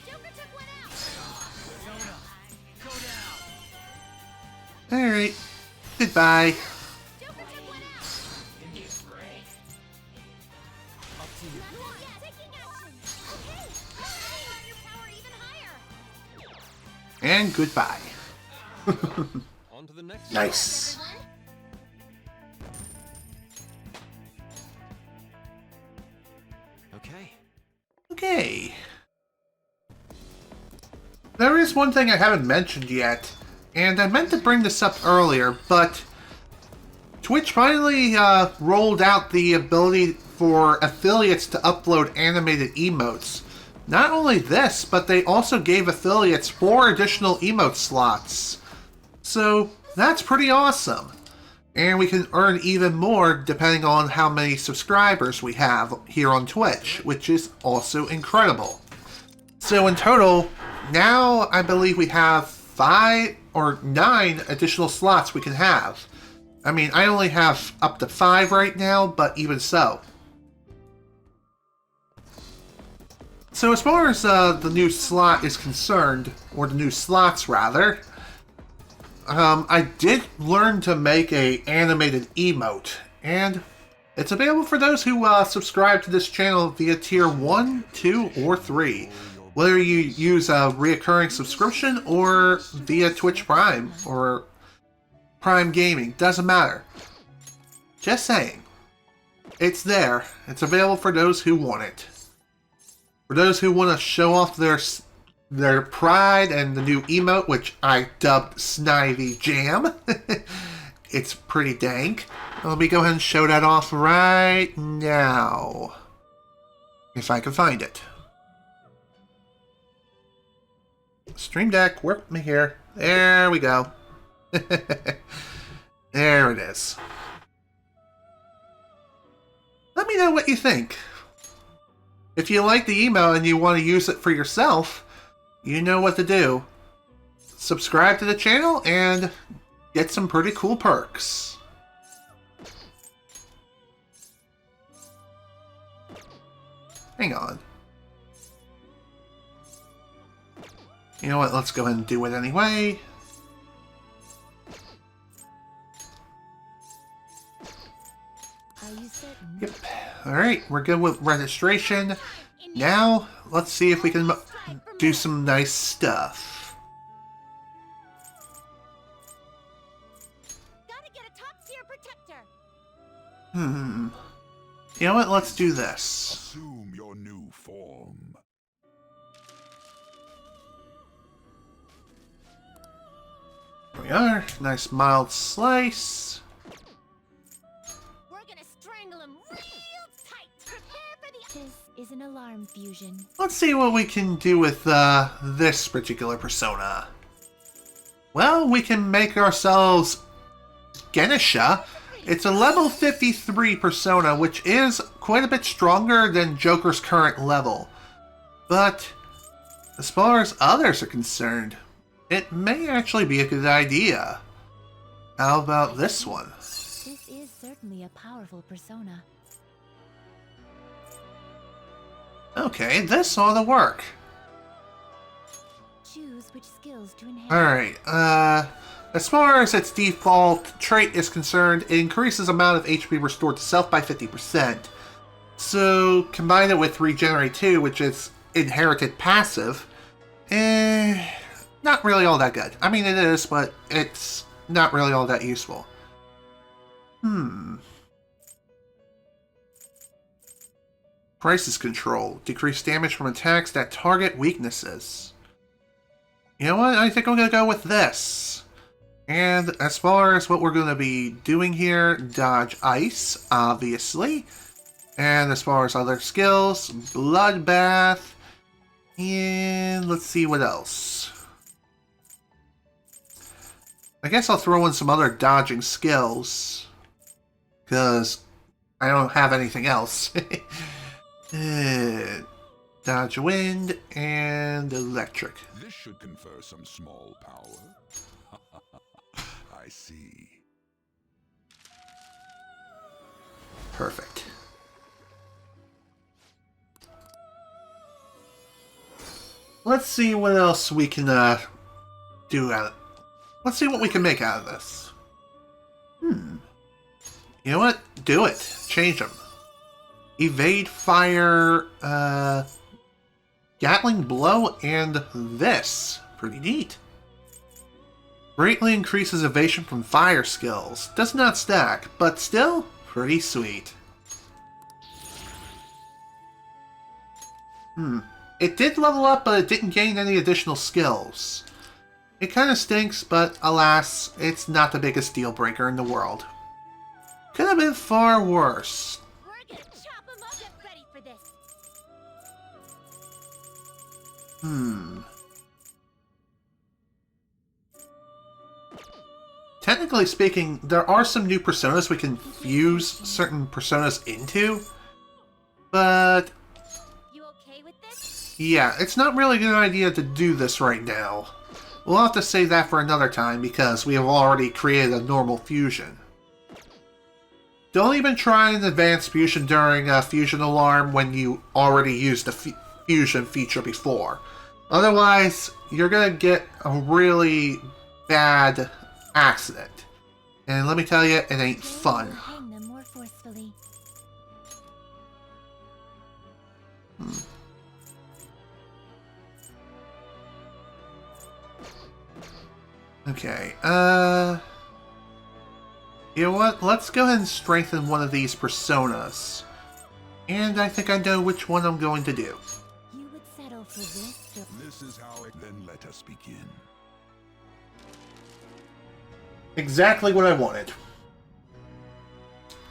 Joker took one out. Go down. Alright, goodbye. Joker took one out. Up to you. Not yet. Taking action. Okay. Your power even higher. And goodbye. On to the next. Nice. Okay. Okay. There is one thing I haven't mentioned yet, and I meant to bring this up earlier, but Twitch finally rolled out the ability for affiliates to upload animated emotes. Not only this, but they also gave affiliates 4 additional emote slots. So that's pretty awesome. And we can earn even more depending on how many subscribers we have here on Twitch, which is also incredible. So in total, now I believe we have 5 or 9 additional slots we can have. I mean, I only have up to 5 right now, but even so. So as far as the new slot is concerned, or the new slots rather, I did learn to make a animated emote, and it's available for those who subscribe to this channel via tier 1, 2, or 3. Whether you use a reoccurring subscription or via Twitch Prime or Prime Gaming, doesn't matter. Just saying. It's there. It's available for those who want it. For those who want to show off their pride and the new emote, which I dubbed Snivy Jam. It's pretty dank. Let me go ahead and show that off right now. If I can find it. Stream Deck, work me here. There we go. There it is. Let me know what you think. If you like the email and you want to use it for yourself, you know what to do. Subscribe to the channel and get some pretty cool perks. Hang on. You know what, let's go ahead and do it anyway. Are you certain? Yep. Alright, we're good with registration. Now, let's see if we can do some nice stuff. Gotta get a top-tier protector. You know what, let's do this. Assume your new form. Here we are. Nice mild slice. We're gonna strangle him real tight. Prepare for the... This is an alarm fusion. Let's see what we can do with this particular persona. Well, we can make ourselves Genisha. It's a level 53 persona, which is quite a bit stronger than Joker's current level. But as far as others are concerned, it may actually be a good idea. How about this one? This is certainly a powerful persona. Okay, this ought to work. Choose which skills to enhance. Alright, as far as its default trait is concerned, it increases amount of HP restored to self by 50%. So, combine it with Regenerate 2, which is inherited passive, not really all that good. I mean, it is, but it's not really all that useful. Crisis Control. Decrease damage from attacks that target weaknesses. You know what? I think I'm going to go with this. And as far as what we're going to be doing here, dodge ice, obviously. And as far as other skills, bloodbath. And let's see what else. I guess I'll throw in some other dodging skills. Because I don't have anything else. Dodge wind and electric. This should confer some small power. I see. Perfect. Let's see what else we can do out of it. Let's see what we can make out of this. You know what? Do it. Change them. Evade fire, Gatling blow, and this. Pretty neat. Greatly increases evasion from fire skills. Does not stack, but still pretty sweet. It did level up, but it didn't gain any additional skills. It kind of stinks, but alas, it's not the biggest deal breaker in the world. Could have been far worse. We're gonna chop 'em up. Get ready for this. Technically speaking, there are some new personas we can fuse certain personas into, but You okay with this? yeah, it's not really a good idea to do this right now. We'll have to save that for another time because we have already created a normal fusion. Don't even try an advanced fusion during a fusion alarm when you already used the fusion feature before. Otherwise, you're gonna get a really bad accident. And let me tell you, it ain't fun. Hang them more forcefully. Okay, you know what? Let's go ahead and strengthen one of these personas. And I think I know which one I'm going to do. You would settle for this? This is how it. Then let us begin. Exactly what I wanted.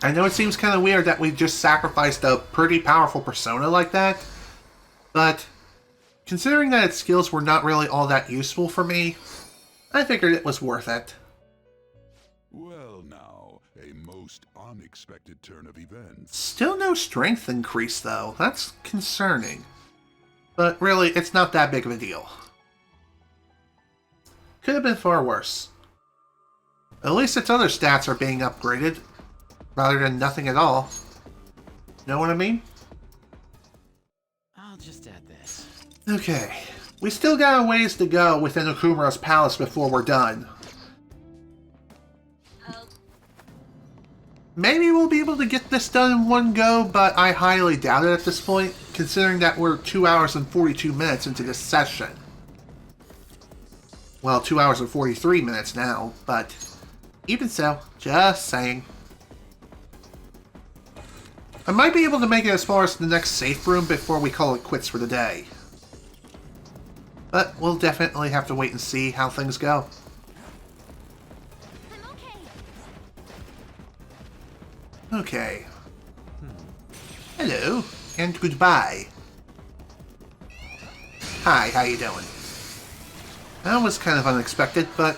I know it seems kind of weird that we just sacrificed a pretty powerful persona like that, but considering that its skills were not really all that useful for me, I figured it was worth it. Well, now, a most unexpected turn of events. Still no strength increase though, that's concerning. But really, it's not that big of a deal. Could have been far worse. At least its other stats are being upgraded, rather than nothing at all. Know what I mean? I'll just add this. Okay. We still got a ways to go within Okumura's palace before we're done. Maybe we'll be able to get this done in one go, but I highly doubt it at this point, considering that we're 2 hours and 42 minutes into this session. Well, 2 hours and 43 minutes now, but even so, just saying. I might be able to make it as far as the next safe room before we call it quits for the day. But we'll definitely have to wait and see how things go. I'm okay. Okay. Hello, and goodbye. Hi, how you doing? That was kind of unexpected, but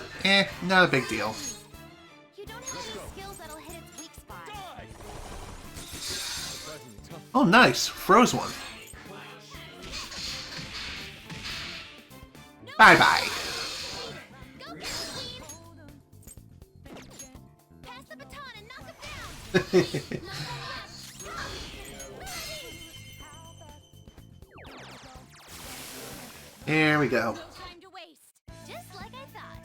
not a big deal. You don't have any skills that'll hit its weak spot. Oh, nice. Froze one. Bye-bye. Go get Steve! Pass the baton and knock him down! Here we go. No time to waste. Just like I thought.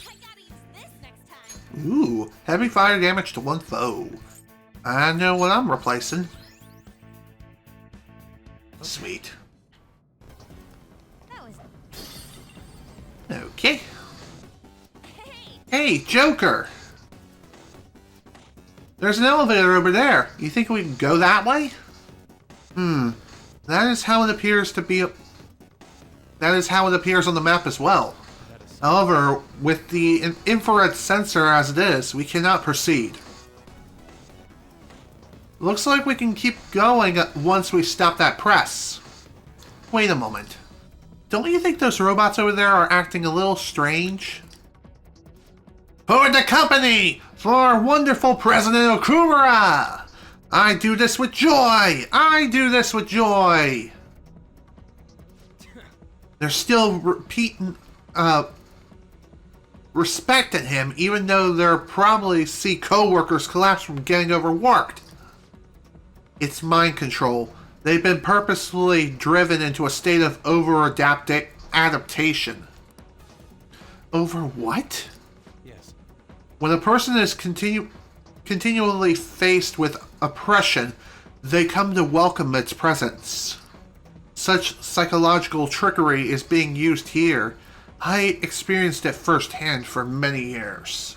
I gotta use this next time. Ooh, heavy fire damage to one foe. I know what I'm replacing. Sweet. That was... Okay. Hey! Hey, Joker! There's an elevator over there. You think we can go that way? That is how it appears to be. That is how it appears on the map as well. However, with the infrared sensor as it is, we cannot proceed. Looks like we can keep going once we stop that press. Wait a moment. Don't you think those robots over there are acting a little strange? For the company! For wonderful President Okumura! I do this with joy! I do this with joy! They're still respecting him, even though they'll probably see co-workers collapse from getting overworked. It's mind control. They've been purposefully driven into a state of adaptation. Over what? Yes. When a person is continually faced with oppression, they come to welcome its presence. such psychological trickery is being used here. I experienced it firsthand for many years.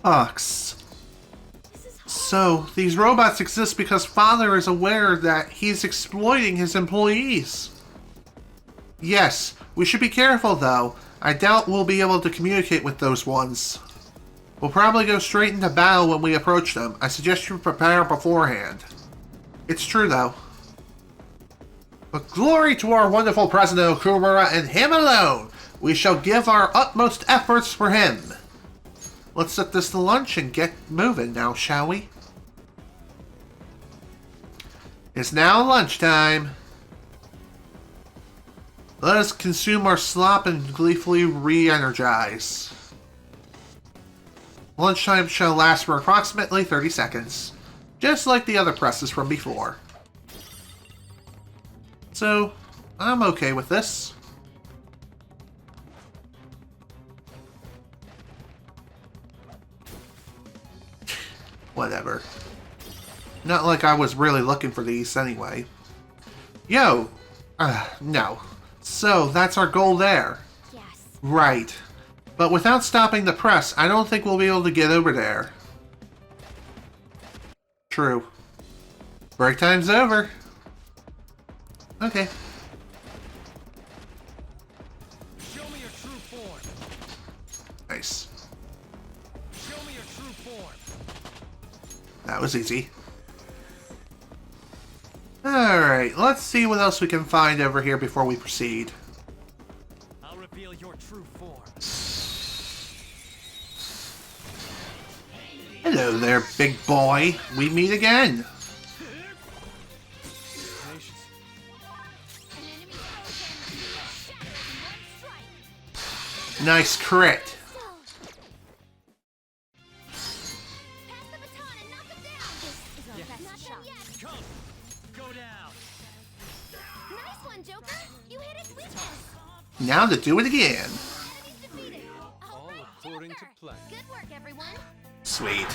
Ox. So, these robots exist because Father is aware that he's exploiting his employees. Yes, we should be careful though. I doubt we'll be able to communicate with those ones. We'll probably go straight into battle when we approach them. I suggest you prepare beforehand. It's true though. But glory to our wonderful President Okumura and him alone! We shall give our utmost efforts for him. Let's set this to lunch and get moving now, shall we? It's now lunchtime. Let us consume our slop and gleefully re-energize. Lunchtime shall last for approximately 30 seconds, just like the other presses from before. So, I'm okay with this. Whatever. Not like I was really looking for these anyway. Yo! No. So, that's our goal there. Yes. Right. But without stopping the press, I don't think we'll be able to get over there. True. Break time's over. Okay. Show me your true form. Nice. Show me your true form. That was easy. Alright, let's see what else we can find over here before we proceed. I'll reveal your true form. Hello there, big boy. We meet again. Nice crit. Now to do it again. All according to plan. Good work, everyone. Sweet.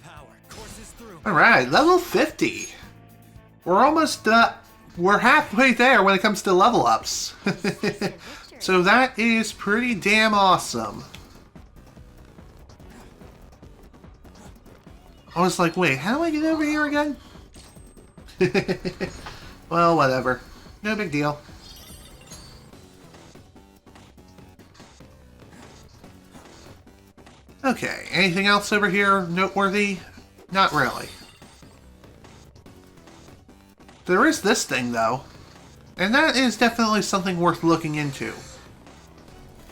Power courses through. Alright, level 50. We're almost, we're halfway there when it comes to level ups. So that is pretty damn awesome. I was like, wait, how do I get over here again? Well, whatever. No big deal. Okay, anything else over here noteworthy? Not really. There is this thing, though. And that is definitely something worth looking into.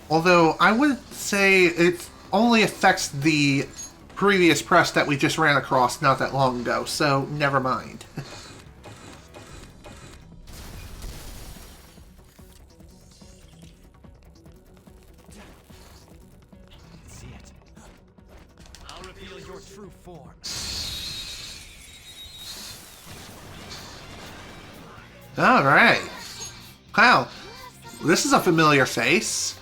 Although, I would say it only affects the previous press that we just ran across not that long ago, so never mind. See it. I'll reveal your true form. Alright. Wow. This is a familiar face.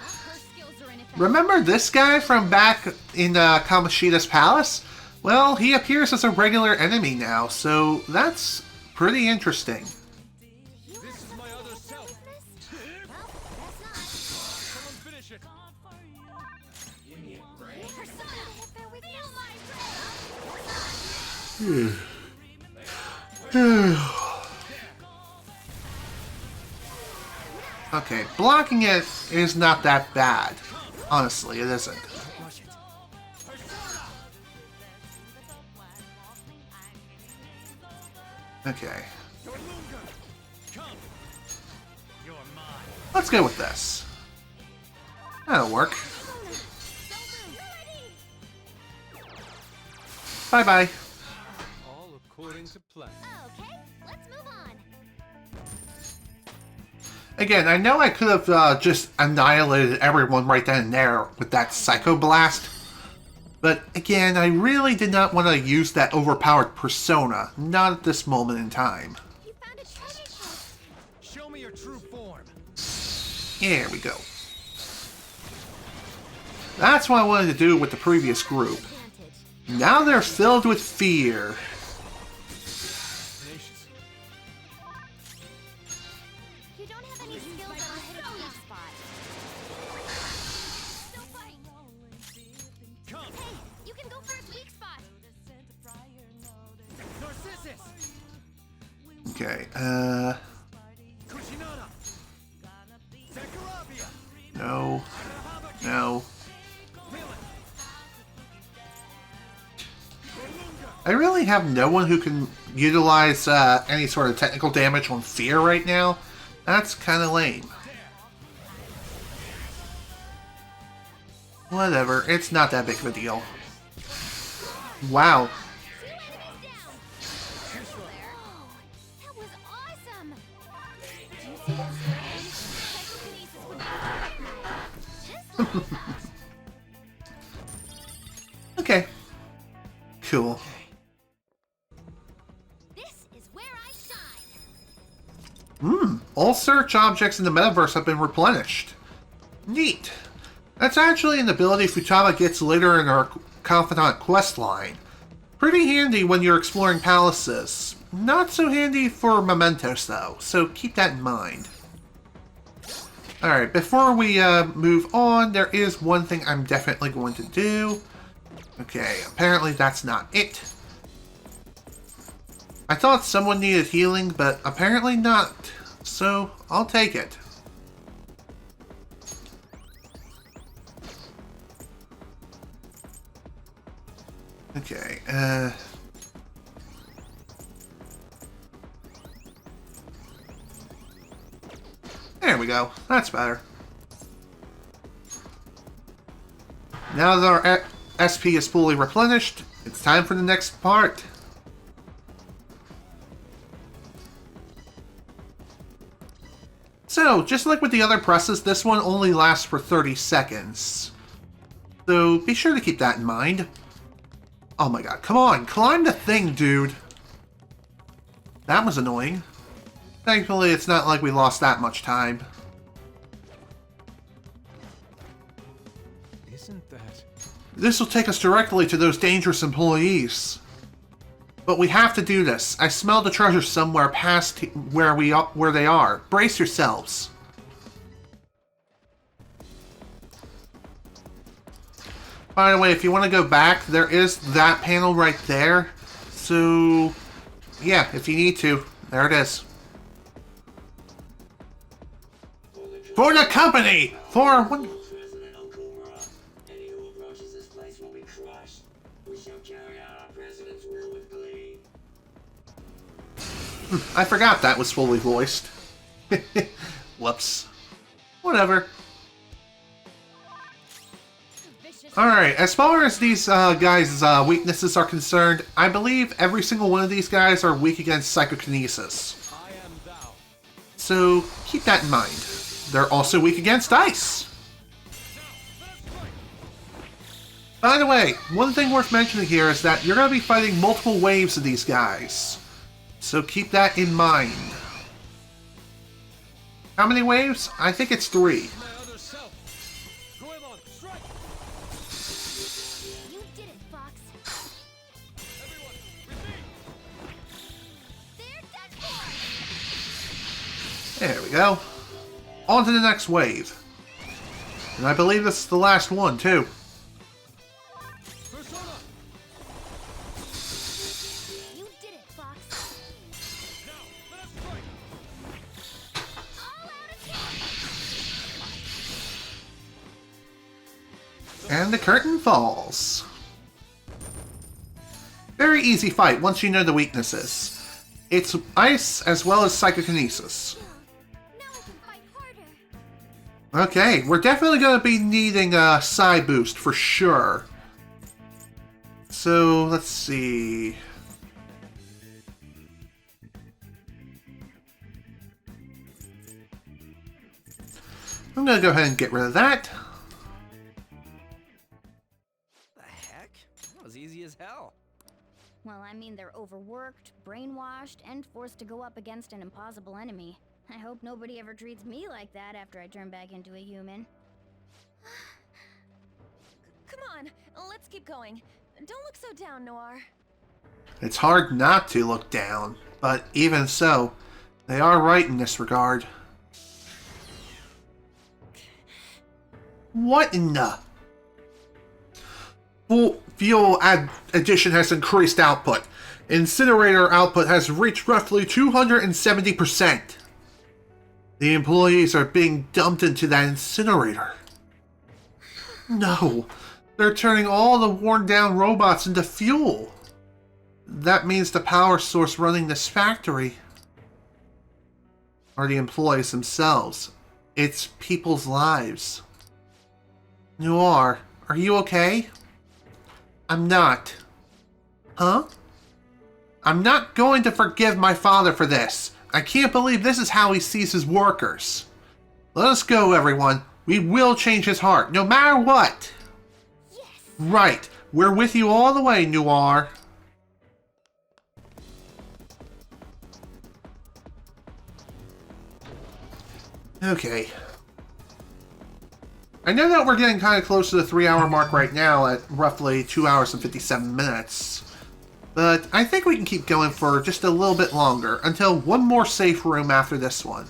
Remember this guy from back in Kamoshida's palace? Well, he appears as a regular enemy now, so that's pretty interesting. This is my other self. Someone finish it. Okay, blocking it is not that bad. Honestly, it isn't. Okay. Let's go with this. That'll work. Bye-bye. All according to plan. Okay, let's move on. Again, I know I could have just annihilated everyone right then and there with that Psycho Blast. But again, I really did not want to use that overpowered persona. Not at this moment in time. You found a treasure chest. Show me your true form. Here we go. That's what I wanted to do with the previous group. Now they're filled with fear. Tenacious. Okay, no. No. I really have no one who can utilize any sort of technical damage on Fear right now. That's kind of lame. Whatever, it's not that big of a deal. Wow. That was awesome! Do you see that psychokinesis would be Tesla! Okay. Cool. This is where I shine! All search objects in the metaverse have been replenished. Neat. That's actually an ability Futaba gets later in our Confidant quest line. Pretty handy when you're exploring palaces. Not so handy for mementos though, so keep that in mind. Alright, before we move on, there is one thing I'm definitely going to do. Okay, apparently that's not it. I thought someone needed healing, but apparently not. So, I'll take it. Okay, there we go. That's better. Now that our SP is fully replenished, it's time for the next part. So, just like with the other presses, this one only lasts for 30 seconds. So, be sure to keep that in mind. Oh my god, come on, climb the thing, dude! That was annoying. Thankfully, it's not like we lost that much time. Isn't that... This will take us directly to those dangerous employees. But we have to do this. I smell the treasure somewhere past where they are. Brace yourselves. By the way, if you want to go back, there is that panel right there. So, yeah, if you need to, there it is. For the company! For one... I forgot that was fully voiced. Whoops. Whatever. Alright, as far as these guys' weaknesses are concerned, I believe every single one of these guys are weak against psychokinesis. So, keep that in mind. They're also weak against ice. By the way, one thing worth mentioning here is that you're going to be fighting multiple waves of these guys. So keep that in mind. How many waves? I think it's 3. You did it, Fox. There we go. On to the next wave. And I believe this is the last one, too. You did it, Fox. And the curtain falls. Very easy fight once you know the weaknesses. It's ice as well as psychokinesis. Now we can fight harder. Okay, we're definitely going to be needing a psi boost for sure. So, let's see. I'm going to go ahead and get rid of that. The heck? That was easy as hell. Well, I mean, they're overworked, brainwashed, and forced to go up against an impossible enemy. I hope nobody ever treats me like that after I turn back into a human. Come on, let's keep going. Don't look so down, Noir. It's hard not to look down, but even so, they are right in this regard. What in the... Fuel addition has increased output. Incinerator output has reached roughly 270%. The employees are being dumped into that incinerator. No, they're turning all the worn-down robots into fuel. That means the power source running this factory are the employees themselves. It's people's lives. Noir, are you okay? I'm not. Huh? I'm not going to forgive my father for this. I can't believe this is how he sees his workers. Let us go, everyone. We will change his heart, no matter what. Yes. Right. We're with you all the way, Noir. Okay. I know that we're getting kind of close to the 3-hour mark right now at roughly 2 hours and 57 minutes. But I think we can keep going for just a little bit longer until one more safe room after this one.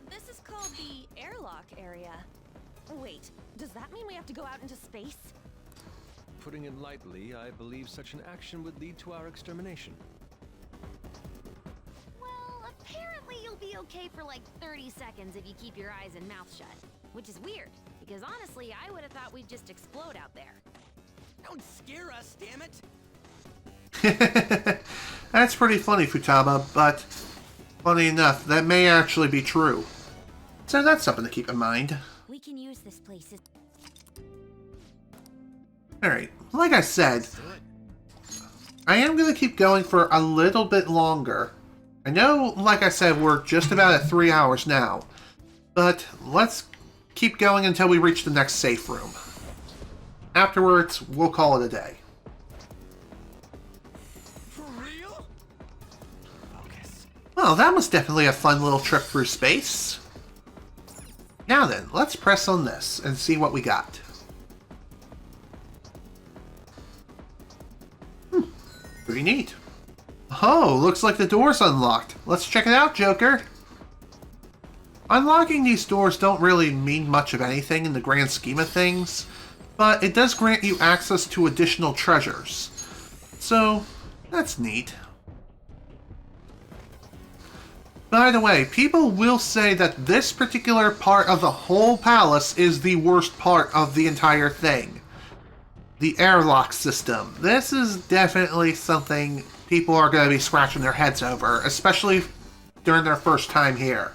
This is called the Airlock Area. Wait, does that mean we have to go out into space? Putting it lightly, I believe such an action would lead to our extermination. Well, apparently you'll be okay for like 30 seconds if you keep your eyes and mouth shut. Which is weird, because honestly, I would have thought we'd just explode out there. Don't scare us, damn it! That's pretty funny, Futaba, but funny enough, that may actually be true. So that's something to keep in mind. We can use this place. Alright, like I said, I am going to keep going for a little bit longer. I know, like I said, we're just about at 3 hours now, but let's keep going until we reach the next safe room. Afterwards, we'll call it a day. For real? Focus. Well, that was definitely a fun little trip through space. Now then, let's press on this and see what we got. Pretty neat. Oh, looks like the door's unlocked. Let's check it out, Joker. Unlocking these doors don't really mean much of anything in the grand scheme of things, but it does grant you access to additional treasures. So, that's neat. By the way, people will say that this particular part of the whole palace is the worst part of the entire thing. The airlock system. This is definitely something people are going to be scratching their heads over, especially during their first time here.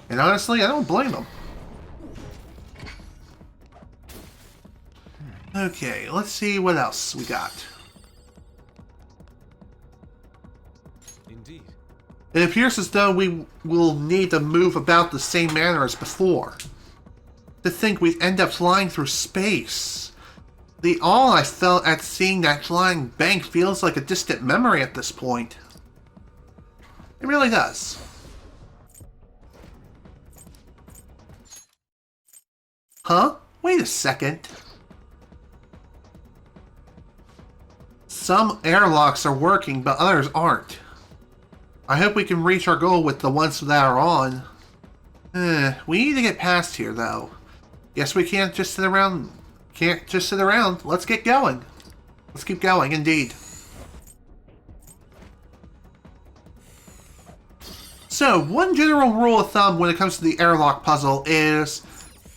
And honestly, I don't blame them. Okay, let's see what else we got. Indeed. It appears as though we will need to move about the same manner as before. To think we'd end up flying through space. The awe I felt at seeing that flying bank feels like a distant memory at this point. It really does. Huh? Wait a second. Some airlocks are working, but others aren't. I hope we can reach our goal with the ones that are on. We need to get past here, though. Guess we can't just sit around. Let's get going. Let's keep going, indeed. So, one general rule of thumb when it comes to the airlock puzzle is,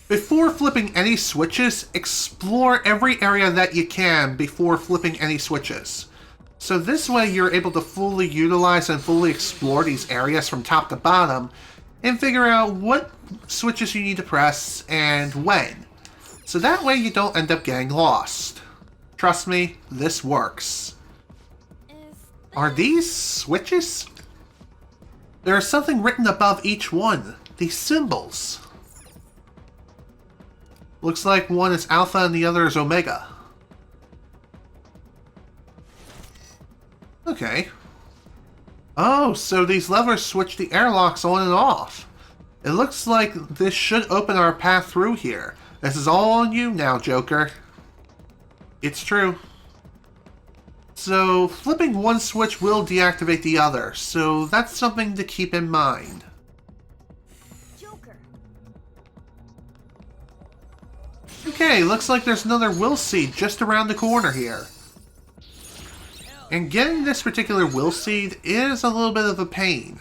before flipping any switches, explore every area that you can before flipping any switches. So this way you're able to fully utilize and fully explore these areas from top to bottom and figure out what switches you need to press and when. So that way you don't end up getting lost. Trust me, this works. Are these switches? There is something written above each one. These symbols. Looks like one is Alpha and the other is Omega. Okay. Oh, so these levers switch the airlocks on and off. It looks like this should open our path through here. This is all on you now, Joker. It's true. So, flipping one switch will deactivate the other, so that's something to keep in mind. Okay, looks like there's another will seed just around the corner here. And getting this particular will seed is a little bit of a pain.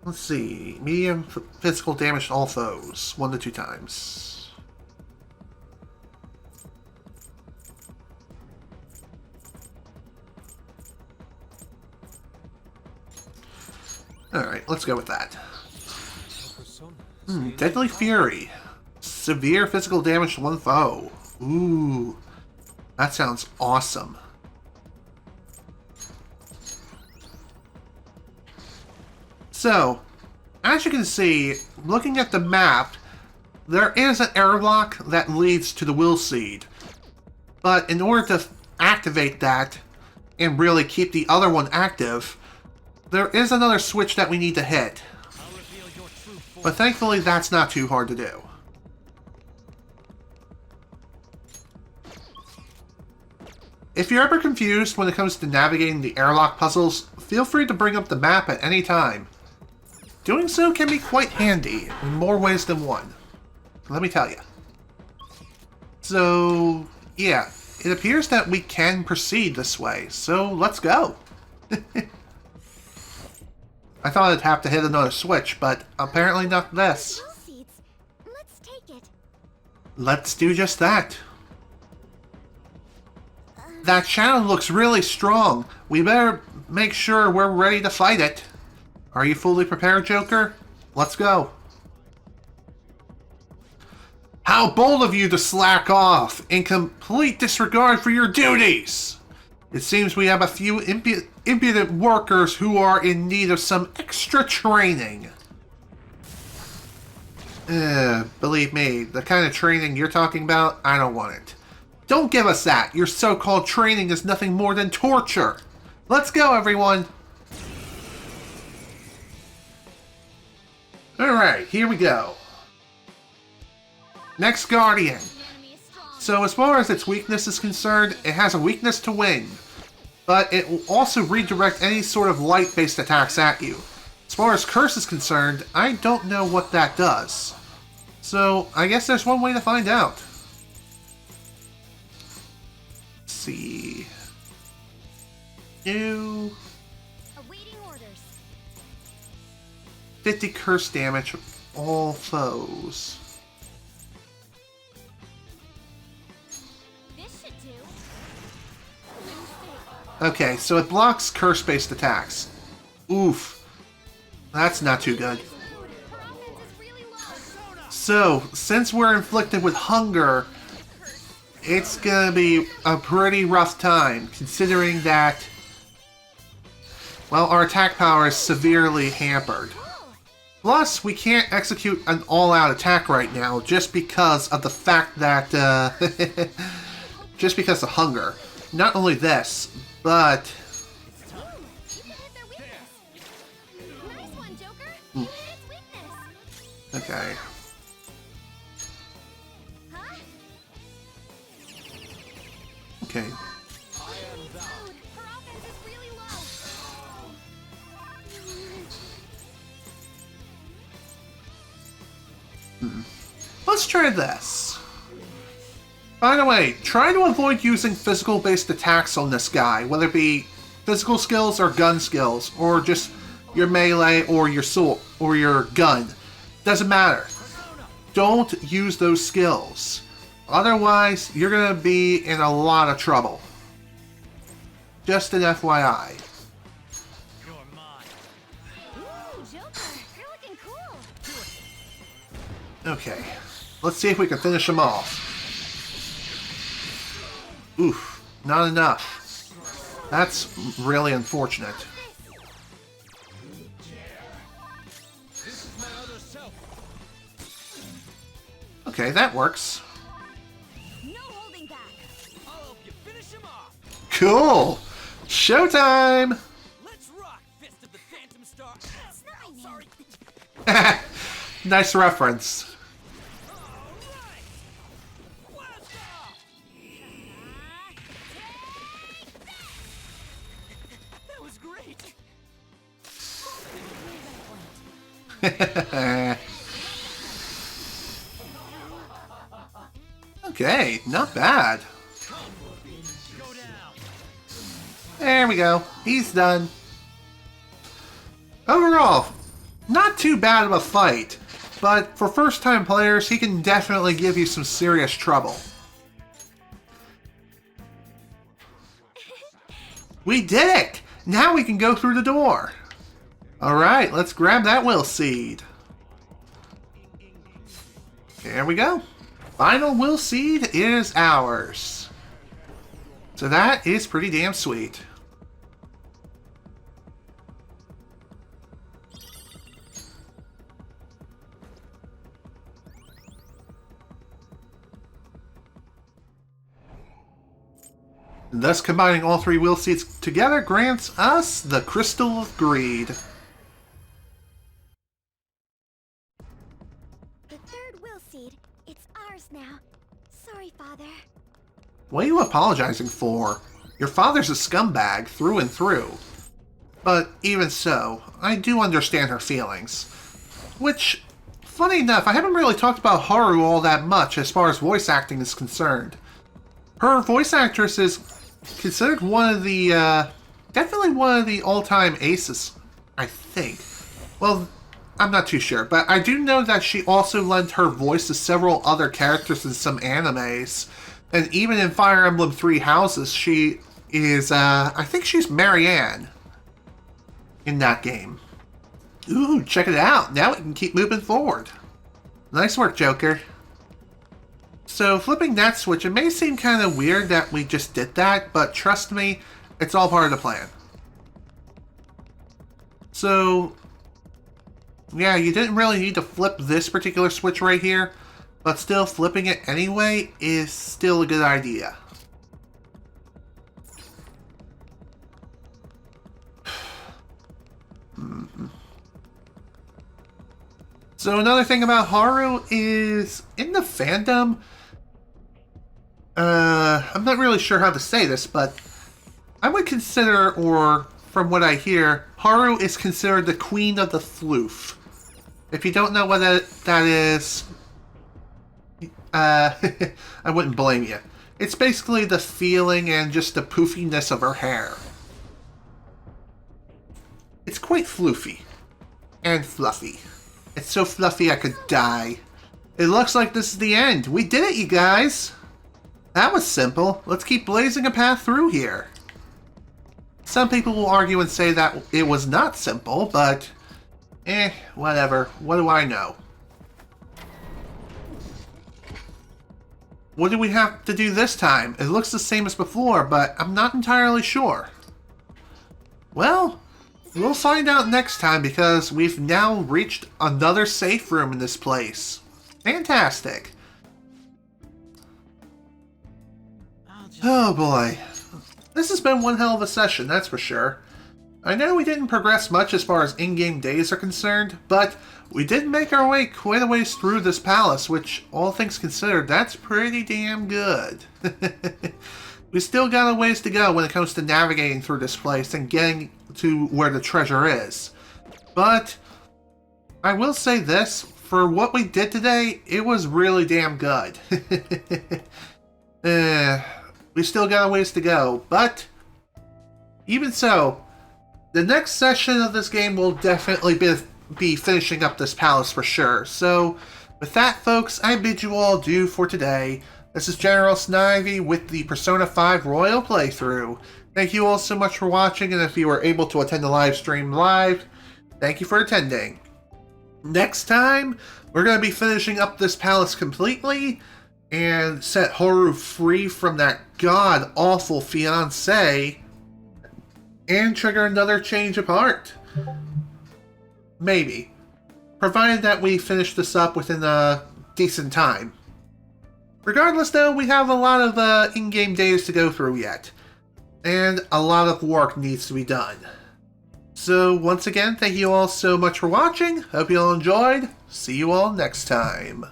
Let's see. Medium physical damage to all foes. 1 to 2 times. Alright, let's go with that. Deadly Fury. Severe physical damage to 1 foe. Ooh. That sounds awesome. So, as you can see, looking at the map, there is an airlock that leads to the will seed. But in order to activate that and really keep the other one active, there is another switch that we need to hit. But thankfully, that's not too hard to do. If you're ever confused when it comes to navigating the airlock puzzles, feel free to bring up the map at any time. Doing so can be quite handy in more ways than one. Let me tell you. So, yeah, it appears that we can proceed this way, so let's go. I thought I'd have to hit another switch, but apparently not this. Let's take it. Let's do just that. That shadow looks really strong. We better make sure we're ready to fight it. Are you fully prepared, Joker? Let's go. How bold of you to slack off in complete disregard for your duties! It seems we have a few impudent workers who are in need of some extra training. Believe me, the kind of training you're talking about, I don't want it. Don't give us that! Your so-called training is nothing more than torture! Let's go, everyone! Alright, here we go. Next Guardian. So as far as its weakness is concerned, it has a weakness to wind. But it will also redirect any sort of light-based attacks at you. As far as Curse is concerned, I don't know what that does. So I guess there's one way to find out. Let's see. New. Awaiting orders. 50 curse damage all foes. This should do. Okay, so it blocks curse-based attacks. Oof. That's not too good. So, since we're inflicted with hunger, it's gonna be a pretty rough time, considering that, well, our attack power is severely hampered. Plus, we can't execute an all-out attack right now, just because of the fact that, just because of hunger. Not only this, but... Okay. Okay. Let's try this. By the way, try to avoid using physical-based attacks on this guy, whether it be physical skills or gun skills, or just your melee or your sword or your gun. Doesn't matter. Don't use those skills. Otherwise, you're gonna be in a lot of trouble. Just an FYI. Okay, let's see if we can finish him off. Oof, not enough. That's really unfortunate. Okay, that works. Cool! Showtime! Let's rock, Fist of the Phantom Star. Sorry. Nice reference. That was great. Okay, not bad. There we go. He's done. Overall, not too bad of a fight, but for first-time players, he can definitely give you some serious trouble. We did it! Now we can go through the door. Alright, let's grab that will seed. There we go. Final will seed is ours. So that is pretty damn sweet. Thus, combining all three will seeds together grants us the Crystal of Greed. The third will seed. It's ours now. Sorry, Father. What are you apologizing for? Your father's a scumbag through and through. But even so, I do understand her feelings. Which, funny enough, I haven't really talked about Haru all that much as far as voice acting is concerned. Her voice actress is considered one of the, definitely one of the all-time aces, I think. Well, I'm not too sure, but I do know that she also lent her voice to several other characters in some animes. And even in Fire Emblem Three Houses, she is, I think she's Marianne in that game. Ooh, check it out. Now we can keep moving forward. Nice work, Joker. So, flipping that switch, it may seem kind of weird that we just did that, but trust me, it's all part of the plan. So, yeah, you didn't really need to flip this particular switch right here, but still, flipping it anyway is still a good idea. So another thing about Haru is, in the fandom, I'm not really sure how to say this, but I would consider, or from what I hear, Haru is considered the queen of the floof. If you don't know what that is, I wouldn't blame you. It's basically the feeling and just the poofiness of her hair. It's quite floofy. And fluffy. It's so fluffy I could die. It looks like this is the end. We did it, you guys! That was simple. Let's keep blazing a path through here. Some people will argue and say that it was not simple, but... whatever. What do I know? What do we have to do this time? It looks the same as before, but I'm not entirely sure. Well, we'll find out next time because we've now reached another safe room in this place. Fantastic. Oh boy. This has been one hell of a session, that's for sure. I know we didn't progress much as far as in-game days are concerned, but we did make our way quite a ways through this palace, which, all things considered, that's pretty damn good. We still got a ways to go when it comes to navigating through this place and getting to where the treasure is. But I will say this, for what we did today, it was really damn good. We still got a ways to go, but even so, the next session of this game will definitely be finishing up this palace for sure. So, with that, folks, I bid you all adieu for today. This is General Snivy with the Persona 5 Royal playthrough. Thank you all so much for watching, and if you were able to attend the live stream live, thank you for attending. Next time, we're going to be finishing up this palace completely, and set Haru free from that god-awful fiancé, and trigger another change of heart. Maybe. Provided that we finish this up within a decent time. Regardless though, we have a lot of in-game days to go through yet. And a lot of work needs to be done. So once again, thank you all so much for watching. Hope you all enjoyed. See you all next time.